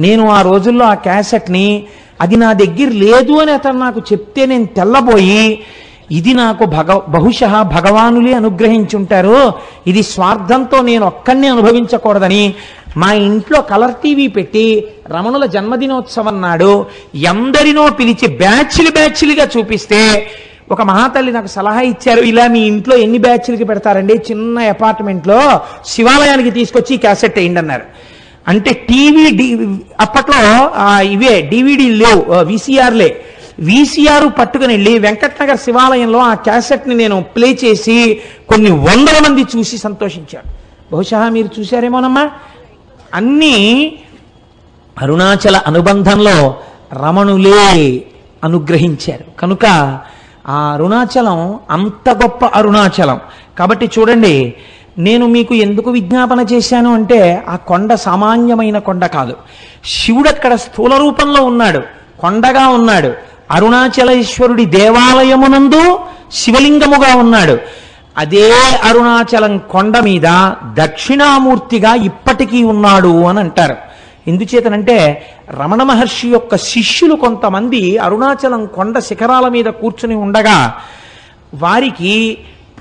నేను ఆ రోజుల్లో ఆ క్యాసెట్ని, అది నా దగ్గర లేదు అని అతను నాకు చెప్తే నేను తెల్లబోయి, ఇది నాకు బహుశः భగవానులే అనుగ్రహించుంటారు, ఇది స్వార్థంతో నేను ఒక్కడినే అనుభవించకూడదని మా ఇంట్లో కలర్ టీవీ పెట్టి రమణుల జన్మదినోత్సవం నాడు ఎందరినో పిలిచి బ్యాచ్లుగా చూపిస్తే ఒక మహాతల్లి నాకు సలహా ఇచ్చారు, ఇలా మీ ఇంట్లో ఎన్ని బ్యాచ్లకి పెడతారండి, చిన్న అపార్ట్మెంట్లో శివాలయానికి తీసుకొచ్చి క్యాసెట్ వేయండి అన్నారు. అంటే టీవీ అప్పట్లో ఇవే డివిడీలు లేవు, వీసీఆర్లే. వీసీఆర్ పట్టుకుని వెళ్ళి వెంకటనగర్ శివాలయంలో ఆ క్యాసెట్ని నేను ప్లే చేసి కొన్ని వందల మంది చూసి సంతోషించారు. బహుశా మీరు చూశారేమోనమ్మా. అన్నీ అరుణాచల అనుబంధంలో రమణులే అనుగ్రహించారు కనుక ఆ అరుణాచలం అంత గొప్ప అరుణాచలం. కాబట్టి చూడండి, నేను మీకు ఎందుకు విజ్ఞాపన చేశాను అంటే, ఆ కొండ సామాన్యమైన కొండ కాదు. శివుడు అక్కడ స్థూల రూపంలో ఉన్నాడు, కొండగా ఉన్నాడు. అరుణాచలేశ్వరుడి దేవాలయమునందు శివలింగముగా ఉన్నాడు. అదే అరుణాచలం కొండ మీద దక్షిణామూర్తిగా ఇప్పటికీ ఉన్నాడు అని అంటారు. ఎందుచేతనంటే, రమణ మహర్షి యొక్క శిష్యులు కొంతమంది అరుణాచలం కొండ శిఖరాల మీద కూర్చుని ఉండగా వారికి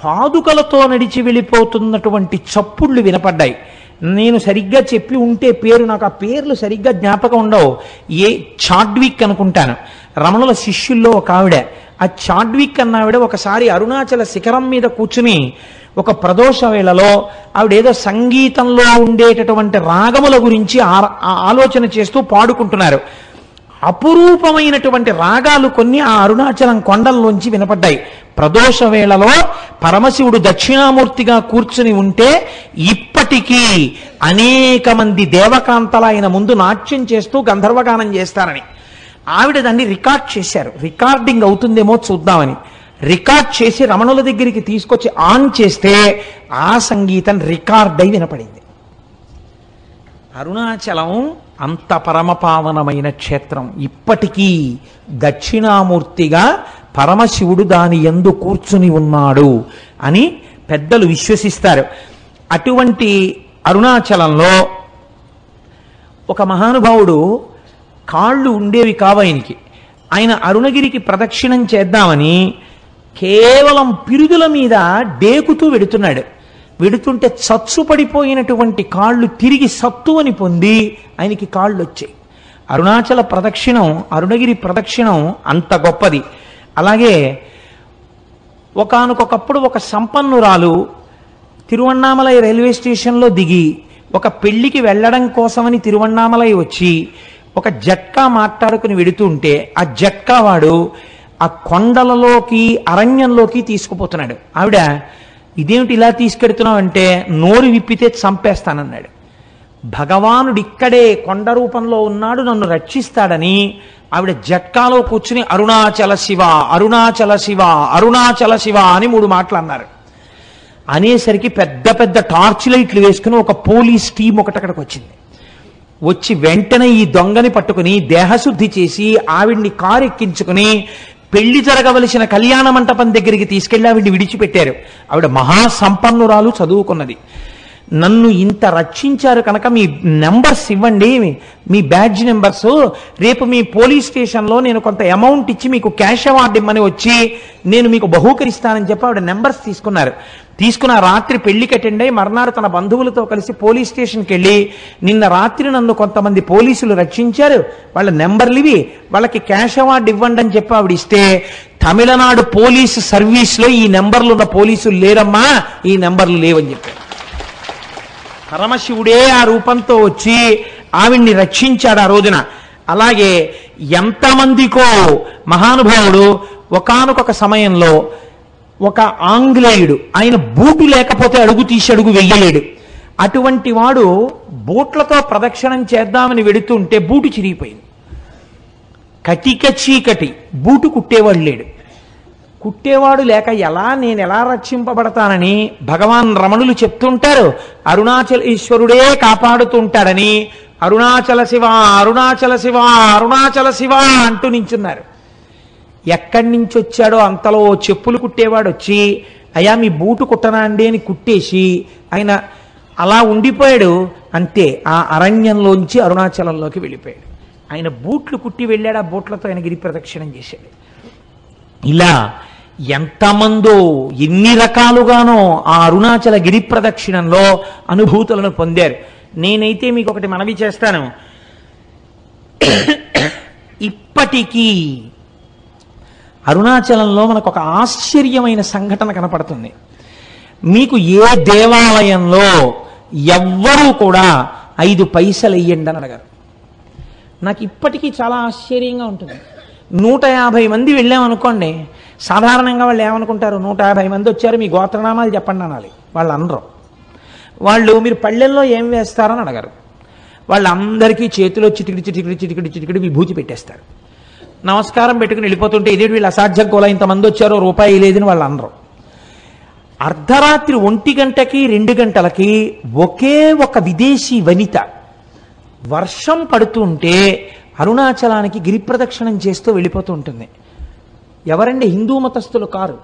పాదుకలతో నడిచి వెళ్ళిపోతున్నటువంటి చప్పుళ్ళు వినపడ్డాయి. నేను సరిగ్గా చెప్పి ఉంటే పేరు, నాకు ఆ పేర్లు సరిగ్గా జ్ఞాపకం ఉండవు. చాడ్విక్ అనుకుంటాను, రమణుల శిష్యుల్లో ఒక ఆవిడ. ఆ చాడ్విక్ అన్న ఆవిడ ఒకసారి అరుణాచల శిఖరం మీద కూర్చుని ఒక ప్రదోష వేళలో ఆవిడేదో సంగీతంలో ఉండేటటువంటి రాగముల గురించి ఆలోచన చేస్తూ పాడుకుంటున్నారు. అపురూపమైనటువంటి రాగాలు కొన్ని ఆ అరుణాచలం కొండల్లోంచి వినపడ్డాయి. ప్రదోష వేళలో పరమశివుడు దక్షిణామూర్తిగా కూర్చుని ఉంటే ఇప్పటికీ అనేక మంది దేవకాంతల ఆయన ముందు నాట్యం చేస్తూ గంధర్వగానం చేస్తారని ఆవిడ దాన్ని రికార్డ్ చేశారు. రికార్డింగ్ అవుతుందేమో చూద్దామని రికార్డ్ చేసి రమణుల దగ్గరికి తీసుకొచ్చి ఆన్ చేస్తే ఆ సంగీతం రికార్డ్ అయి వినపడింది. అరుణాచలం అంత పరమపావనమైన క్షేత్రం. ఇప్పటికీ దక్షిణామూర్తిగా పరమశివుడు దాని యందు కూర్చుని ఉన్నాడు అని పెద్దలు విశ్వసిస్తారు. అటువంటి అరుణాచలంలో ఒక మహానుభావుడు, కాళ్ళు ఉండేవి కావు ఆయనకి, ఆయన అరుణగిరికి ప్రదక్షిణం చేద్దామని కేవలం పిరుదుల మీద డేకుతూ వెడుతున్నాడు. వెడుతుంటే చచ్చు పడిపోయినటువంటి కాళ్ళు తిరిగి సత్తువని పొంది ఆయనకి కాళ్ళు వచ్చాయి. అరుణాచల ప్రదక్షిణం, అరుణగిరి ప్రదక్షిణం అంత గొప్పది. అలాగే ఒకానొకప్పుడు ఒక సంపన్నురాలు తిరువణ్ణామలై రైల్వే స్టేషన్లో దిగి ఒక పెళ్లికి వెళ్ళడం కోసమని తిరువణ్ణామలై వచ్చి ఒక జట్కా మాట్లాడుకుని వెడుతుంటే ఆ జట్కా వాడు ఆ కొండలలోకి అరణ్యంలోకి తీసుకుపోతున్నాడు. ఆవిడ, ఇదేమిటి ఇలా తీసుకెడుతున్నావు అంటే, నోరు విప్పితే చంపేస్తానన్నాడు. భగవానుడు ఇక్కడే కొండ రూపంలో ఉన్నాడు, నన్ను రక్షిస్తాడని ఆవిడ జట్కాలో కూర్చుని అరుణాచల శివ, అరుణాచల శివ, అరుణాచల శివ అని 3 మాటలు అన్నారు. అనేసరికి పెద్ద పెద్ద టార్చ్ లైట్లు వేసుకుని ఒక పోలీస్ టీం ఒకటి అక్కడికి వచ్చింది. వచ్చి వెంటనే ఈ దొంగని పట్టుకుని దేహశుద్ధి చేసి ఆవిడ్ని కారు ఎక్కించుకుని పెళ్లి జరగవలసిన కళ్యాణ మంటపం దగ్గరికి తీసుకెళ్లి ఆవిడ్ని విడిచిపెట్టారు. ఆవిడ మహాసంపన్నురాలు, చదువుకున్నది. నన్ను ఇంత రక్షించారు కనుక మీ నెంబర్స్ ఇవ్వండి, మీ బ్యాడ్జ్ నెంబర్స్, రేపు మీ పోలీస్ స్టేషన్లో నేను కొంత అమౌంట్ ఇచ్చి మీకు క్యాష్ అవార్డు ఇమ్మని వచ్చి నేను మీకు బహూకరిస్తానని చెప్పి ఆవిడ నెంబర్స్ తీసుకున్నారు. తీసుకున్న రాత్రి పెళ్లికి అటెండ్ అయ్యి మర్నాడు తన బంధువులతో కలిసి పోలీస్ స్టేషన్కి వెళ్ళి, నిన్న రాత్రి నన్ను కొంతమంది పోలీసులు రక్షించారు, వాళ్ళ నెంబర్లు ఇవి, వాళ్ళకి క్యాష్ అవార్డు ఇవ్వండి అని చెప్పి ఆవిడ ఇస్తే, తమిళనాడు పోలీసు సర్వీస్లో ఈ నెంబర్లు ఉన్న పోలీసులు లేరమ్మా, ఈ నెంబర్లు లేవని చెప్పారు. పరమశివుడే ఆ రూపంతో వచ్చి ఆవిడ్ని రక్షించాడు ఆ రోజున. అలాగే ఎంతమందికో మహానుభావుడు ఒకానొక సమయంలో ఒక ఆంగ్లేయుడు, ఆయన బూటు లేకపోతే అడుగు తీసి అడుగు వెయ్యలేడు. అటువంటి వాడు బూట్లతో ప్రదక్షిణం చేద్దామని వెడుతుంటే బూటు చిరిగిపోయింది. కటిక చీకటి, బూటు కుట్టేవాడు లేడు. కుట్టేవాడు లేక నేను ఎలా రక్షింపబడతానని భగవాన్ రమణులు చెప్తుంటారు. అరుణాచల ఈశ్వరుడే కాపాడుతుంటాడని అరుణాచల శివ అరుణాచల శివ అరుణాచల శివ అంటూ నించున్నారు. ఎక్కడి నుంచి వచ్చాడో అంతలో చెప్పులు కుట్టేవాడు వచ్చి, అయ్యా మీ బూటు కుట్టనా అండి అని కుట్టేసి ఆయన అలా ఉండిపోయాడు. అంతే, ఆ అరణ్యంలోంచి అరుణాచలంలోకి వెళ్ళిపోయాడు. ఆయన బూట్లు కుట్టి వెళ్ళాడు, ఆ బూట్లతో ఆయన గిరి ప్రదక్షిణం చేశాడు. ఇలా ఎంతమందో ఎన్ని రకాలుగానో ఆ అరుణాచల గిరి ప్రదక్షిణంలో అనుభూతులను పొందారు. నేనైతే మీకు ఒకటి మనవి చేస్తాను. ఇప్పటికీ అరుణాచలంలో మనకు ఒక ఆశ్చర్యమైన సంఘటన కనపడుతుంది. మీకు ఏ దేవాలయంలో ఎవ్వరూ కూడా 5 పైసలు వెయ్యండి అని అడగారు. నాకు ఇప్పటికీ చాలా ఆశ్చర్యంగా ఉంటుంది. 150 మంది వెళ్ళామనుకోండి, సాధారణంగా వాళ్ళు ఏమనుకుంటారు, 150 మంది వచ్చారు మీ గోత్రనామాలు చెప్పండి అనాలి. వాళ్ళు అనరు. వాళ్ళు మీరు పళ్ళెల్లో ఏం వేస్తారని అడగరు. వాళ్ళందరికీ చేతిలో చిటికిడి చిటికిడి చిటికిడి చిటికిడి విభూతి పెట్టేస్తారు. నమస్కారం పెట్టుకుని వెళ్ళిపోతుంటే ఇదేంటి వీళ్ళు అసాధ్యం కూడా ఇంతమంది వచ్చారో రూపాయి లేదని వాళ్ళు అనరు. అర్ధరాత్రి 1 గంటకి 2 గంటలకి ఒకే ఒక విదేశీ వనిత వర్షం పడుతుంటే అరుణాచలానికి గిరి ప్రదక్షిణం చేస్తూ వెళ్ళిపోతూ ఉంటుంది. ఎవరండి? హిందూ మతస్థులు కారు,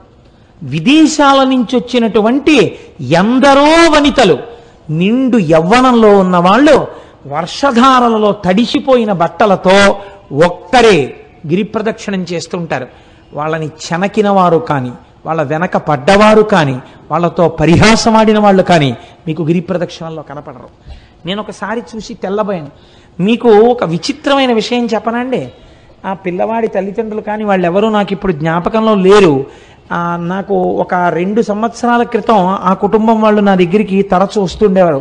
విదేశాల నుంచి వచ్చినటువంటి ఎందరో వనితలు, నిండు యవ్వనంలో ఉన్న వాళ్ళు వర్షధారలలో తడిసిపోయిన బట్టలతో ఒక్కరే గిరి ప్రదక్షిణం చేస్తుంటారు. వాళ్ళని చెనకిన వారు కానీ, వాళ్ళ వెనక పడ్డవారు కానీ, వాళ్ళతో పరిహాసమాడిన వాళ్ళు కానీ మీకు గిరి ప్రదక్షిణంలో కనపడరు. నేను ఒకసారి చూసి తెల్లబోయాను. మీకు ఒక విచిత్రమైన విషయం చెప్పనండి. ఆ పిల్లవాడి తల్లిదండ్రులు కానీ వాళ్ళెవరూ నాకు ఇప్పుడు జ్ఞాపకంలో లేరు. నాకు ఒక 2 సంవత్సరాల క్రితం ఆ కుటుంబం వాళ్ళు నా దగ్గరికి తరచూ వస్తుండేవారు.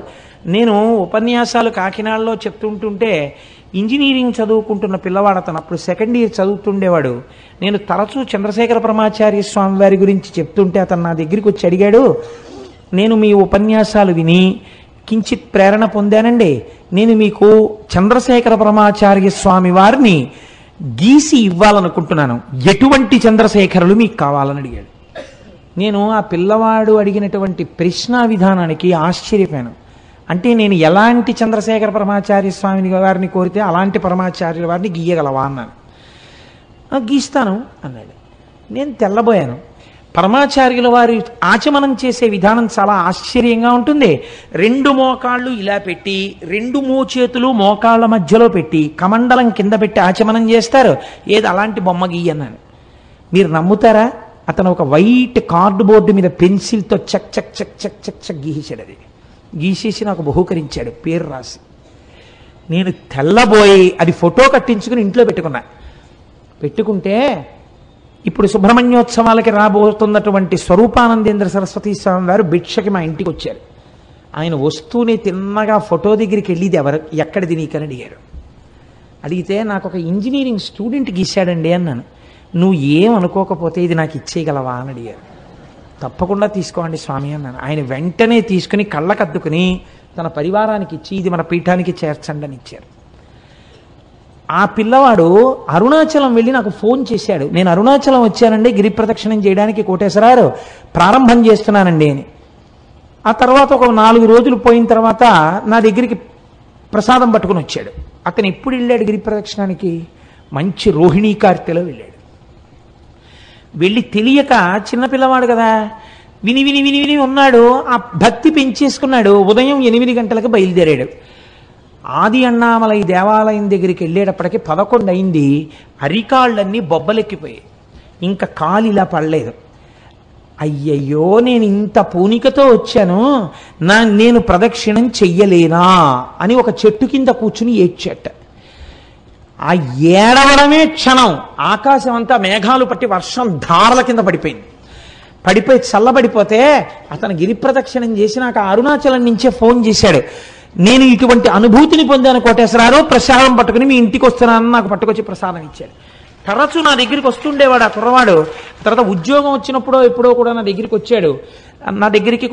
నేను ఉపన్యాసాలు కాకినాడలో చెప్తుంటుంటే ఇంజనీరింగ్ చదువుకుంటున్న పిల్లవాడు అతను, అప్పుడు 2nd ఇయర్ చదువుతుండేవాడు. నేను తరచూ చంద్రశేఖర పరమాచార్య స్వామి వారి గురించి చెప్తుంటే అతను నా దగ్గరికి వచ్చి అడిగాడు, నేను మీ ఉపన్యాసాలు విని కించిత్ ప్రేరణ పొందానండి, నేను మీకు చంద్రశేఖర పరమాచార్య స్వామి వారిని గీసి ఇవ్వాలనుకుంటున్నాను, ఎటువంటి చంద్రశేఖరులు మీకు కావాలని అడిగాడు. నేను ఆ పిల్లవాడు అడిగినటువంటి ప్రశ్న విధానానికి ఆశ్చర్యపోయాను. అంటే నేను ఎలాంటి చంద్రశేఖర పరమాచార్య స్వామిని వారిని కోరితే అలాంటి పరమాచార్యుల వారిని గీయగలవా అన్నాను. గీస్తాను అన్నాడు. నేను తెల్లబోయాను. పరమాచార్యుల వారి ఆచమనం చేసే విధానం చాలా ఆశ్చర్యంగా ఉంటుంది. 2 మోకాళ్ళు ఇలా పెట్టి 2 మోచేతులు మోకాళ్ళ మధ్యలో పెట్టి కమండలం కింద పెట్టి ఆచమనం చేస్తారు. ఏది అలాంటి బొమ్మ గీయన్నాను. మీరు నమ్ముతారా? అతను ఒక వైట్ కార్డుబోర్డు మీద పెన్సిల్తో చక్ చక్ చక్ చక్ చక్ చక్ గీసాడు. అది గీసేసి నాకు బహూకరించాడు, పేరు రాసి. నేను తెల్లబోయి అది ఫోటో కట్టించుకుని ఇంట్లో పెట్టుకుంటే ఇప్పుడు సుబ్రహ్మణ్యోత్సవాలకి రాబోతున్నటువంటి స్వరూపానందేంద్ర సరస్వతి స్వామి వారు భిక్షకి మా ఇంటికి వచ్చారు. ఆయన వస్తూనే తిన్నగా ఫోటో దగ్గరికి వెళ్ళిది ఎక్కడిది నీకని అడిగారు. అడిగితే నాకు ఒక ఇంజనీరింగ్ స్టూడెంట్ గీశాడండి అన్నాను. నువ్వు ఏం అనుకోకపోతే ఇది నాకు ఇచ్చేయగలవా అని అడిగారు. తప్పకుండా తీసుకోండి స్వామి అన్నాను. ఆయన వెంటనే తీసుకుని కళ్ళకద్దుకుని తన పరివారానికి ఇచ్చి ఇది మన పీఠానికి చేర్చండి అని ఇచ్చారు. ఆ పిల్లవాడు అరుణాచలం వెళ్ళి నాకు ఫోన్ చేశాడు, నేను అరుణాచలం వచ్చానండి గిరి ప్రదక్షిణం చేయడానికి కోటేశ్వరారు, ప్రారంభం చేస్తున్నానండి అని. ఆ తర్వాత ఒక 4 రోజులు పోయిన తర్వాత నా దగ్గరికి ప్రసాదం పట్టుకుని వచ్చాడు. అతను ఎప్పుడు వెళ్ళాడు గిరి ప్రదక్షిణానికి? మంచి రోహిణీ కార్తెలో వెళ్ళాడు. వెళ్ళి తెలియక చిన్నపిల్లవాడు కదా, విని విని విని విని ఉన్నాడు. ఆ భక్తి పెంచేసుకున్నాడు. ఉదయం 8 గంటలకు బయలుదేరాడు. ఆది అన్నామలై దేవాలయం దగ్గరికి వెళ్ళేటప్పటికి 11 అయింది. అరికాళ్ళన్నీ బొబ్బలెక్కిపోయాయి. ఇంకా కాలు ఇలా పడలేదు. అయ్యయ్యో, నేను ఇంత పూనికతో వచ్చాను, నేను ప్రదక్షిణం చెయ్యలేనా అని ఒక చెట్టు కింద కూర్చుని ఏడ్చేట. ఆ ఏడవడమే క్షణం ఆకాశం అంతా మేఘాలు పట్టి వర్షం ధారల కింద పడిపోయి చల్లబడిపోతే అతను గిరి ప్రదక్షిణం చేసి నాకు అరుణాచలం నుంచే ఫోన్ చేశాడు, నేను ఇటువంటి అనుభూతిని పొందాను కోటేశ్వరారు, ప్రసాదం పట్టుకుని మీ ఇంటికి వస్తున్నానని నాకు పట్టుకొచ్చి ప్రసాదం ఇచ్చాడు. తరచు నా దగ్గరికి వస్తుండేవాడు ఆ కుర్రవాడు. తర్వాత ఉద్యోగం వచ్చినప్పుడో ఎప్పుడో కూడా నా దగ్గరికి వచ్చాడు. నా దగ్గరికి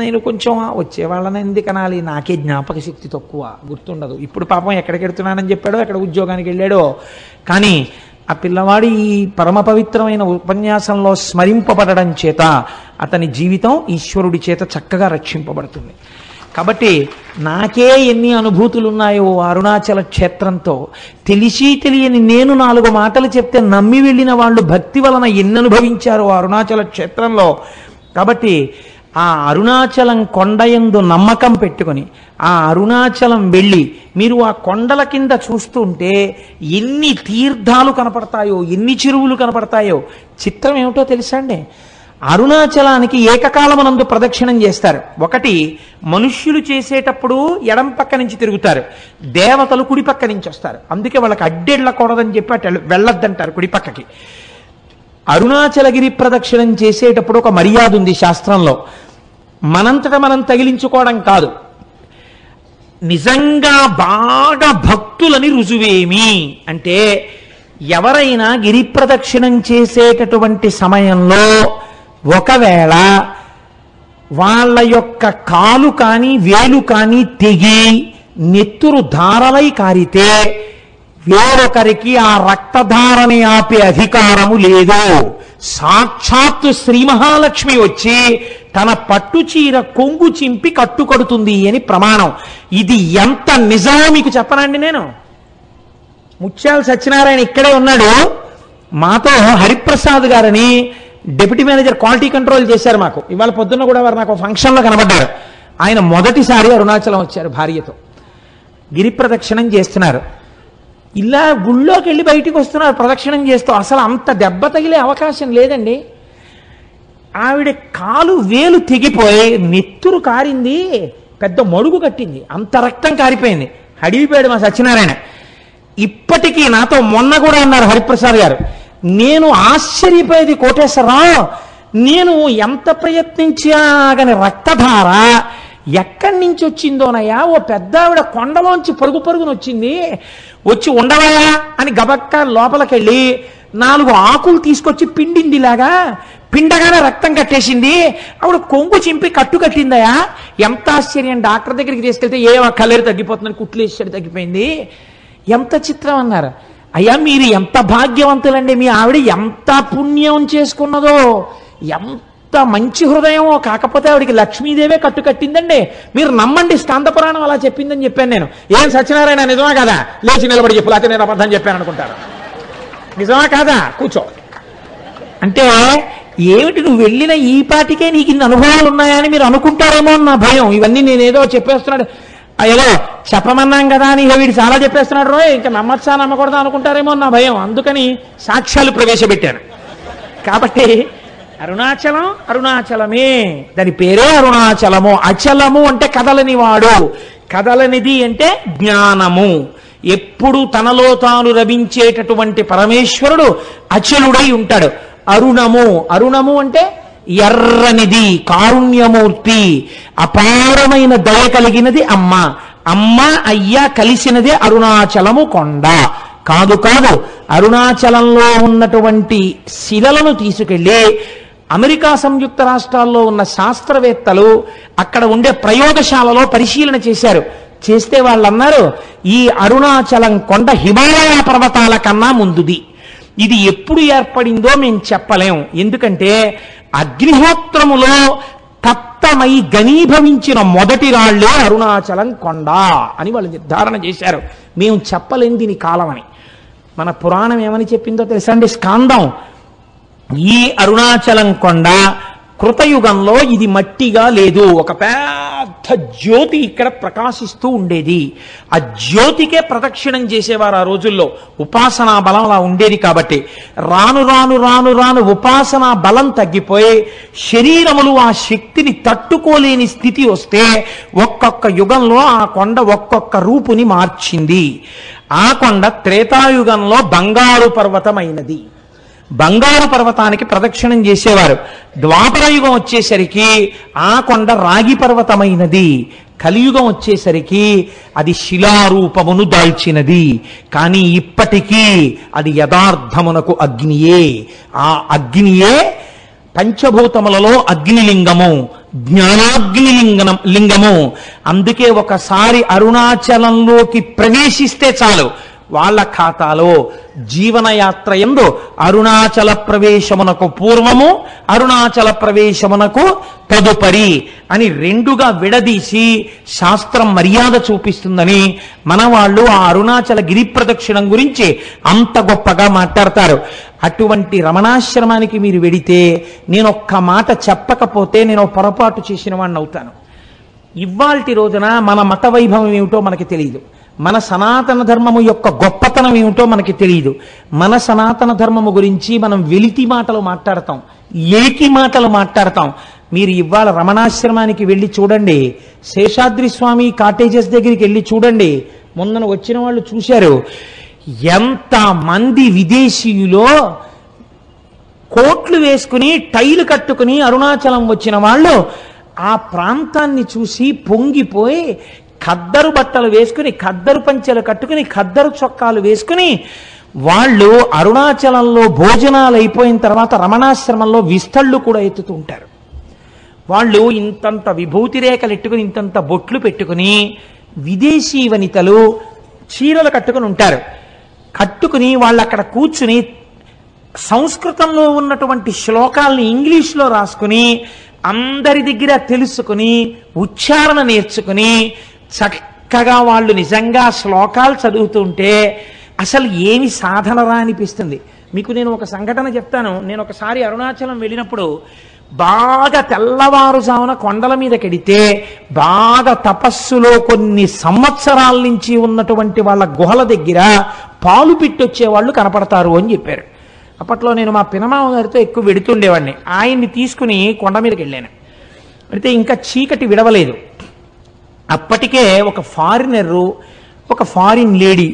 నేను కొంచెం వచ్చేవాళ్ళని ఎందుకు అనాలి, నాకే జ్ఞాపక శక్తి తక్కువ, గుర్తుండదు. ఇప్పుడు పాపం ఎక్కడికి వెళ్తున్నానని చెప్పాడో, ఎక్కడ ఉద్యోగానికి వెళ్ళాడో. కానీ ఆ పిల్లవాడి ఈ పరమ పవిత్రమైన ఉపన్యాసంలో స్మరింపబడడం చేత అతని జీవితం ఈశ్వరుడి చేత చక్కగా రక్షింపబడుతుంది. కాబట్టి నాకే ఎన్ని అనుభూతులు ఉన్నాయో అరుణాచల క్షేత్రంతో, తెలిసి తెలియని నేను 4 మాటలు చెప్తే నమ్మి వెళ్ళిన వాళ్ళు భక్తి వలన ఎన్ని అనుభవించారో అరుణాచల క్షేత్రంలో. కాబట్టి ఆ అరుణాచలం కొండయందు నమ్మకం పెట్టుకొని ఆ అరుణాచలం వెళ్ళి మీరు ఆ కొండల కింద చూస్తుంటే ఎన్ని తీర్థాలు కనపడతాయో, ఎన్ని చెరువులు కనపడతాయో. చిత్రం ఏమిటో తెలుసా అండి, అరుణాచలానికి ఏకకాలమునందు ప్రదక్షిణం చేస్తారు. ఒకటి మనుష్యులు చేసేటప్పుడు ఎడం పక్క నుంచి తిరుగుతారు, దేవతలు కుడి పక్క నుంచి వస్తారు. అందుకే వాళ్ళకి అడ్డెళ్ళకూడదని చెప్పి అటు వెళ్ళొద్దంటారు కుడి పక్కకి. అరుణాచలగిరి ప్రదక్షిణం చేసేటప్పుడు ఒక మర్యాద ఉంది శాస్త్రంలో. మనంతట మనం తగిలించుకోవడం కాదు, నిజంగా బాగా భక్తులని రుజువేమి అంటే ఎవరైనా గిరి ప్రదక్షిణం చేసేటటువంటి సమయంలో ఒకవేళ వాళ్ళ యొక్క కాలు కానీ వేలు కానీ తెగి నెత్తురు ధారలై కారితే వేరొకరికి ఆ రక్తధారని ఆపే అధికారము లేదు. సాక్షాత్తు శ్రీ మహాలక్ష్మి వచ్చి తన పట్టు చీర కొంగు చింపి కట్టుకడుతుంది అని ప్రమాణం. ఇది ఎంత నిజమో మీకు చెప్పనండి. నేను ముత్యాల సత్యనారాయణ ఇక్కడే ఉన్నాడు, మాతో హరిప్రసాద్ గారని డిప్యూటీ మేనేజర్ క్వాలిటీ కంట్రోల్ చేశారు మాకు. ఇవాళ పొద్దున్న కూడా వారు నాకు ఫంక్షన్లో కనబడ్డారు. ఆయన మొదటిసారి అరుణాచలం వచ్చారు భార్యతో, గిరి ప్రదక్షిణం చేస్తున్నారు. ఇలా గుళ్ళోకి వెళ్ళి బయటికి వస్తున్నారు ప్రదక్షిణం చేస్తూ. అసలు అంత దెబ్బ తగిలే అవకాశం లేదండి. ఆవిడ కాలు వేలు తెగిపోయి నెత్తురు కారింది, పెద్ద మడుగు కట్టింది, అంత రక్తం కారిపోయింది. అడిగిపోయాడు మా సత్యనారాయణ. ఇప్పటికీ నాతో మొన్న కూడా అన్నారు హరిప్రసాద్ గారు, నేను ఆశ్చర్యపోయేది కోటేశ్వరరావు, నేను ఎంత ప్రయత్నించా కానీ రక్తధార ఎక్కడి నుంచి వచ్చిందోనయ్యా. ఓ పెద్ద ఆవిడ కొండలోంచి పరుగు పరుగున వచ్చింది, వచ్చి ఉండవయా అని గబక్క లోపలికెళ్ళి 4 ఆకులు తీసుకొచ్చి పిండిందిలాగా, పిండగానే రక్తం కట్టేసింది. ఆవిడ కొంగు చింపి కట్టు కట్టిందయా. ఎంత ఆశ్చర్యం. డాక్టర్ దగ్గరికి తీసుకెళ్తే కళ్ళేరు తగ్గిపోతుందని కుట్లేసాడు, తగ్గిపోయింది. ఎంత చిత్రం అన్నారు. అయ్యా మీరు ఎంత భాగ్యవంతులండి, మీ ఆవిడ ఎంత పుణ్యం చేసుకున్నదో, ఎంత మంచి హృదయమో. కాకపోతే ఆవిడికి లక్ష్మీదేవే కట్టు కట్టిందండి. మీరు నమ్మండి, స్కాంద పురాణం అలా చెప్పిందని చెప్పాను నేను. ఏం సత్యనారాయణ నిజమా కదా, లేచి నిలబడి చెప్పు, లేకపోతే నేను అబద్ధం చెప్పాను అనుకుంటారు. నిజమా కాదా, కూర్చో అంటే ఏమిటి నువ్వు వెళ్ళిన ఈ పాటికే నీకు ఇన్ని అనుభవాలు ఉన్నాయని మీరు అనుకుంటారేమో అన్న భయం. ఇవన్నీ నేనేదో చెప్పేస్తున్నాడు, ఏదో చెప్పమన్నాం కదా అని వీడు చాలా చెప్పేస్తున్నాడు రో, ఇంకా నమ్మచ్చా నమ్మకూడదా అనుకుంటారేమో నా భయం. అందుకని సాక్ష్యాలు ప్రవేశపెట్టాను. కాబట్టి అరుణాచలం అరుణాచలమే, దాని పేరే అరుణాచలము. అచలము అంటే కదలని వాడు, కదలనిది అంటే జ్ఞానము. ఎప్పుడు తనలో తాను రవించేటటువంటి పరమేశ్వరుడు అచలుడై ఉంటాడు. అరుణము, అరుణము అంటే ఎర్రనిది, కారుణ్యమూర్తి, అపారమైన దయ కలిగినది అమ్మ. అమ్మ అయ్య కలిసినదే అరుణాచలము కొండ. కాదు కాదు, అరుణాచలంలో ఉన్నటువంటి శిలలను తీసుకెళ్ళి అమెరికా సంయుక్త రాష్ట్రాల్లో ఉన్న శాస్త్రవేత్తలు అక్కడ ఉండే ప్రయోగశాలలో పరిశీలన చేశారు. చేస్తే వాళ్ళు అన్నారు, ఈ అరుణాచలం కొండ హిమాలయ పర్వతాల కన్నా ముందుది. ఇది ఎప్పుడు ఏర్పడిందో మేము చెప్పలేం. ఎందుకంటే అగ్నిహోత్రములో తప్తమై ఘనీభవించిన మొదటి రాళ్లే అరుణాచలం కొండ అని వాళ్ళు నిర్ధారణ చేశారు. మేము చెప్పలేం దీని కాలం అని. మన పురాణం ఏమని చెప్పిందో తెలుసా అండి, స్కాందం. ఈ అరుణాచలం కొండ కృతయుగంలో ఇది మట్టిగా లేదు, ఒక పెద్ద జ్యోతి ఇక్కడ ప్రకాశిస్తూ ఉండేది. ఆ జ్యోతికే ప్రదక్షిణం చేసేవారు ఆ రోజుల్లో. ఉపాసనా బలం అలా ఉండేది. కాబట్టి రాను రాను రాను రాను ఉపాసనా బలం తగ్గిపోయి శరీరములు ఆ శక్తిని తట్టుకోలేని స్థితి వస్తే ఒక్కొక్క యుగంలో ఆ కొండ ఒక్కొక్క రూపుని మార్చింది. ఆ కొండ త్రేతాయుగంలో బంగారు పర్వతమైనది. బంగారు పర్వతానికి ప్రదక్షిణం చేసేవారు. ద్వాపరయుగం వచ్చేసరికి ఆ కొండ రాగి పర్వతమైనది, కలియుగం వచ్చేసరికి అది శిలారూపమును దాల్చినది. కానీ ఇప్పటికీ అది యథార్థమునకు అగ్నియే. ఆ అగ్నియే పంచభూతములలో అగ్నిలింగము, లింగము. అందుకే ఒకసారి అరుణాచలంలోకి ప్రవేశిస్తే చాలు, వాళ్ళ ఖాతాలో జీవనయాత్ర యందు అరుణాచల ప్రవేశమునకు పూర్వము, అరుణాచల ప్రవేశమునకు తదుపరి అని రెండుగా విడదీసి శాస్త్రం మర్యాద చూపిస్తుందని మన వాళ్ళు ఆ అరుణాచల గిరి ప్రదక్షిణం గురించి అంత గొప్పగా మాట్లాడతారు. అటువంటి రమణాశ్రమానికి మీరు వెడితే నేను ఒక్క మాట చెప్పకపోతే నేను పొరపాటు చేసిన వాడిని అవుతాను. ఇవాల్టి రోజున మన మత వైభవం ఏమిటో మనకి తెలియదు, మన సనాతన ధర్మము యొక్క గొప్పతనం ఏమిటో మనకి తెలియదు. మన సనాతన ధర్మము గురించి మనం వెలితి మాటలు మాట్లాడతాం, ఏకి మాటలు మాట్లాడతాం. మీరు ఇవాళ రమణాశ్రమానికి వెళ్ళి చూడండి, శేషాద్రి స్వామి కాటేజెస్ దగ్గరికి వెళ్ళి చూడండి. మొన్న వచ్చిన వాళ్ళు చూశారు, ఎంత మంది విదేశీయులో కోట్లు వేసుకుని టైలు కట్టుకుని అరుణాచలం వచ్చిన వాళ్ళు ఆ ప్రాంతాన్ని చూసి పొంగిపోయి ఖద్దరు బట్టలు వేసుకుని, ఖద్దరు పంచెలు కట్టుకుని, ఖద్దరు చొక్కాలు వేసుకుని వాళ్ళు అరుణాచలంలో భోజనాలు అయిపోయిన తర్వాత రమణాశ్రమంలో విస్తళ్ళు కూడా ఎత్తుతూ ఉంటారు. వాళ్ళు ఇంతంత విభూతి రేఖలు ఎట్టుకుని, ఇంతంత బొట్లు పెట్టుకుని, విదేశీ వనితలు చీరలు కట్టుకుని ఉంటారు. కట్టుకుని వాళ్ళు అక్కడ కూర్చుని సంస్కృతంలో ఉన్నటువంటి శ్లోకాలని ఇంగ్లీష్లో రాసుకుని, అందరి దగ్గర తెలుసుకుని, ఉచ్చారణ నేర్చుకుని, చక్కగా వాళ్ళు నిజంగా శ్లోకాలు చదువుతుంటే అసలు ఏమి సాధనరా అనిపిస్తుంది. మీకు నేను ఒక సంఘటన చెప్తాను. నేను ఒకసారి అరుణాచలం వెళ్ళినప్పుడు బాగా తెల్లవారుజామున కొండల మీదకెడితే బాగా తపస్సులో కొన్ని సంవత్సరాల నుంచి ఉన్నటువంటి వాళ్ళ గుహల దగ్గర పాలు పిట్టొచ్చే వాళ్ళు కనపడతారు అని చెప్పారు. అప్పట్లో నేను మా పినమామ గారితో ఎక్కువ వెడుతుండేవాడిని. ఆయన్ని తీసుకుని కొండ మీదకి వెళ్ళాను. అయితే ఇంకా చీకటి విడవలేదు. అప్పటికే ఒక ఫారినరు, ఒక ఫారిన్ లేడీ,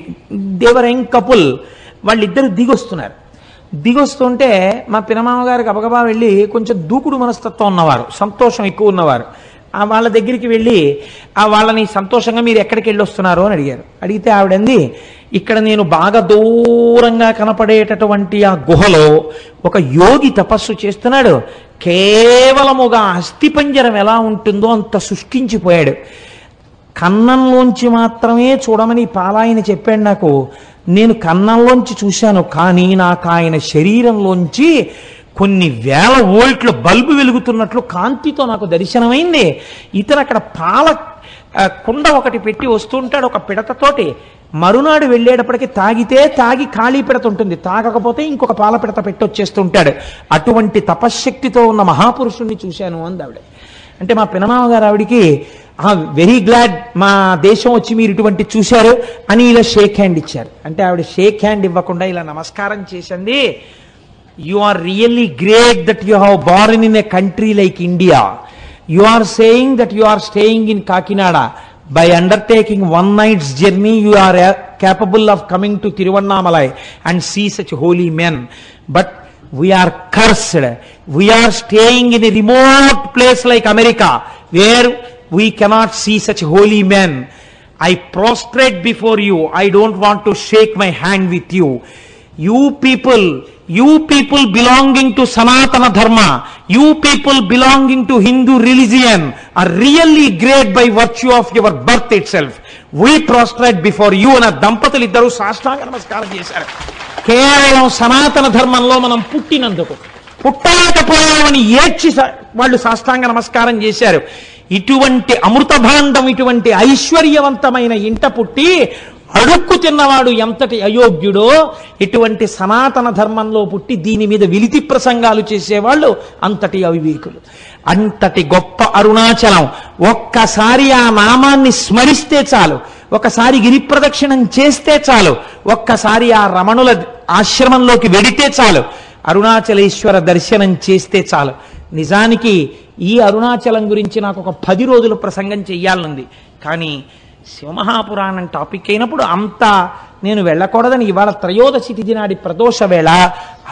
దేవర్ యంగ్ కపుల్, వాళ్ళిద్దరు దిగొస్తున్నారు. దిగొస్తుంటే మా పినమామ గారికి గబగబా వెళ్ళి, కొంచెం దూకుడు మనస్తత్వం ఉన్నవారు, సంతోషం ఎక్కువ ఉన్నవారు, ఆ వాళ్ళ దగ్గరికి వెళ్ళి ఆ వాళ్ళని సంతోషంగా మీరు ఎక్కడికి వెళ్ళి వస్తున్నారు అని అడిగారు. అడిగితే ఆవిడంది, ఇక్కడ నేను బాగా దూరంగా కనపడేటటువంటి ఆ గుహలో ఒక యోగి తపస్సు చేస్తున్నాడు, కేవలముగా అస్థిపంజరం ఎలా ఉంటుందో అంత సృష్టించిపోయాడు. కన్నంలోంచి మాత్రమే చూడమని పాలాయన చెప్పాడు నాకు. నేను కన్నంలోంచి చూశాను, కానీ నాకు ఆయన శరీరంలోంచి కొన్ని వేల వోల్ట్ల బల్బు వెలుగుతున్నట్లు కాంతితో నాకు దర్శనమైంది. ఇతను అక్కడ పాల కుండ ఒకటి పెట్టి వస్తుంటాడు ఒక పిడతతోటి. మరునాడు వెళ్ళేటప్పటికి తాగితే తాగి ఖాళీ పిడత ఉంటుంది, తాగకపోతే ఇంకొక పాల పిడత పెట్టి వచ్చేస్తుంటాడు. అటువంటి తపశ్శక్తితో ఉన్న మహాపురుషుణ్ణి చూశాను అంది ఆవిడ. అంటే మా పినమామ గారు ఆవిడికి వెరీ గ్లాడ్ మా దేశం వచ్చి మీరు ఇటువంటి చూశారు అని ఇలా షేక్ హ్యాండ్ ఇచ్చారు. అంటే ఆవిడ షేక్ హ్యాండ్ ఇవ్వకుండా ఇలా నమస్కారం చేసింది. You are really great that you have born in a country like India. You are saying that you are staying in Kakinada. By undertaking one night's journey, you are capable of coming to Tiruvannamalai and see such holy men. But we are cursed. We are staying in a remote place like America, where we cannot see such holy men. I prostrate before you. I don't want to shake my hand with you. You people belonging to Sanatana Dharma, you people belonging to Hindu religion are really great by virtue of your birth itself. We prostrate before you. అన్న దంపతులు ఇద్దరు సాష్టాంగ నమస్కారం చేశారు. కేవలం సనాతన ధర్మంలో మనం పుట్టినందుకు, పుట్టలేకపోయామని ఏడ్చి వాళ్ళు సాష్టాంగ నమస్కారం చేశారు. ఇటువంటి అమృత భాండం, ఇటువంటి ఐశ్వర్యవంతమైన ఇంట పుట్టి అడుక్కు తిన్నవాడు ఎంతటి అయోగ్యుడో, ఇటువంటి సనాతన ధర్మంలో పుట్టి దీని మీద విలితి ప్రసంగాలు చేసేవాళ్ళు అంతటి అవివేకులు. అంతటి గొప్ప అరుణాచలం. ఒక్కసారి ఆ నామాన్ని స్మరిస్తే చాలు, ఒకసారి గిరి ప్రదక్షిణం చేస్తే చాలు, ఒక్కసారి ఆ రమణుల ఆశ్రమంలోకి వెడితే చాలు, అరుణాచలేశ్వర దర్శనం చేస్తే చాలు. నిజానికి ఈ అరుణాచలం గురించి నాకు ఒక 10 రోజులు ప్రసంగం చెయ్యాలనుంది. కానీ శివమహాపురాణం టాపిక్ అయినప్పుడు అంత నేను వెళ్ళకూడదని ఇవాళ త్రయోదశి తిథి నాడి ప్రదోష వేళ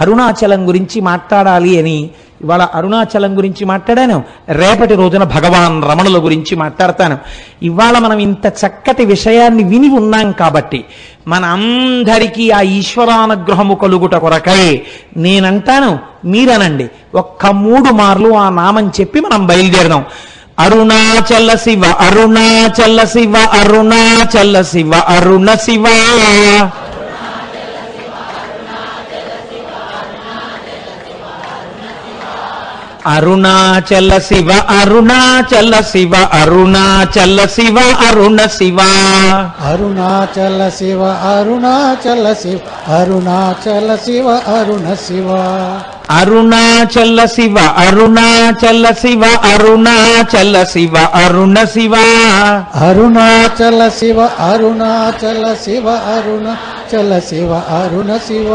అరుణాచలం గురించి మాట్లాడాలి అని ఇవాళ అరుణాచలం గురించి మాట్లాడాను. రేపటి రోజున భగవాన్ రమణుల గురించి మాట్లాడతాను. ఇవాళ మనం ఇంత చక్కటి విషయాన్ని విని ఉన్నాం కాబట్టి మన అందరికీ ఆ ఈశ్వరానుగ్రహము కలుగుట కొరకై నేనంటాను, మీరనండి. ఒక్క 3 మార్లు ఆ నామం చెప్పి మనం బయలుదేరదాం. అరుణాచల శివ అరుణాచల శివ అరుణాచల శివ అరుణ శివ అరుణాచల శివ అరుణాచల శివ అరుణాచల శివ అరుణ శివ అరుణాచల శివ అరుణాచల శివ అరుణాచల శివ అరుణ శివ అరుణాచల శివ అరుణాచల శివ అరుణాచల శివ అరుణ శివ అరుణాచల శివ అరుణాచల శివ అరుణాచల శివ అరుణ శివ